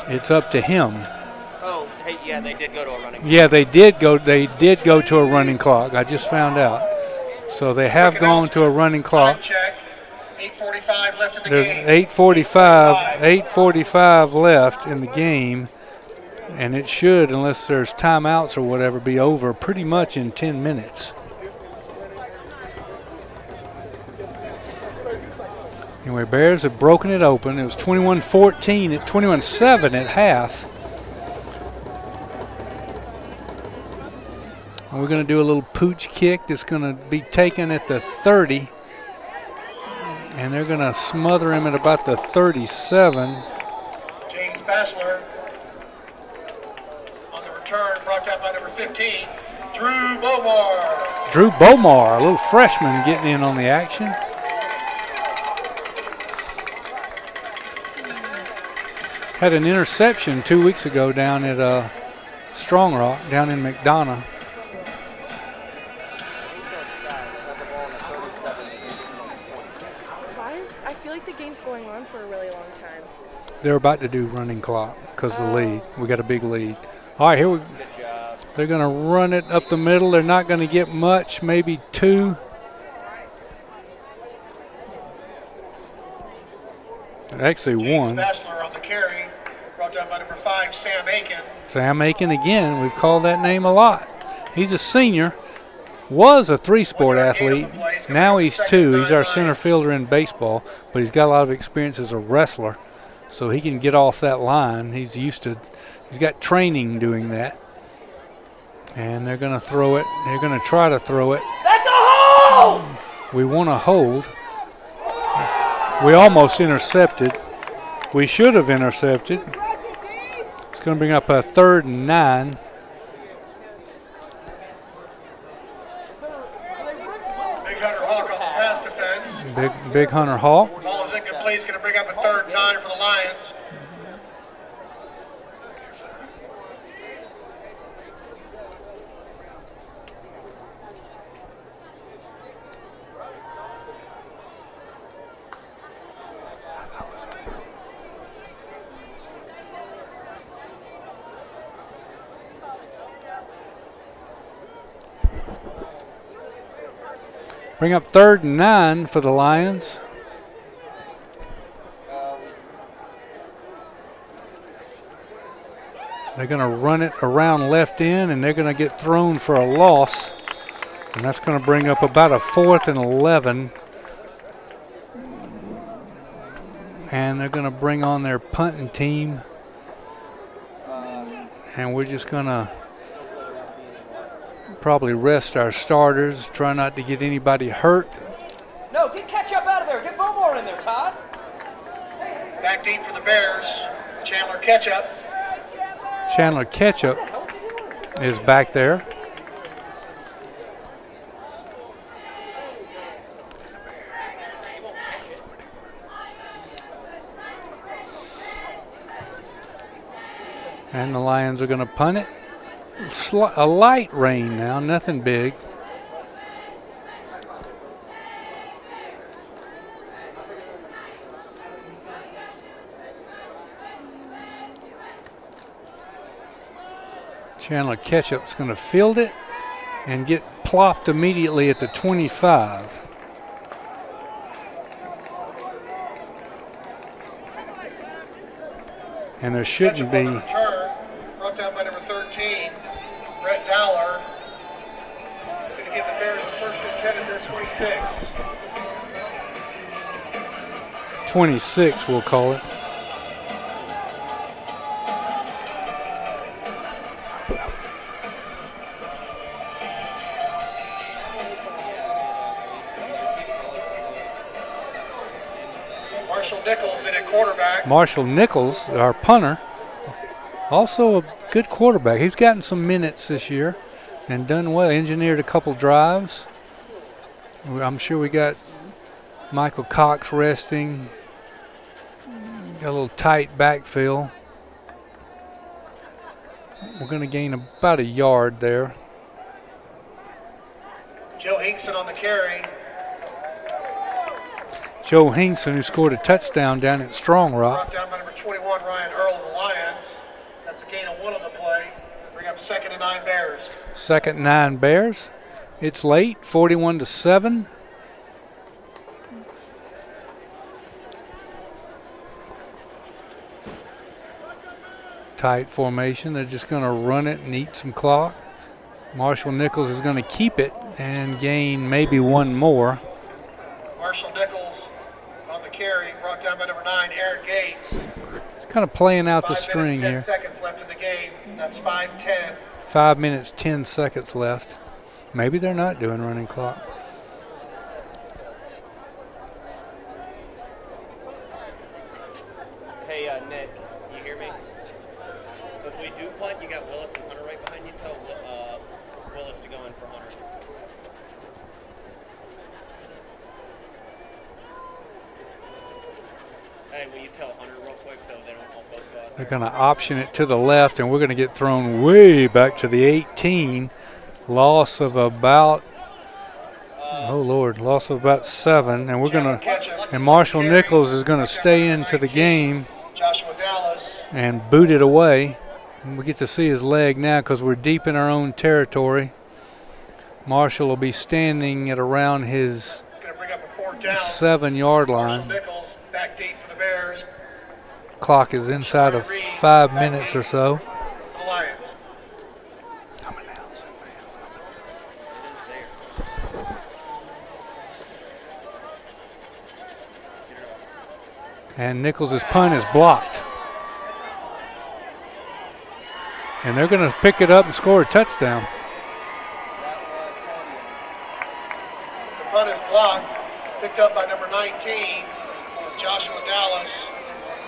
it's up to him. Oh, hey, yeah, they did go to a running. Yeah, they did go to a running clock. I just found out. So they have gone to a running clock. Check. 8:45 left in the There's game. 8:45 left in the game, and it should, unless there's timeouts or whatever, be over pretty much in 10 minutes. Anyway, Bears have broken it open. It was 21-14 at 21-7 at half. And we're going to do a little pooch kick that's going to be taken at the 30. And they're going to smother him at about the 37. James Bassler on the return, brought down by number 15, Drew Bomar. Drew Bomar, a little freshman, getting in on the action. Had an interception 2 weeks ago down at Strong Rock, down in McDonough. I feel like the game's going on for a really long time. They're about to do running clock because of the lead. We got a big lead. All right, here we go. They're going to run it up the middle. They're not going to get much, maybe 2. Actually, 1. Bassler on the carry, brought down by number 5, Sam Aiken. Sam Aiken again. We've called that name a lot. He's a senior. Was a 3-sport athlete. Now he's 2. He's our center fielder in baseball, but he's got a lot of experience as a wrestler, so he can get off that line. He's got training doing that. And they're going to throw it. They're going to try to throw it. That's a hole! We want to hold. We almost intercepted. We should have intercepted. It's going to bring up a 3rd and 9. Big Hunter Hawk on the pass defense. Big Hunter Hawk. Ball is incomplete. It's going to bring up a 3rd and 9 for the Lions. Bring up 3rd and 9 for the Lions. They're going to run it around left end, and they're going to get thrown for a loss. And that's going to bring up about a 4th and 11. And they're going to bring on their punting team. And we're just going to probably rest our starters, try not to get anybody hurt. No, get Ketchup out of there. Get Bowmore in there, Todd. Back deep for the Bears. Chandler Ketchup. Chandler Ketchup is back there. And the Lions are going to punt it. A light rain now, nothing big. Chandler Ketchup's going to field it and get plopped immediately at the 25. And there shouldn't be. Brought down by number 13, Brett Dowler. Going to give the Bears the first and 10 at their 26. 26, we'll call it. Marshall Nichols in at quarterback. Marshall Nichols, our punter, also a good quarterback. He's gotten some minutes this year and done well. Engineered a couple drives. I'm sure we got Michael Cox resting. Got a little tight backfield. We're going to gain about a yard there. Joe Hinkson on the carry. Joe Hinkson, who scored a touchdown down at Strong Rock. Brought down by number 21, Ryan Earl of the Lions. That's a gain of 1 on the play. Bring up 2nd and 9 Bears. 2nd and 9 Bears. It's late, 41-7. Tight formation. They're just going to run it and eat some clock. Marshall Nichols is going to keep it and gain maybe 1 more. Marshall Nichols on the carry, brought down by number 9, Aaron Gates. It's kind of playing out the 5 string minutes, 10 here. seconds left in the game. That's 5-10. 5 minutes, 10 seconds left. Maybe they're not doing running clock. Hey, Nick, you hear me? If we do punt, you got Willis and Hunter right behind you. Tell Willis to go in for Hunter. Hey, will you tell Hunter real quick so they don't all both go out They're there? going to option it to the left, and we're going to get thrown way back to the 18. Loss of about, oh Lord, loss of about 7. And we're going to, and Marshall Nichols is going to stay into the game Joshua Dallas. and boot it away. And we get to see his leg now because we're deep in our own territory. Marshall will be standing at around his Going to bring up a 4th down. 7-yard Marshall line. Nichols back deep for the Bears. Clock is inside of 5 minutes or so. For the Lions. And Nichols' punt is blocked. And they're going to pick it up and score a touchdown. The punt is blocked. Picked up by number 19, Joshua Dallas,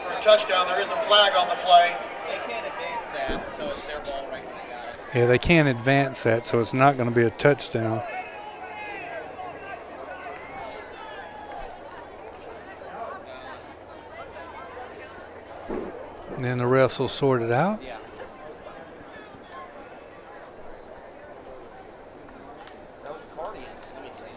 for a touchdown. There is a flag on the play. They can't advance that, so it's their ball right when they got it. Yeah, they can't advance that, so it's not going to be a touchdown. And then the refs will sort it out. Yeah. That was Cardian. Let me see.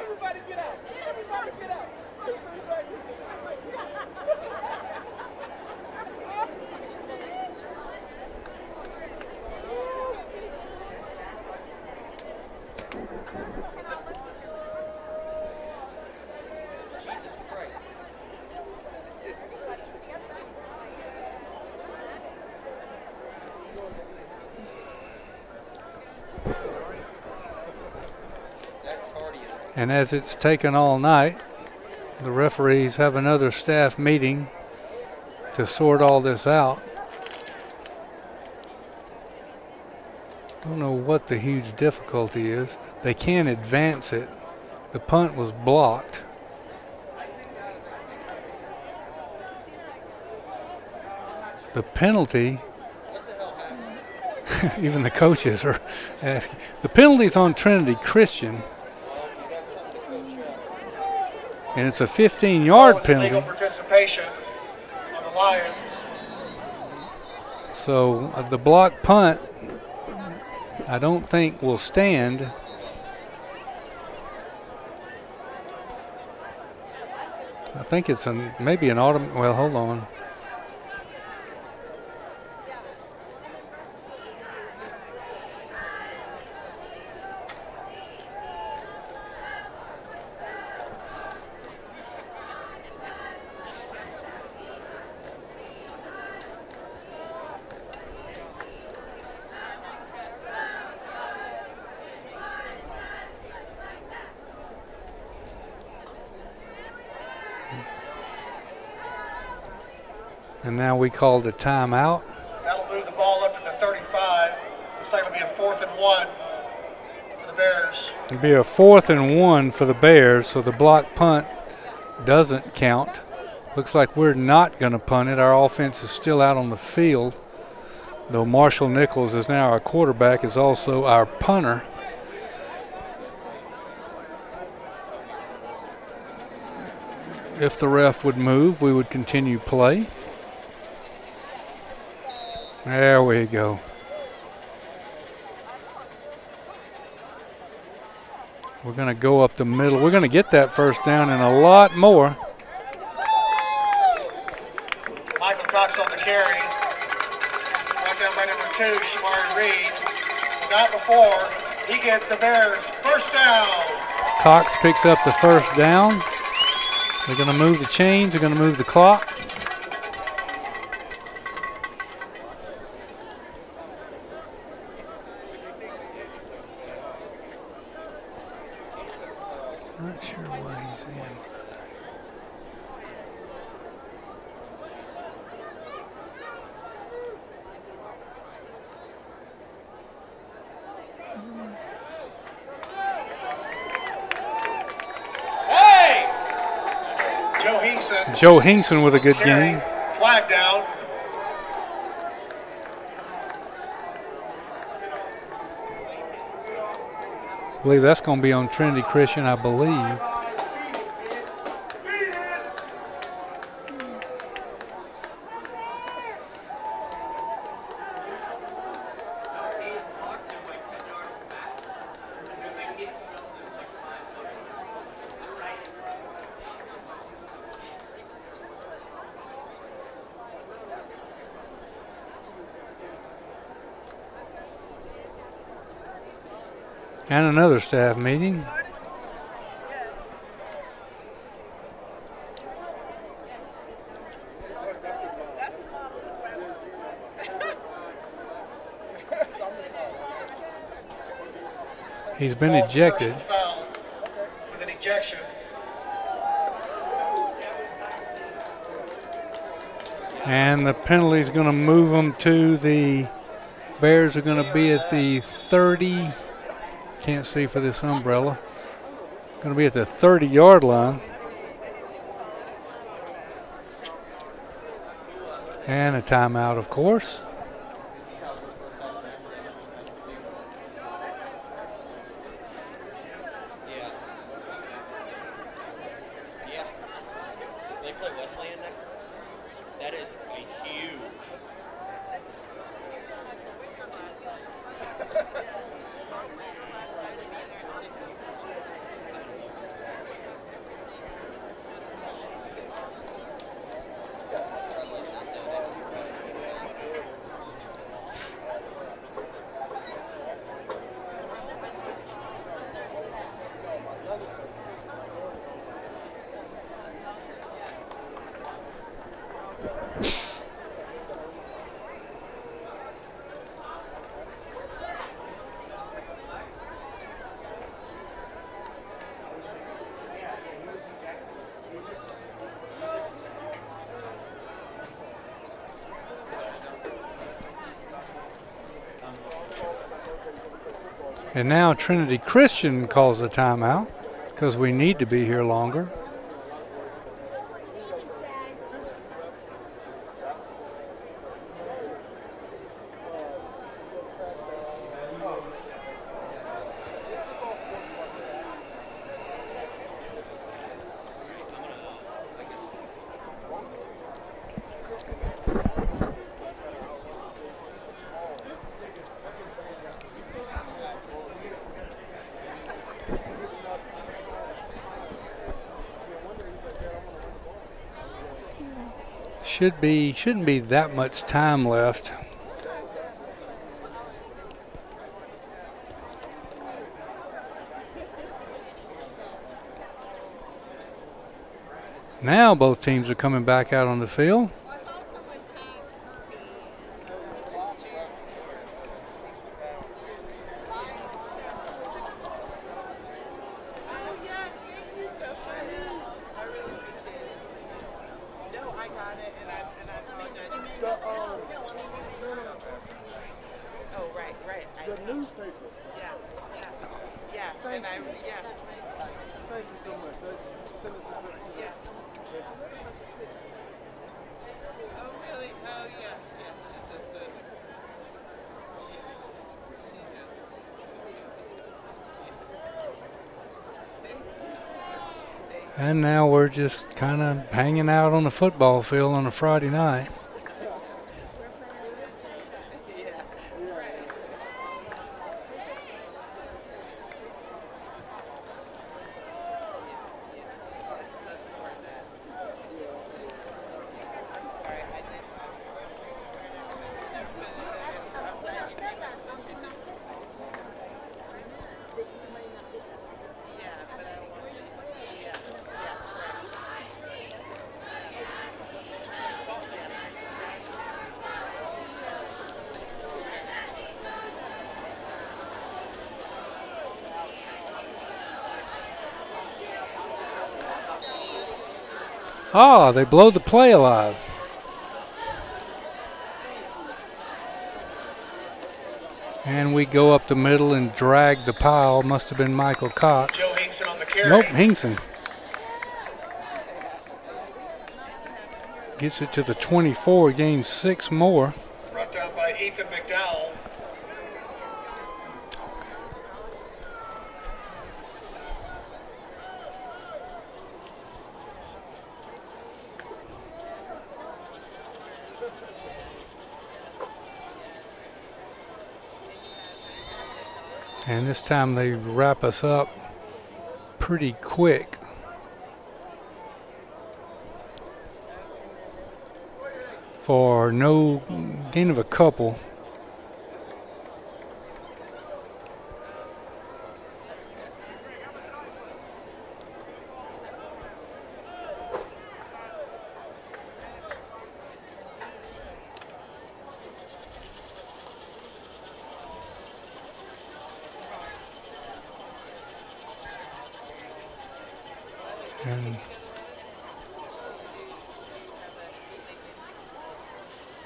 Everybody get out. Everybody get out. And as it's taken all night, the referees have another staff meeting to sort all this out. Don't know what the huge difficulty is. They can't advance it. The punt was blocked. The penalty, even the coaches are asking. The penalty's on Trinity Christian. And it's a 15-yard penalty. Legal participation on the Lions. So the block punt, I don't think will stand. I think it's maybe an autumn. Well, hold on. And now we called a timeout. That'll move the ball up to the 35. Looks like it'll be a 4th and 1 for the Bears. It'll be a 4th and 1 for the Bears, so the block punt doesn't count. Looks like we're not going to punt it. Our offense is still out on the field, though Marshall Nichols is now our quarterback, is also our punter. If the ref would move, we would continue play. There we go. We're going to go up the middle. We're going to get that first down and a lot more. Michael Cox on the carry. Brought down by number 2, Shamari Reed. Not before. He gets the Bears first down. Cox picks up the first down. They're going to move the chains. They're going to move the clock. Not sure why he's in. Joe Hinkson with a good game. Flag down. I believe that's going to be on Trinity Christian, I believe. And another staff meeting. He's been ejected. With an ejection. And the penalty is going to move them to the Bears are going to be at the 30. Can't see for this umbrella. Going to be at the 30-yard line. And a timeout, of course. They play Wesleyan next. That is a huge. And now Trinity Christian calls the timeout because we need to be here longer. Shouldn't be that much time left. Now both teams are coming back out on the field. And now we're just kind of hanging out on the football field on a Friday night. Ah, they blow the play alive. And we go up the middle and drag the pile. Must have been Michael Cox. Joe Hinkson on the carry. Nope, Hinkson. Gets it to the 24, gains 6 more. Brought down by Ethan McDowell. And this time they wrap us up pretty quick. For no gain of a couple.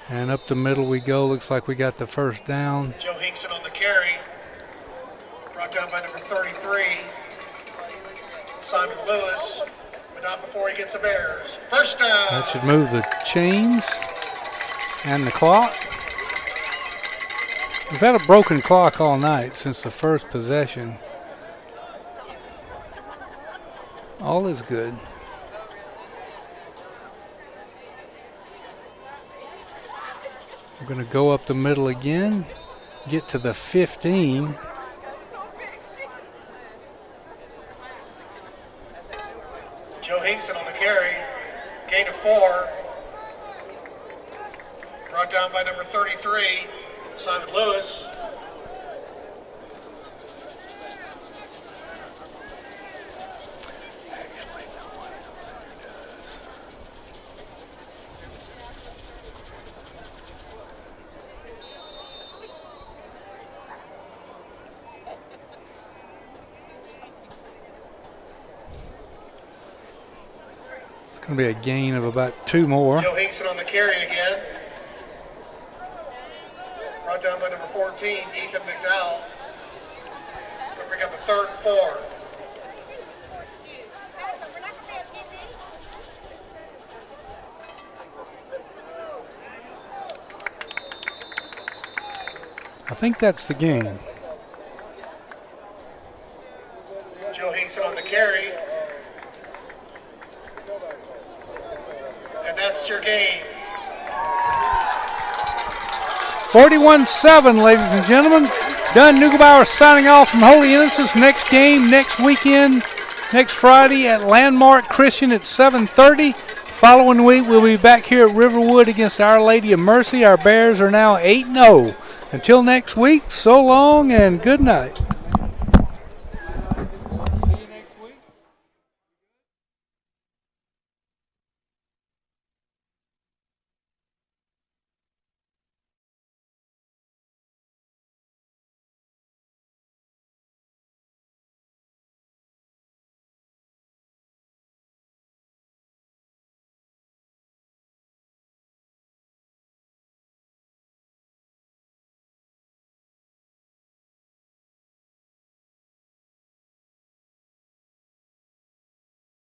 And up the middle we go. Looks like we got the first down. Joe Hinkson on the carry. Brought down by number 33, Simon Lewis, but not before he gets a Bears. First down. That should move the chains and the clock. We've had a broken clock all night since the first possession. All is good. We're going to go up the middle again, get to the 15. Joe Hinkson on the carry, gain of 4. Brought down by number 33, Simon Lewis. Going to be a gain of about 2 more. Joe Hinkson on the carry again. Brought down by number 14, Ethan McDowell. Pick up the third and 4. I think that's the game. Joe Hinkson on the carry. And that's your game. 41-7, ladies and gentlemen. Dunn Neugebauer signing off from Holy Innocents. Next game next weekend, next Friday at Landmark Christian at 7:30. Following week, we'll be back here at Riverwood against Our Lady of Mercy. Our Bears are now 8-0. Until next week, so long and good night.